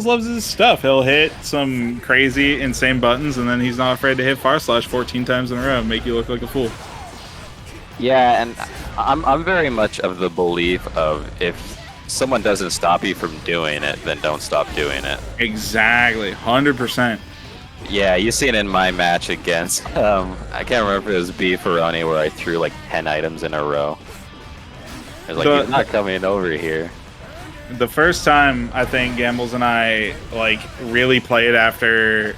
loves his stuff. He'll hit some crazy, insane buttons, and then he's not afraid to hit far slash 14 times in a row and make you look like a fool. Yeah, and I'm very much of the belief of if someone doesn't stop you from doing it, then don't stop doing it. Exactly, 100%. Yeah, you see it in my match against, I can't remember if it was Beefaroni where I threw like 10 items in a row. I was like, he's not coming over here. The first time I think Gambles and I like really played after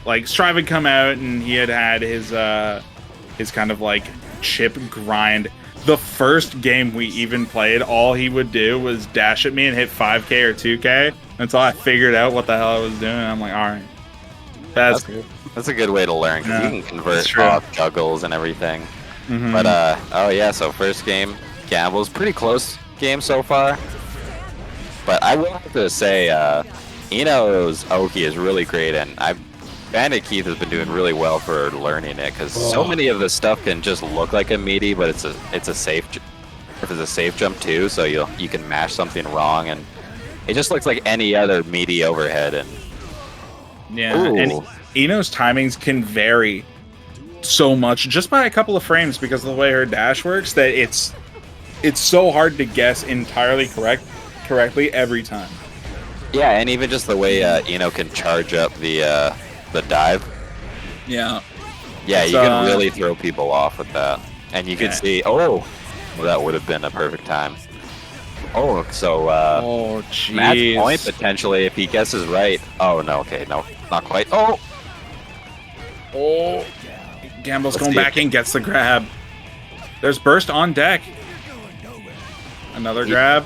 like Strive had come out and he had his kind of like chip grind. The first game we even played, all he would do was dash at me and hit 5k or 2k until I figured out what the hell I was doing. And I'm like, all right, that's good. That's a good way to learn because you can convert off juggles and everything. But oh yeah, so first game, Gambles, pretty close game so far. But I will have to say, Eno's Oki is really great, and Bandit Keith has been doing really well for learning it because so many of the stuff can just look like a meaty, but it's a safe jump too. So you can mash something wrong, and it just looks like any other meaty overhead. And yeah, Ino's timings can vary so much just by a couple of frames because of the way her dash works that it's so hard to guess entirely correctly every time. Yeah, and even just the way Ino can charge up the dive. Yeah. Yeah, you can really throw people off with that. And you can see, well, that would have been a perfect time. Oh, so match point potentially if he guesses right. Oh no, okay, no, not quite. Oh, Gamble's going back in, gets the grab. There's burst on deck. Another grab.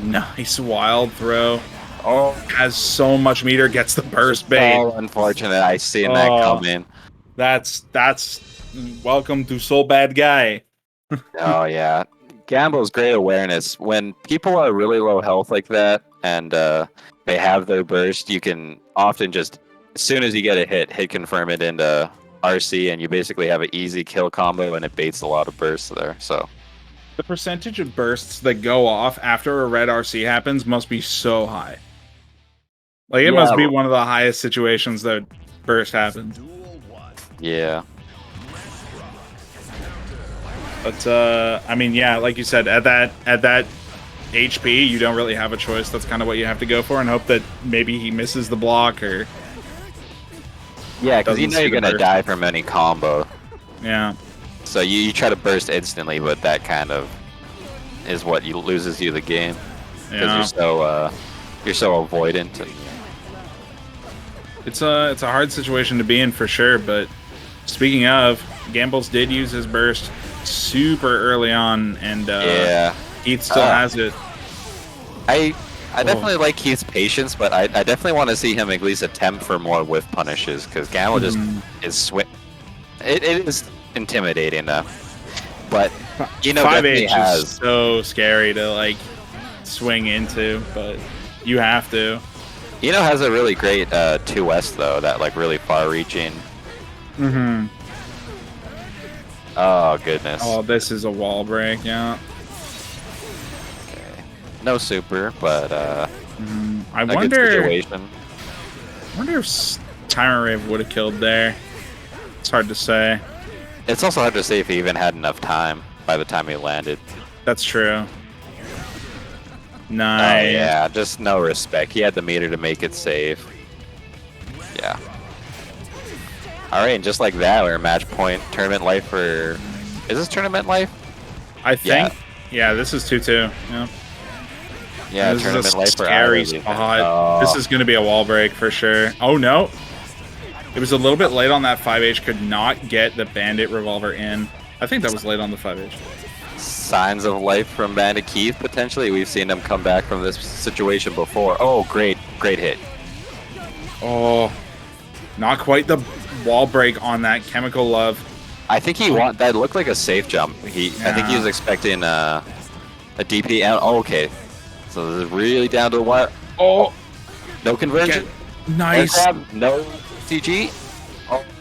Nice wild throw. Oh, has so much meter, gets the burst bait. Oh, unfortunate. I seen that coming. That's welcome to So Bad Guy. Oh yeah. Gamble's great awareness. When people are really low health like that and they have their burst, you can often just, as soon as you get a hit confirm it into RC, and you basically have an easy kill combo, and it baits a lot of bursts there. So the percentage of bursts that go off after a red RC happens must be so high. Like, it must be one of the highest situations that burst happens. Yeah. But I mean, yeah, like you said, at that HP, you don't really have a choice. That's kind of what you have to go for, and hope that maybe he misses the block or. Yeah, because you know you're gonna die from any combo. Yeah. So you try to burst instantly, but that kind of is what loses you the game because you're so avoidant. And... It's a hard situation to be in for sure. But speaking of, Gambles did use his burst super early on, and Keith still has it. I definitely like Keith's patience, but I definitely want to see him at least attempt for more whiff punishes because Gamble just is it is intimidating though. But you know, 5H is so scary to like swing into, but you have to. Has a really great 2S though, that like really far-reaching. Oh goodness. Oh, this is a wall break, yeah. Okay. No super, but I wonder if Tyrant Rave would have killed there. It's hard to say. It's also hard to say if he even had enough time by the time he landed. That's true. Nice. Oh yeah, just no respect. He had the meter to make it safe. Yeah. Alright, and just like that, we're match point. Tournament life for... Is this tournament life? I think. Yeah, this is 2-2. Yeah. Yeah, this tournament is a life scary for spot. This is going to be a wall break for sure. Oh no. It was a little bit late on that 5H. Could not get the Bandit revolver in. I think that was late on the 5H. Signs of life from Bandit Keith, potentially. We've seen him come back from this situation before. Oh, great hit. Oh, not quite the wall break on that Chemical Love. I think that looked like a safe jump. I think he was expecting a DP. Oh, okay. So this is really down to the wire. Oh, no conversion. Nice. No CG.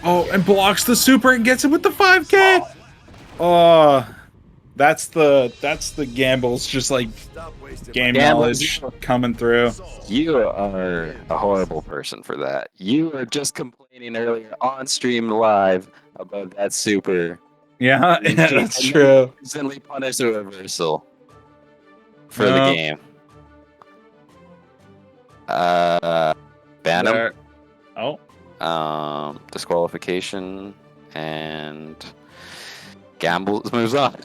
Oh, and blocks the super and gets it with the 5K. Oh, that's the Gambles, just like game knowledge coming through. You are a horrible person for that. You were just complaining earlier on stream live about that super. Yeah, that's true. Instantly punish the reversal for the game. Ban him. Oh. Disqualification and Gambles moves on.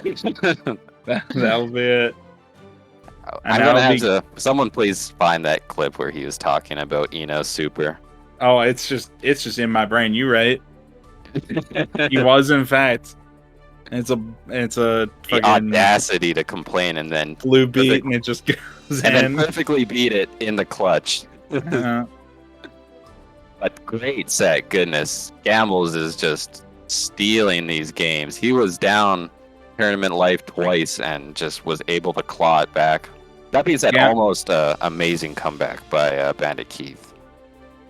That'll be it. I'm gonna have to. Someone please find that clip where he was talking about Eno's super. Oh, it's just in my brain. You right? He was in fact. It's a the fucking audacity to complain and then blue beat and it just goes and in. then perfectly beat it in the clutch. But great set, goodness. Gambles is just stealing these games. He was down tournament life twice and just was able to claw it back. That being said, almost amazing comeback by Bandit Keith.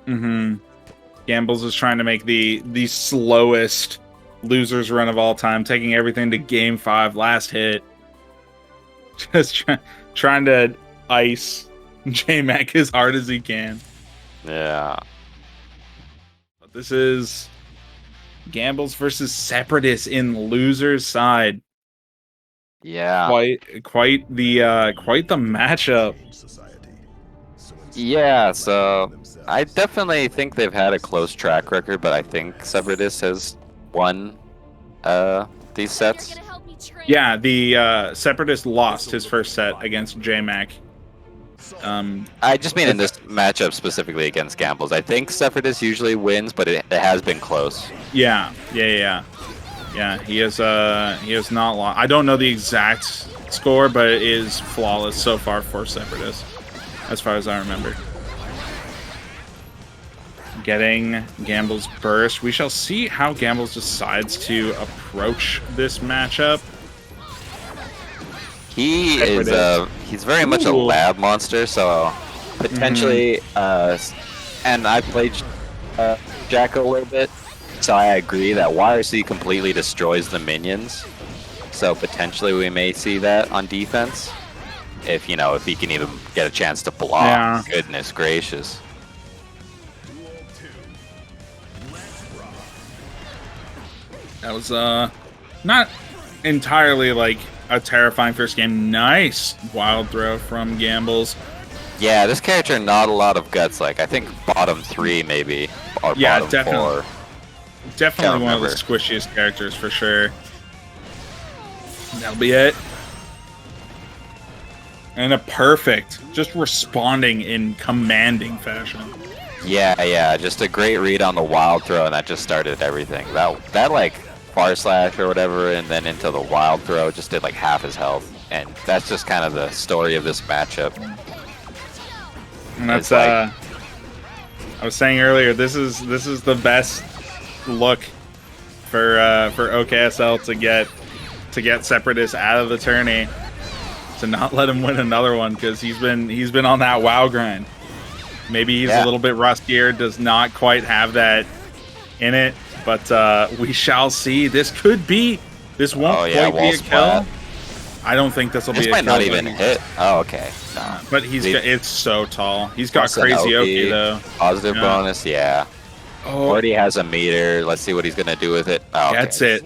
Gambles is trying to make the slowest losers run of all time, taking everything to game 5, last hit. Just trying to ice Jmac as hard as he can. Yeah. This is Gambles versus Sepradis in loser's side. Yeah. Quite the matchup. Yeah, so I definitely think they've had a close track record, but I think Sepradis has won these sets. Yeah, the Sepradis lost his first set against Jmac. I just mean in this matchup specifically against Gambles. I think Sepradis usually wins, but it has been close. Yeah. He has not lost. I don't know the exact score, but it is flawless so far for Sepradis, as far as I remember. Getting Gambles burst. We shall see how Gambles decides to approach this matchup. He's very much a lab monster, so potentially, and I played Jack a little bit, so I agree that YRC completely destroys the minions. So potentially we may see that on defense, if he can even get a chance to block. Yeah. Goodness gracious. That was not entirely like a terrifying first game. Nice wild throw from Gambles. Yeah, this character not a lot of guts. Like I think bottom 3 maybe, or Yeah, bottom definitely. 4. Definitely one of the remember. squishiest characters for sure. That'll be it. And a perfect, just responding in commanding fashion. Yeah, just a great read on the wild throw, and that just started everything. That like far slash or whatever, and then into the wild throw just did like half his health, and that's just kind of the story of this matchup. And that's It's like- I was saying earlier, this is the best look for OKSL to get Sepradis out of the tourney, to not let him win another one, because he's been on that WoW grind. Maybe he's a little bit rustier, does not quite have that in it, but we shall see. This won't quite be a kill. splat. I don't think this will be a This kill. might not even hit. Oh, okay. No. But it's so tall. He's got Plus an crazy OP, Oki though. Positive Yeah. bonus, yeah. Oh, Already has a meter. Let's see what he's gonna do with it. Oh, okay. gets it.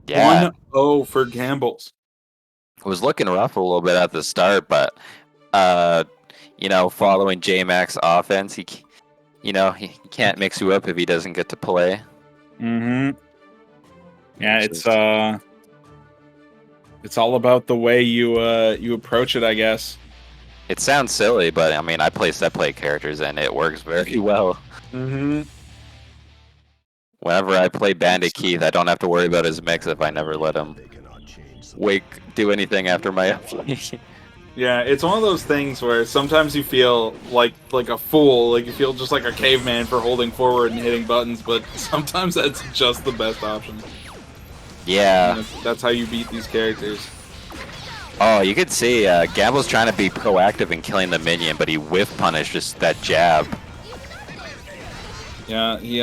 Yeah. 1-0 for Gambles. It was looking rough a little bit at the start, but following Jmac's offense, he can't mix you up if he doesn't get to play. Mm-hmm. Yeah, it's all about the way you approach it, I guess. It sounds silly, but I mean, I play set play characters and it works very well. Mm-hmm. Whenever I play Bandit Keith, I don't have to worry about his mix if I never let him do anything after my upplay. Yeah, it's one of those things where sometimes you feel like a fool, like you feel just like a caveman for holding forward and hitting buttons, but sometimes that's just the best option. Yeah. That's how you beat these characters. Oh, you could see Gamble's trying to be proactive in killing the minion, but he whiff punished just that jab. Yeah, he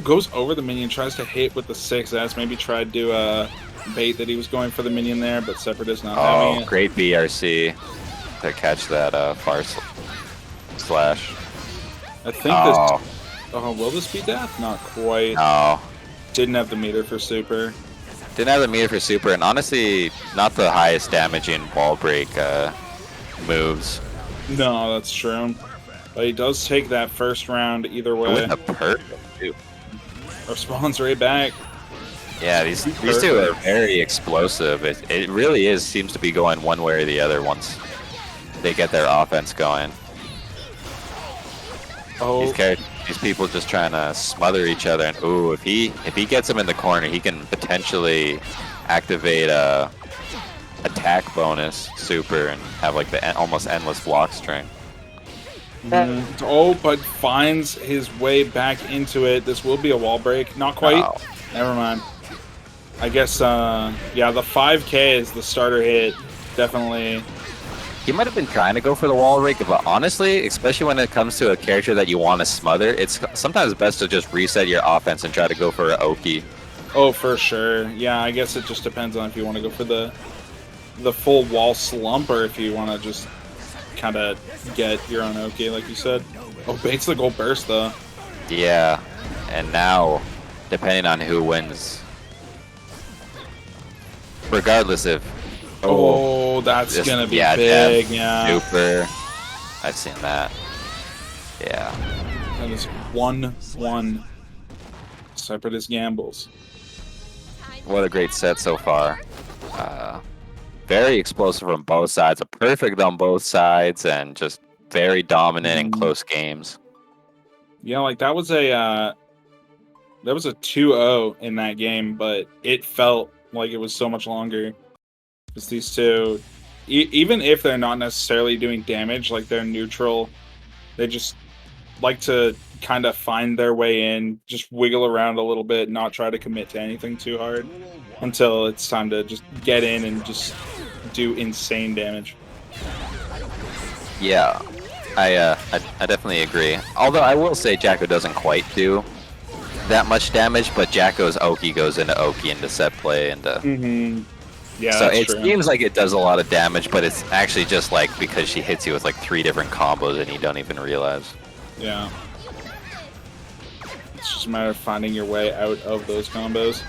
goes over the minion, tries to hit with the 6S, maybe tried to bait that he was going for the minion there, but Sepradis not having Oh, it. great BRC to catch that far slash. I think Oh, this... Oh, will this be death? Not quite. no. Didn't have the meter for super. Didn't have the meter for super, and honestly, not the highest damaging wall break moves. No, that's true. But he does take that first round either way. With a perk, too. Responds right back. Yeah, these two are very explosive. It really seems to be going one way or the other once they get their offense going. Oh, These people just trying to smother each other, and ooh, if he gets him in the corner, he can potentially activate a attack bonus super and have like the almost endless block string. but finds his way back into it. This will be a wall break. Not quite. Oh. Never mind. I guess, yeah, the 5K is the starter hit. Definitely. He might have been trying to go for the wall break, but honestly, especially when it comes to a character that you want to smother, it's sometimes best to just reset your offense and try to go for an Oki. Oh, for sure. Yeah, I guess it just depends on if you want to go for the full wall slump or if you want to just kind of get your own Oki, like you said. Oh, baits the gold burst, though. Yeah, and now, depending on who wins, regardless if... Oh, that's this- gonna be yeah, big, Dev, yeah. Super. I've seen that. Yeah. That is 1-1. Sepradis gambles. What a great set so far. Very explosive on both sides, a perfect on both sides, and just very dominant in close games. Yeah, like that was a 2-0 in that game, but it felt like it was so much longer. Because these two, even if they're not necessarily doing damage, like they're neutral, they just like to kind of find their way in, just wiggle around a little bit, not try to commit to anything too hard until it's time to just get in and just do insane damage. Yeah, I definitely agree. Although I will say Jacko doesn't quite do that much damage, but Jacko's Oki goes into Oki into set play into. Yeah, so that's it true. seems like it does a lot of damage, but it's actually just like because she hits you with like 3 different combos and you don't even realize. Yeah. It's just a matter of finding your way out of those combos.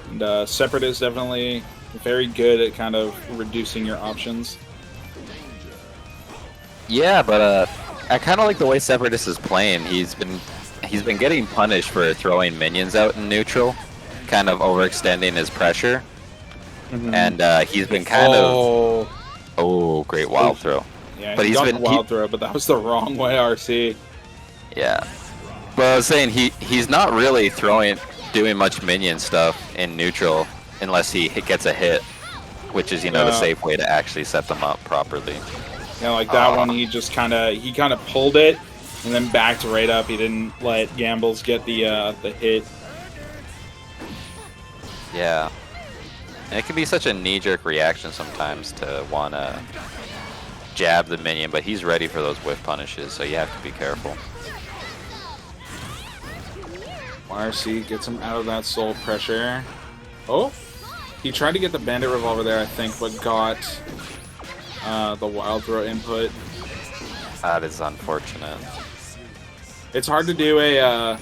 And Separate is definitely very good at kind of reducing your options. Yeah, but I kind of like the way Sepradis is playing. He's been getting punished for throwing minions out in neutral, kind of overextending his pressure, and he's been kind of great wild throw. Yeah, but he's been wild throw, but that was the wrong way, RC. Yeah, but I was saying he's not really doing much minion stuff in neutral unless he gets a hit, which is the safe way to actually set them up properly. Yeah, like that one, he kind of pulled it and then backed right up. He didn't let Gambles get the hit. Yeah, and it can be such a knee-jerk reaction sometimes to want to jab the minion, but he's ready for those whiff punishes, so you have to be careful. RC gets him out of that soul pressure. Oh, he tried to get the Bandit Revolver there, I think, but got the wild throw input. That is unfortunate. It's hard to do a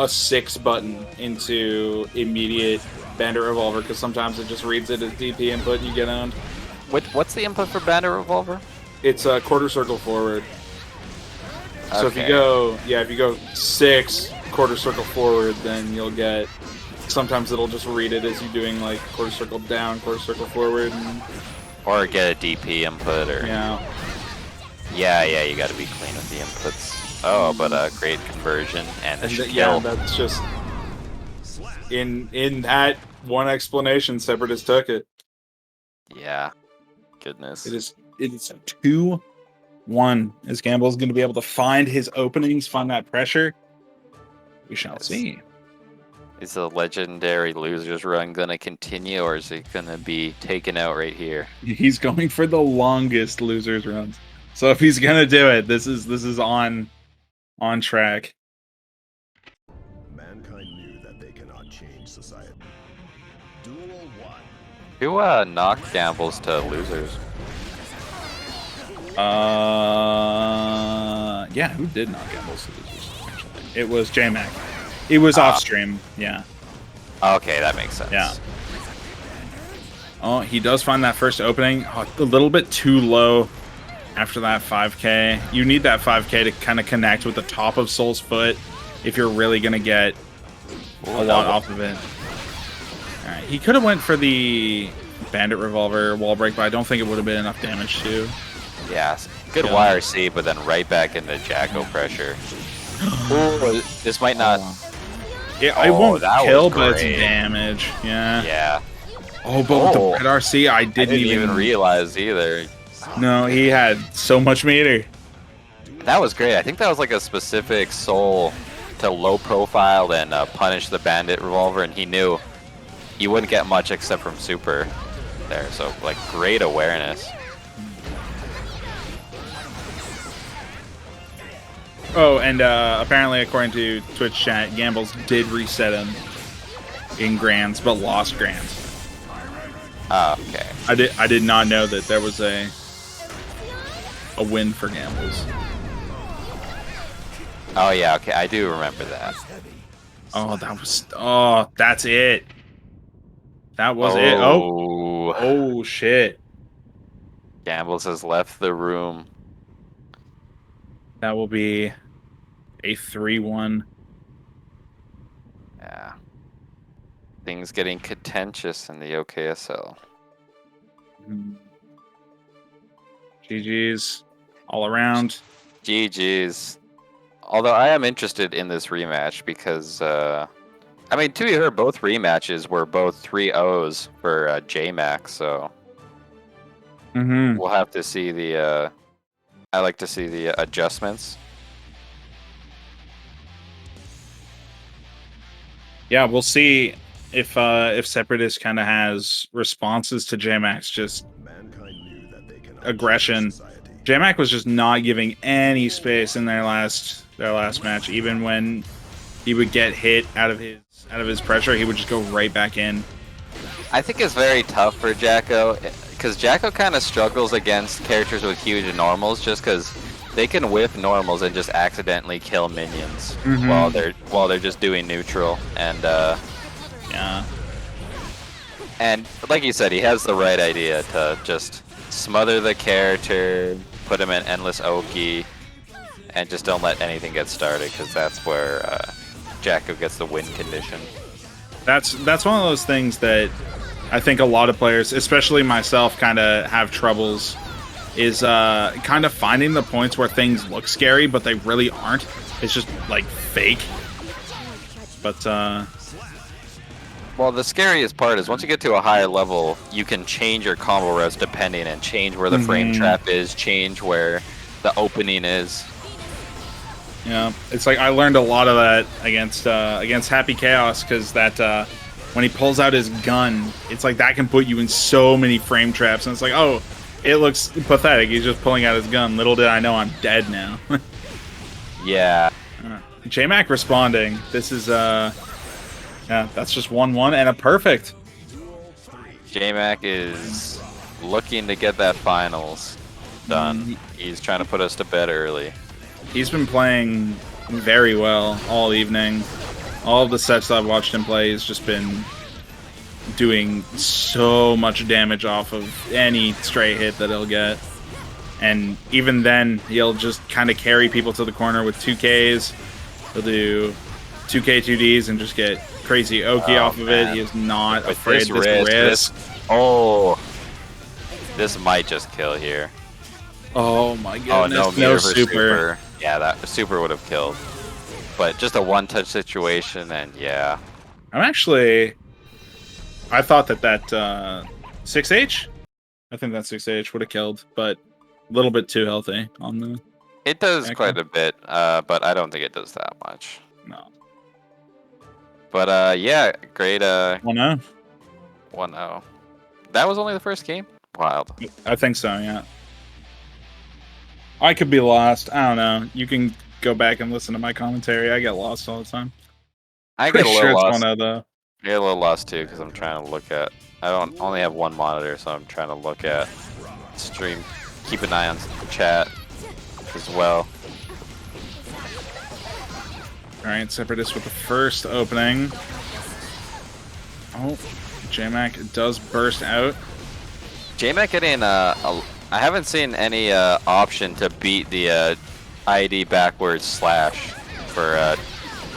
6 button into immediate Bandit Revolver because sometimes it just reads it as DP input and you get owned. What's the input for Bandit Revolver? It's a quarter circle forward. So Okay. if you go 6 quarter circle forward, then you'll get. Sometimes it'll just read it as you doing like quarter circle down, quarter circle forward, and Or get a DP input, or yeah. Yeah, you got to be clean with the inputs. Oh, but a great conversion and a kill. Yeah, that's just in that one explanation. Separatist took it. Yeah, goodness. It is 2-1. Is Gamble's going to be able to find his openings, find that pressure? We shall see. Is the legendary losers run gonna continue, or is it gonna be taken out right here? He's going for the longest losers runs. So if he's gonna do it, this is on track. Mankind knew that they cannot change society. Duel 1. Who knocked Gambles to losers? Yeah, who did knock Gambles to losers? Actually, it was Jmac. It was off stream. Yeah. Okay, that makes sense. Yeah. Oh, he does find that first opening a little bit too low after that 5k. You need that 5k to kind of connect with the top of Soul's Foot if you're really going to get a lot off of it. All right, he could have went for the Bandit Revolver wall break, but I don't think it would have been enough damage to. Yeah, good YRC, but then right back into Jacko pressure. Ooh, this might not... Yeah, it won't that kill, was but it's great. damage. Yeah. Yeah. Oh, but with the red RC, I didn't even realize either. No, he had so much meter. That was great. I think that was like a specific soul to low profile and punish the Bandit Revolver, and he knew you wouldn't get much except from Super there. So, like, great awareness. Oh, and apparently, according to Twitch chat, Gambles did reset him in Grands, but lost Grands. Okay. I did not know that there was a win for Gambles. Oh yeah, okay, I do remember that. Oh, that was. Oh, that's it. That was it. Oh. Oh shit. Gambles has left the room. That will be a 3-1. Yeah. Things getting contentious in the OKSL. GG's all around. GG's. Although I am interested in this rematch because, I mean, to be fair, both rematches were both 3-0s for Jmac, so we'll have to see the. I like to see the adjustments. Yeah, we'll see if Sepradis kind of has responses to Jmac's just aggression. Jmac was just not giving any space in their last match. Even when he would get hit out of his pressure, he would just go right back in. I think it's very tough for Jacko because Jacko kind of struggles against characters with huge normals just because they can whiff normals and just accidentally kill minions while they're just doing neutral. And yeah. And like you said, he has the right idea to just smother the character, put him in endless Oki, and just don't let anything get started because that's where Jacko gets the win condition. That's one of those things that I think a lot of players, especially myself, kind of have troubles. Is kind of finding the points where things look scary, but they really aren't. It's just like fake. But well, the scariest part is once you get to a higher level, you can change your combo routes depending and change where the frame trap is, change where the opening is. Yeah, it's like I learned a lot of that against Happy Chaos because that when he pulls out his gun, it's like that can put you in so many frame traps, and it's like, oh, it looks pathetic. He's just pulling out his gun. Little did I know I'm dead now. Yeah. Jmac responding. This is yeah, that's just 1-1 and a perfect. Jmac is looking to get that finals done. He's trying to put us to bed early. He's been playing very well all evening. All of the sets I've watched him play, he's just been doing so much damage off of any stray hit that he'll get. And even then, he'll just kind of carry people to the corner with 2Ks. He'll do 2K 2Ds and just get crazy Oki off of it. He is not afraid to risk. Oh, this might just kill here. Oh my goodness. Oh no, no super. Yeah, that super would have killed. But just a one-touch situation, and yeah. I thought that 6H? I think that 6H would have killed, but a little bit too healthy on the... It does quite a bit, but I don't think it does that much. No. But yeah, great 1-0. 1-0. That was only the first game? Wild. I think so, yeah. I could be lost. I don't know. You can go back and listen to my commentary. I get lost all the time. I get a little lost. 1-0 though. I get a little lost too because I'm trying to look at... I don't only have one monitor, so I'm trying to look at stream. Keep an eye on chat as well. Alright, Sepradis with the first opening. Oh, Jmac does burst out. Jmac getting I haven't seen any option to beat the ID backwards slash for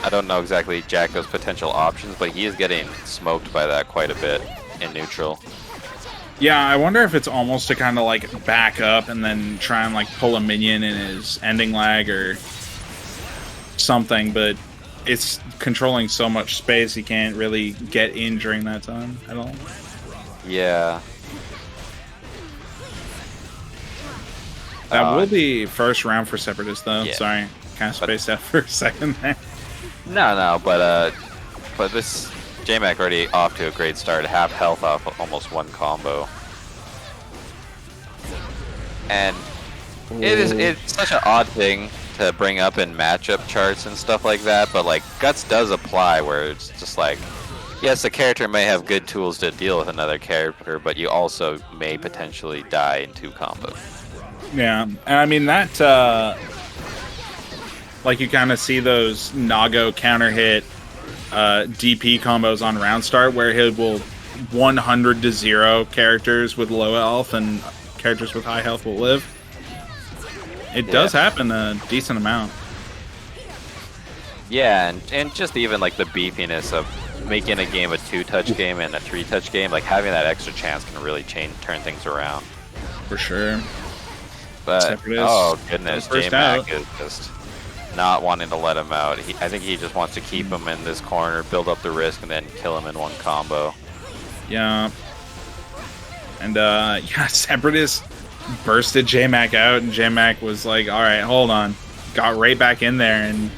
I don't know exactly Jacko's potential options, but he is getting smoked by that quite a bit in neutral. Yeah, I wonder if it's almost to kind of like back up and then try and like pull a minion in his ending lag or something, but it's controlling so much space he can't really get in during that time at all. Yeah. That will be first round for Sepradis though. Yeah. Sorry, kind of spaced out for a second there. No, but this Jmac already off to a great start, half health off almost one combo. And it's such an odd thing to bring up in matchup charts and stuff like that, but like Guts does apply where it's just like, yes, the character may have good tools to deal with another character, but you also may potentially die in 2 combos. Yeah, and I mean that Like you kind of see those Nago counter hit DP combos on round start where he will 100 to 0 characters with low health and characters with high health will live. It does happen a decent amount. Yeah, and just even like the beefiness of making a game a 2-touch game and a 3-touch game, like having that extra chance can really turn things around. For sure. But Sepradis, oh goodness, first Jmac out. is just not wanting to let him out. I think he just wants to keep him in this corner, build up the risk, and then kill him in one combo. Yeah. And yeah, Sepradis bursted Jmac out, and Jmac was like, all right, hold on. Got right back in there, and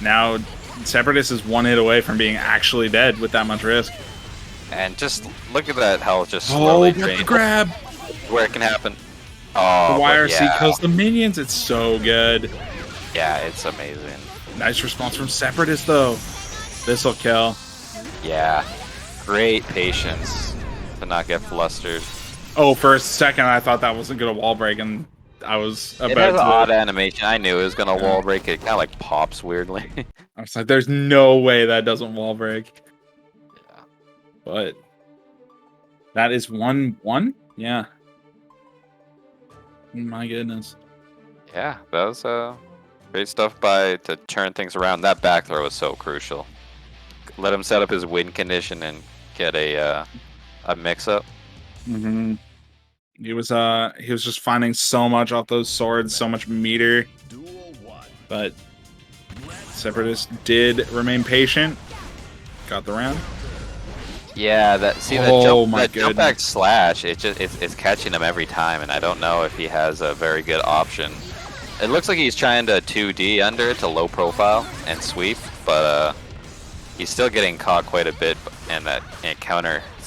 now Sepradis is one hit away from being actually dead with that much risk. And just look at that health just slowly get the drain. grab! Where it can happen. Oh, The but YRC yeah. kills the minions, it's so good. Yeah, it's amazing. Nice response from Sepradis, though. This'll kill. Yeah, great patience to not get flustered. Oh, for a second, I thought that wasn't going to wall break, and I was about It has to. an odd animation. I knew it was gonna wall break. It kind of like pops weirdly. I was like, there's no way that doesn't wall break. Yeah. But that is 1-1? Yeah. My goodness. Yeah, that was great stuff to turn things around. That back throw was so crucial. Let him set up his win condition and get a mix up. Mm-hmm. He was just finding so much off those swords, so much meter. But Sepradis did remain patient. Got the round. Yeah, that jump back slash, it's catching him every time, and I don't know if he has a very good option. It looks like he's trying to 2D under it to low profile and sweep, but he's still getting caught quite a bit, and it's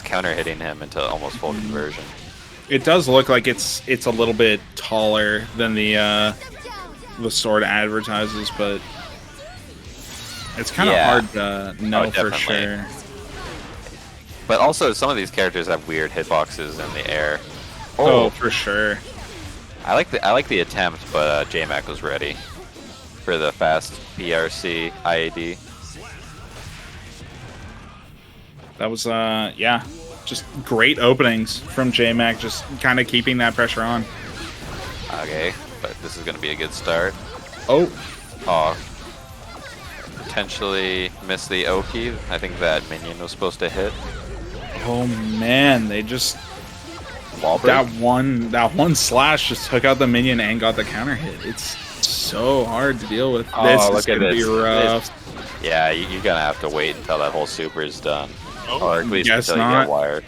counter hitting him into almost full conversion. It does look like it's a little bit taller than the sword advertises, but it's kind of hard to know for sure. But also, some of these characters have weird hitboxes in the air. Oh, for sure. I like the attempt, but Jmac was ready for the fast PRC IAD. That was yeah, just great openings from Jmac, just kind of keeping that pressure on. Okay, but this is gonna be a good start. Oh, potentially miss the Oki. I think that minion was supposed to hit. oh man, they just Wall break. that one slash just took out the minion and got the counter hit. It's so hard to deal with. Oh, This is look at gonna be this. rough. Yeah, you're gonna have to wait until that whole super is done, or at least guess until you not. get wired.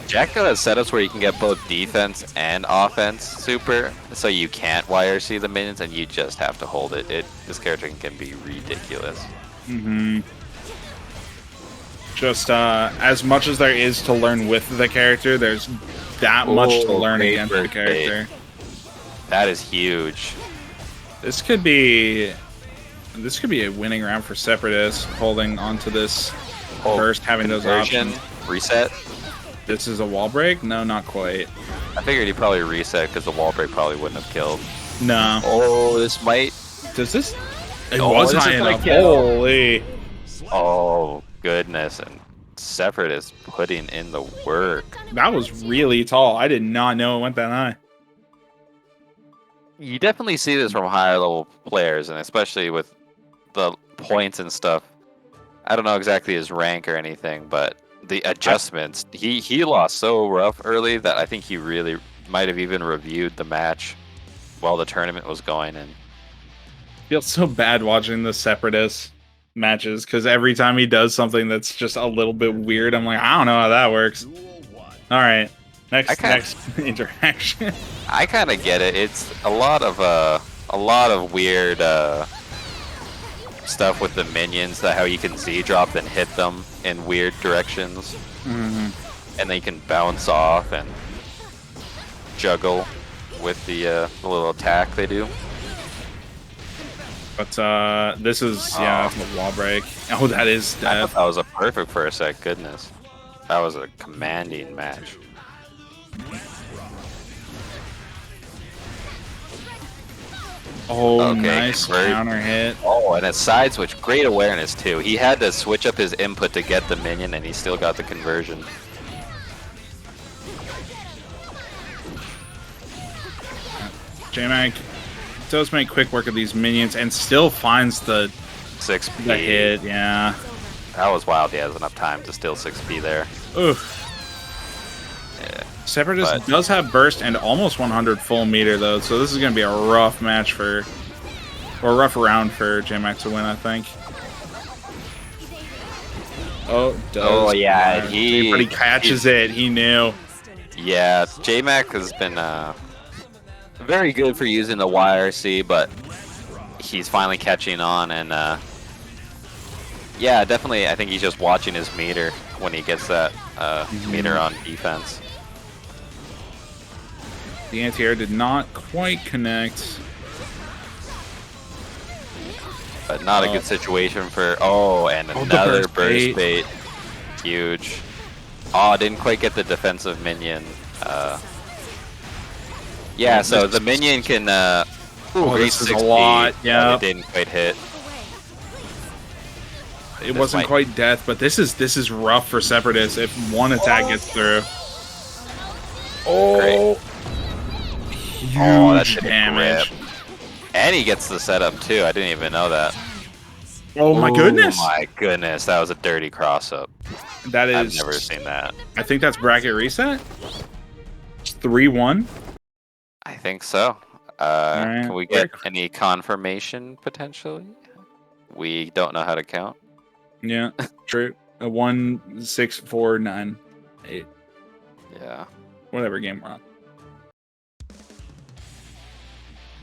Jack has setups where you can get both defense and offense super, so you can't YRC the minions, and you just have to hold it. This character can be ridiculous. Mm-hmm. Just as much as there is to learn with the character, there's that much to learn great against the first character. That is huge. This could be a winning round for Sepradis, holding onto this first, having those Conversion, options. reset. This is a wall break? No, not quite. I figured he'd probably reset because the wall break probably wouldn't have killed. No. Oh, this might. Does this? It Oh, was this high is gonna enough. kill. Holy. Oh goodness, and Sepradis putting in the work. That was really tall. I did not know it went that high. You definitely see this from higher level players, and especially with the points and stuff. I don't know exactly his rank or anything, but the adjustments, he lost so rough early that I think he really might have even reviewed the match while the tournament was going. And Feels so bad watching the Sepradis matches because every time he does something that's just a little bit weird, I'm like, I don't know how that works. All right, next interaction. I kind of get it. It's a lot of weird stuff with the minions, that how you can Z drop and hit them in weird directions, and then you can bounce off and juggle with the little attack they do. But this is a wall break. Oh, that is I death. thought that was a perfect for a sec. Goodness, that was a commanding match. Oh, Okay, nice convert. counter hit. Oh, and a side switch. Great awareness, too. He had to switch up his input to get the minion, and he still got the conversion. Jmac does make quick work of these minions and still finds the 6p. hit. Yeah. That was wild. He has enough time to steal 6p there. Oof. Yeah. Sepradis But- does have burst and almost 100 full meter though, so this is going to be a rough match for, or a rough round for Jmac to win, I think. Oh, does. Oh, yeah, he- But he catches it. He knew. Yeah, Jmac has been very good for using the YRC, but he's finally catching on, and yeah, definitely. I think he's just watching his meter when he gets that meter on defense. The anti-air did not quite connect. But not a good situation for. Oh, and the another burst burst bait. bait. Huge. Oh, didn't quite get the defensive minion. Yeah, so the minion can reach this is a 6p, lot, but yeah. it didn't quite hit. It This wasn't might- quite death, but this is rough for Sepradis if one attack gets through. Oh, Oh, that's huge a damage. grip. And he gets the setup too. I didn't even know that. Oh my goodness. Oh my goodness, that was a dirty cross up. That I've is. never seen that. I think that's bracket reset. It's 3-1. I think so. Alright, Can we get quick. any confirmation potentially? We don't know how to count. Yeah, true. A 1, 6, 4, 9, 8. Yeah. Whatever game we're on.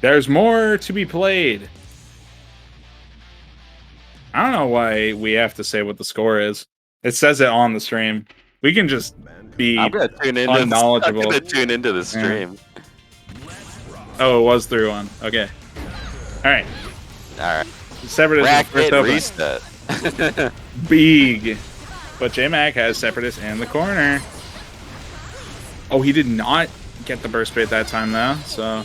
There's more to be played. I don't know why we have to say what the score is. It says it on the stream. We can just be. I'm gonna tune into unknowledgeable. I'm gonna tune into the stream. Oh, it was 3-1. Okay. All right. Alright. Sepradis is first Bracket open. reset. Big. But Jmac has Sepradis in the corner. Oh, he did not get the burst bait that time though. So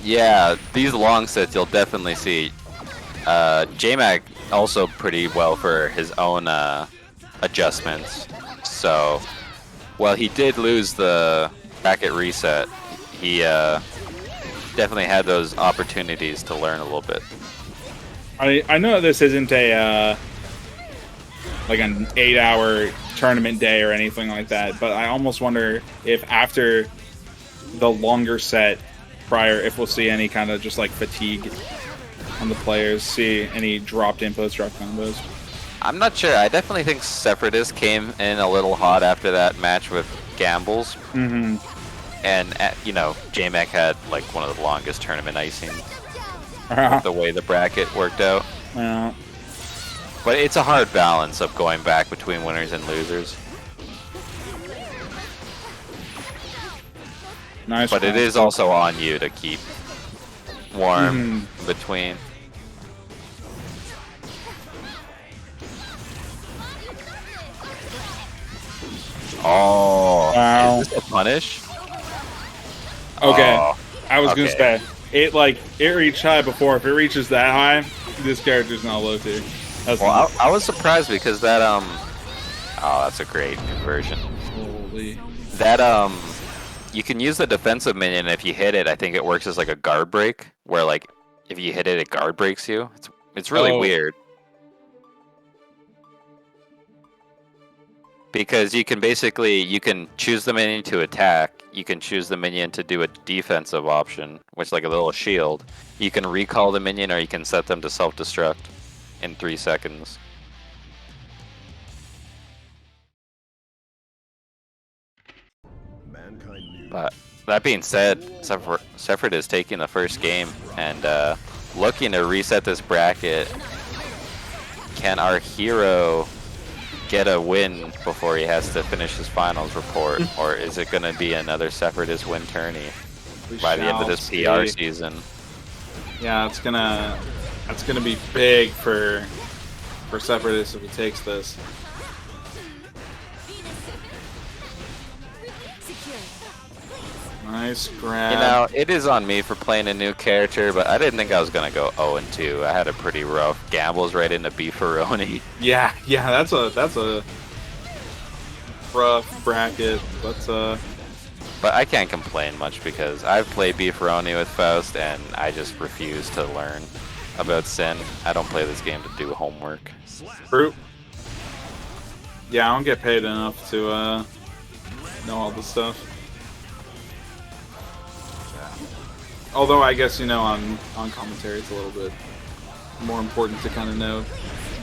Yeah, these long sets you'll definitely see. Jmac also pretty well for his own adjustments. So, while he did lose the bracket reset, he definitely had those opportunities to learn a little bit. I know this isn't a like an 8-hour tournament day or anything like that, but I almost wonder if after the longer set prior, if we'll see any kind of just like fatigue on the players, see any dropped inputs, dropped combos. I'm not sure. I definitely think Sepradis came in a little hot after that match with Gambles. Mm-hmm. And, you know, Jmac had like one of the longest tournament icings. The way the bracket worked out. Yeah. But it's a hard balance of going back between winners and losers. Nice. But it is also on you to keep warm in between. Oh, Wow. is this a punish? Okay. Oh, I was gonna okay. say it reached high before. If it reaches that high, this character's not low tier. That's well, I was surprised because that oh, that's a great conversion. holy. That you can use the defensive minion if you hit it. I think it works as like a guard break, where like if you hit it, it guard breaks you. It's really Oh. weird. Because you can choose the minion to attack, you can choose the minion to do a defensive option, which is like a little shield. You can recall the minion or you can set them to self-destruct in 3 seconds. But that being said, Sepradis is taking the first game and looking to reset this bracket. Can our hero get a win before he has to finish his finals report, or is it going to be another Sepradis win tourney by the end of this PR season? Yeah, that's gonna be big for Sepradis if he takes this. Nice grab. You know, it is on me for playing a new character, but I didn't think I was gonna go 0-2. I had a pretty rough gambles right into Beefaroni. Yeah, that's a rough bracket, but But I can't complain much because I've played Beefaroni with Faust, and I just refuse to learn about Sin. I don't play this game to do homework. Fruit. Yeah, I don't get paid enough to know all this stuff. Although I guess, you know, on commentary it's a little bit more important to kind of know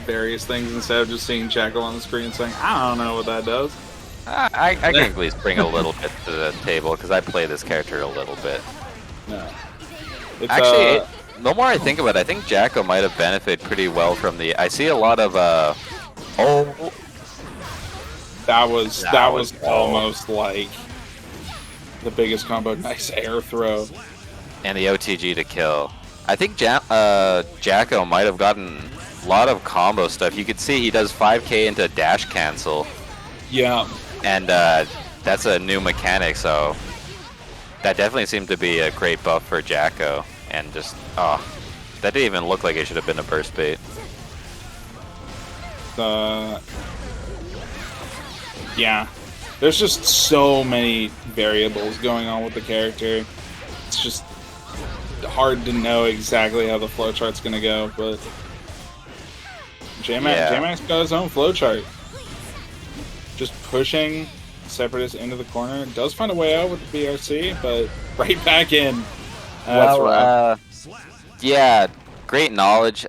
various things instead of just seeing Jackal on the screen and saying, I don't know what that does. I can at least bring a little bit to the table because I play this character a little bit. No. It's, Actually, the more I think about it, I think Jacko might have benefited pretty well from the. I see a lot of oh. That was almost like the biggest combo. Nice air throw. And the OTG to kill. I think Jacko might have gotten a lot of combo stuff. You could see he does 5k into dash cancel. Yeah. And that's a new mechanic, so that definitely seemed to be a great buff for Jacko. And just, that didn't even look like it should have been a burst bait. Yeah. There's just so many variables going on with the character. It's just hard to know exactly how the flowchart's gonna go, but Jmac's got his own flowchart. Just pushing Sepradis into the corner. Does find a way out with the BRC, but right back in. That's rough. Yeah, great knowledge.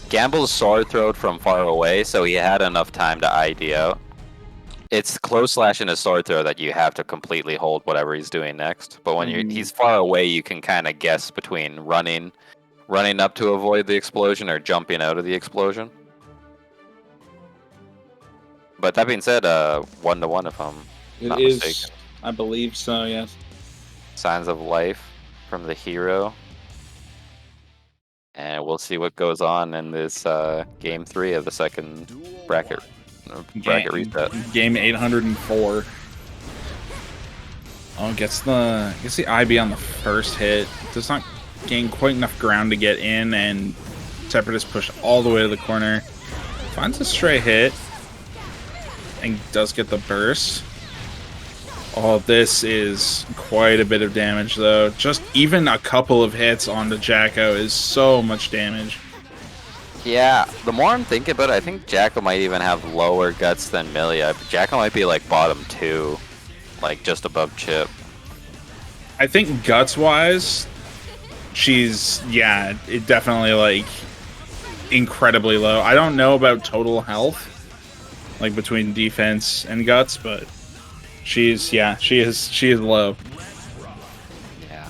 Gamble's sword throwed from far away, so he had enough time to ID out. It's close slash in a sword throw that you have to completely hold whatever he's doing next. But when he's far away, you can kind of guess between running up to avoid the explosion or jumping out of the explosion. But that being said, 1-1 if I'm not mistaken. I believe so, yes. Signs of life from the hero. And we'll see what goes on in this game 3 of the second bracket reset. Game 804. Oh, gets the IB on the first hit. Does not gain quite enough ground to get in, and Sepradis push all the way to the corner. Finds a stray hit. And does get the burst. Oh, this is quite a bit of damage, though. Just even a couple of hits onto Jacko is so much damage. Yeah, the more I'm thinking about it, I think Jacko might even have lower guts than Milia. Jacko might be like bottom 2, like just above Chip. I think guts-wise, she's, it definitely like incredibly low. I don't know about total health, like between defense and guts, but she is low. Yeah.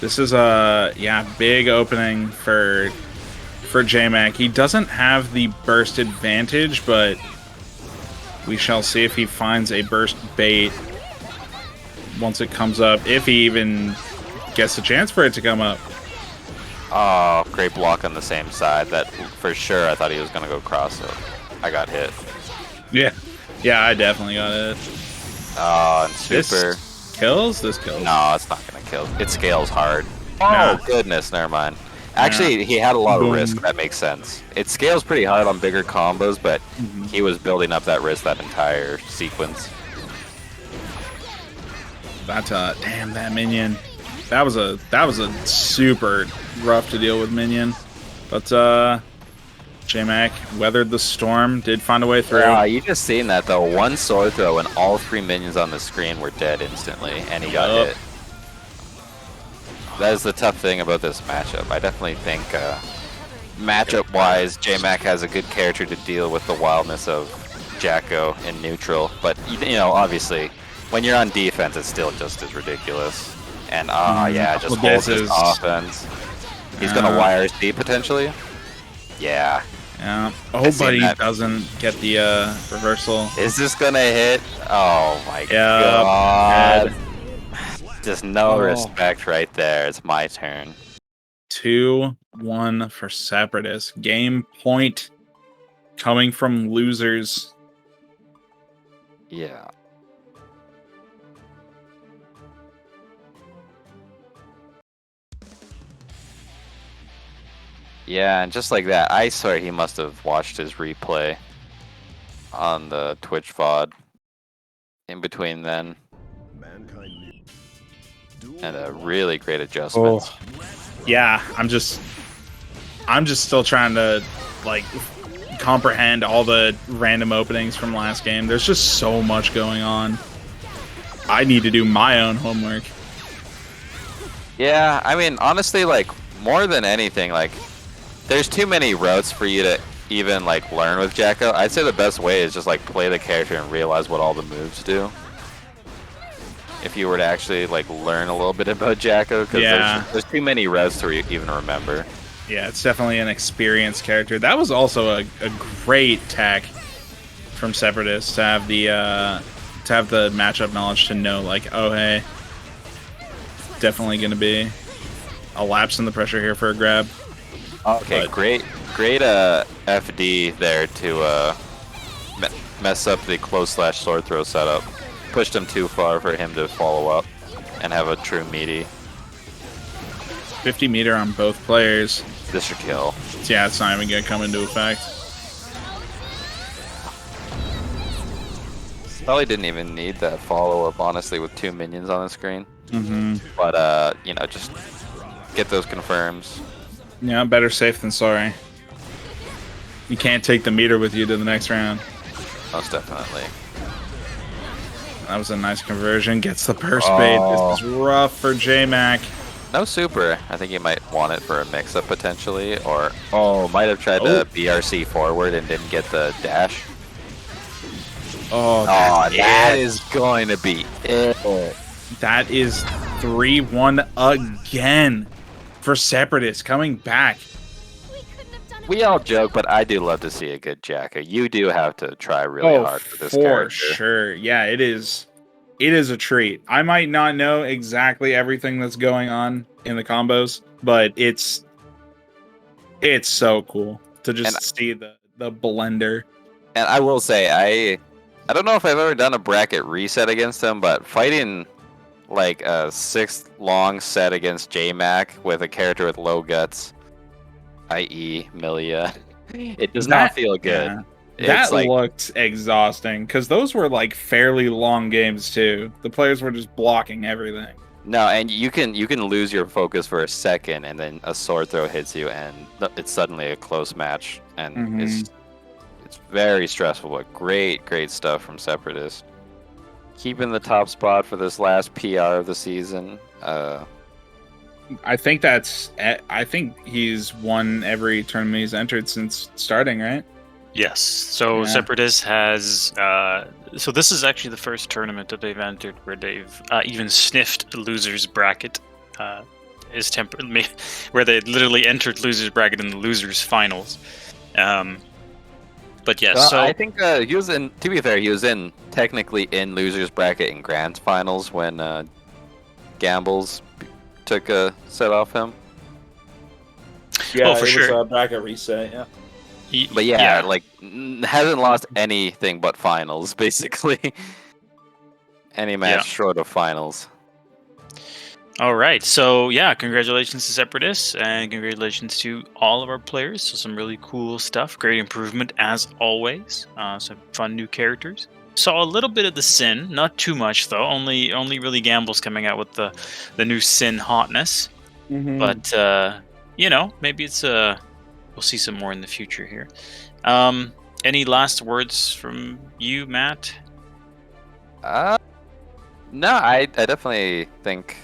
This is a big opening for Jmac. He doesn't have the burst advantage, but we shall see if he finds a burst bait once it comes up, if he even gets a chance for it to come up. Oh, great block on the same side. That for sure I thought he was going to go cross it. I got hit. Yeah, I definitely got it. Oh, and super. This kills? This kills. No, it's not going to kill. It scales hard. Nah. Oh, goodness, never mind. Actually, he had a lot of risk. That makes sense. It scales pretty hard on bigger combos, but he was building up that risk that entire sequence. That's damn, that minion. That was a super rough to deal with minion. But Jmac weathered the storm, did find a way through. Yeah, you just seen that though. One sword throw and all 3 minions on the screen were dead instantly, and he got hit. That is the tough thing about this matchup. I definitely think matchup-wise, Jmac has a good character to deal with the wildness of Jacko in neutral. But you know, obviously, when you're on defense, it's still just as ridiculous. And just holds his offense. He's gonna wire C potentially. Yeah. Yeah. Oh, but he doesn't get the reversal. Is this gonna hit? Oh my god. Just no respect right there. It's my turn. 2-1 for Sepradis. Game point coming from losers. Yeah. Yeah, and just like that, I swear he must have watched his replay on the Twitch VOD in between then, Mankind and really great adjustments. Yeah, I'm just still trying to like comprehend all the random openings from last game. There's just so much going on. I need to do my own homework. Yeah, I mean, honestly, like, more than anything, like, there's too many routes for you to even, like, learn with Jacko. I'd say the best way is just, like, play the character and realize what all the moves do. If you were to actually, like, learn a little bit about Jacko, because there's too many routes to even remember. Yeah, it's definitely an experienced character. That was also a great tech from Sepradis to have the matchup knowledge to know, like, oh hey, definitely gonna be a lapse in the pressure here for a grab. Okay, great FD there to mess up the close slash sword throw setup. Pushed him too far for him to follow up and have a true meaty. 50 meter on both players. This should kill. Yeah, it's not even gonna come into effect. Probably didn't even need that follow up, honestly, with 2 minions on the screen. But you know, just get those confirms. Yeah, better safe than sorry. You can't take the meter with you to the next round. Most definitely. That was a nice conversion. Gets the burst bait. This is rough for Jmac. No super. I think he might want it for a mix-up potentially, or might have tried to BRC forward and didn't get the dash. That is going to be it. That is 3-1 again for Sepradis coming back. We all joke, but I do love to see a good Jacko. You do have to try really hard for this character. For sure. Yeah, it is. It is a treat. I might not know exactly everything that's going on in the combos, but it's so cool to just see the blender. And I will say, I don't know if I've ever done a bracket reset against him, but fighting like a 6th long set against Jmac with a character with low guts, i.e. Milia, it does not feel good. Yeah. That looked exhausting because those were like fairly long games too. The players were just blocking everything. No, and you can lose your focus for a second, and then a sword throw hits you, and it's suddenly a close match, and it's very stressful. But great stuff from Sepradis. Keeping the top spot for this last PR of the season. I think he's won every tournament he's entered since starting, right? Yes. So Sepradis has. So this is actually the first tournament that they've entered where they've even sniffed a losers bracket. Where they literally entered losers bracket in the losers finals. But yes, so I think he was in. To be fair, he was technically in losers bracket in grand finals when Gambles took a set off him. Yeah, for it sure. was a bracket reset. Yeah. But yeah, like hasn't lost anything but finals, basically. Any match short of finals. All right, so yeah, congratulations to Sepradis, and congratulations to all of our players. So some really cool stuff, great improvement as always. Some fun new characters. Saw a little bit of the Sin, not too much though. Only really Gambles coming out with the new Sin hotness. But you know, maybe it's we'll see some more in the future here. Any last words from you, Matt? No, I definitely think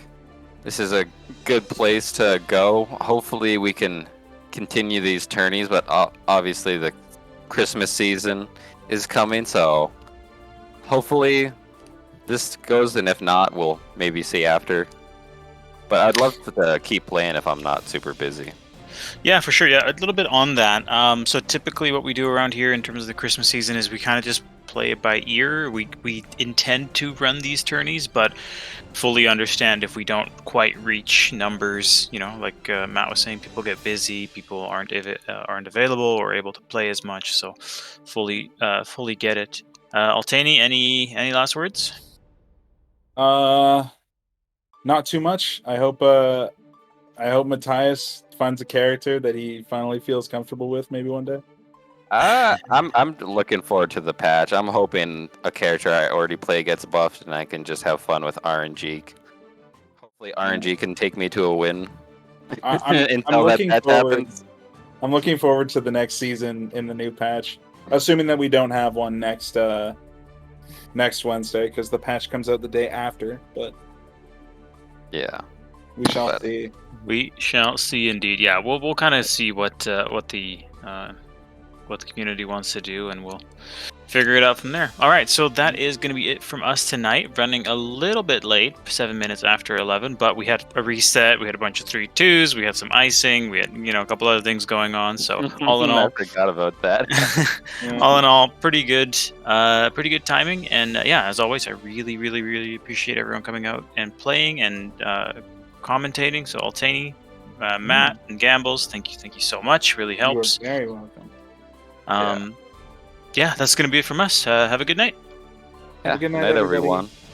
this is a good place to go. Hopefully we can continue these tourneys, but obviously the Christmas season is coming, so hopefully this goes, and if not, we'll maybe see after. But I'd love to keep playing if I'm not super busy. Yeah, for sure. Yeah, a little bit on that. So typically what we do around here in terms of the Christmas season is we kind of just play it by ear. We intend to run these tourneys, but fully understand if we don't quite reach numbers. You know, like Matt was saying, people get busy, people aren't available or able to play as much. So fully get it. Altani, any last words? Not too much. I hope Mattius finds a character that he finally feels comfortable with, maybe one day. I'm looking forward to the patch. I'm hoping a character I already play gets buffed, and I can just have fun with RNG. Hopefully, RNG can take me to a win. Until that happens. I'm looking forward to the next season in the new patch, assuming that we don't have one next Wednesday, because the patch comes out the day after. But yeah, we shall see. We shall see, indeed. Yeah, we'll kind of see what the community wants to do, and we'll figure it out from there. All right, so that is going to be it from us tonight. Running a little bit late, 7 minutes after 11, but we had a reset. We had a bunch of 3-2s. We had some icing. We had a couple other things going on. So all in all, I forgot about that. all in all, pretty good timing. And yeah, as always, I really, really, really appreciate everyone coming out and playing and commentating. So Altani, Matt, and Gambles, thank you so much. Really helps. You are very welcome. Yeah, that's going to be it from us. Have a good night. Yeah, Have a good night, everyone. everybody.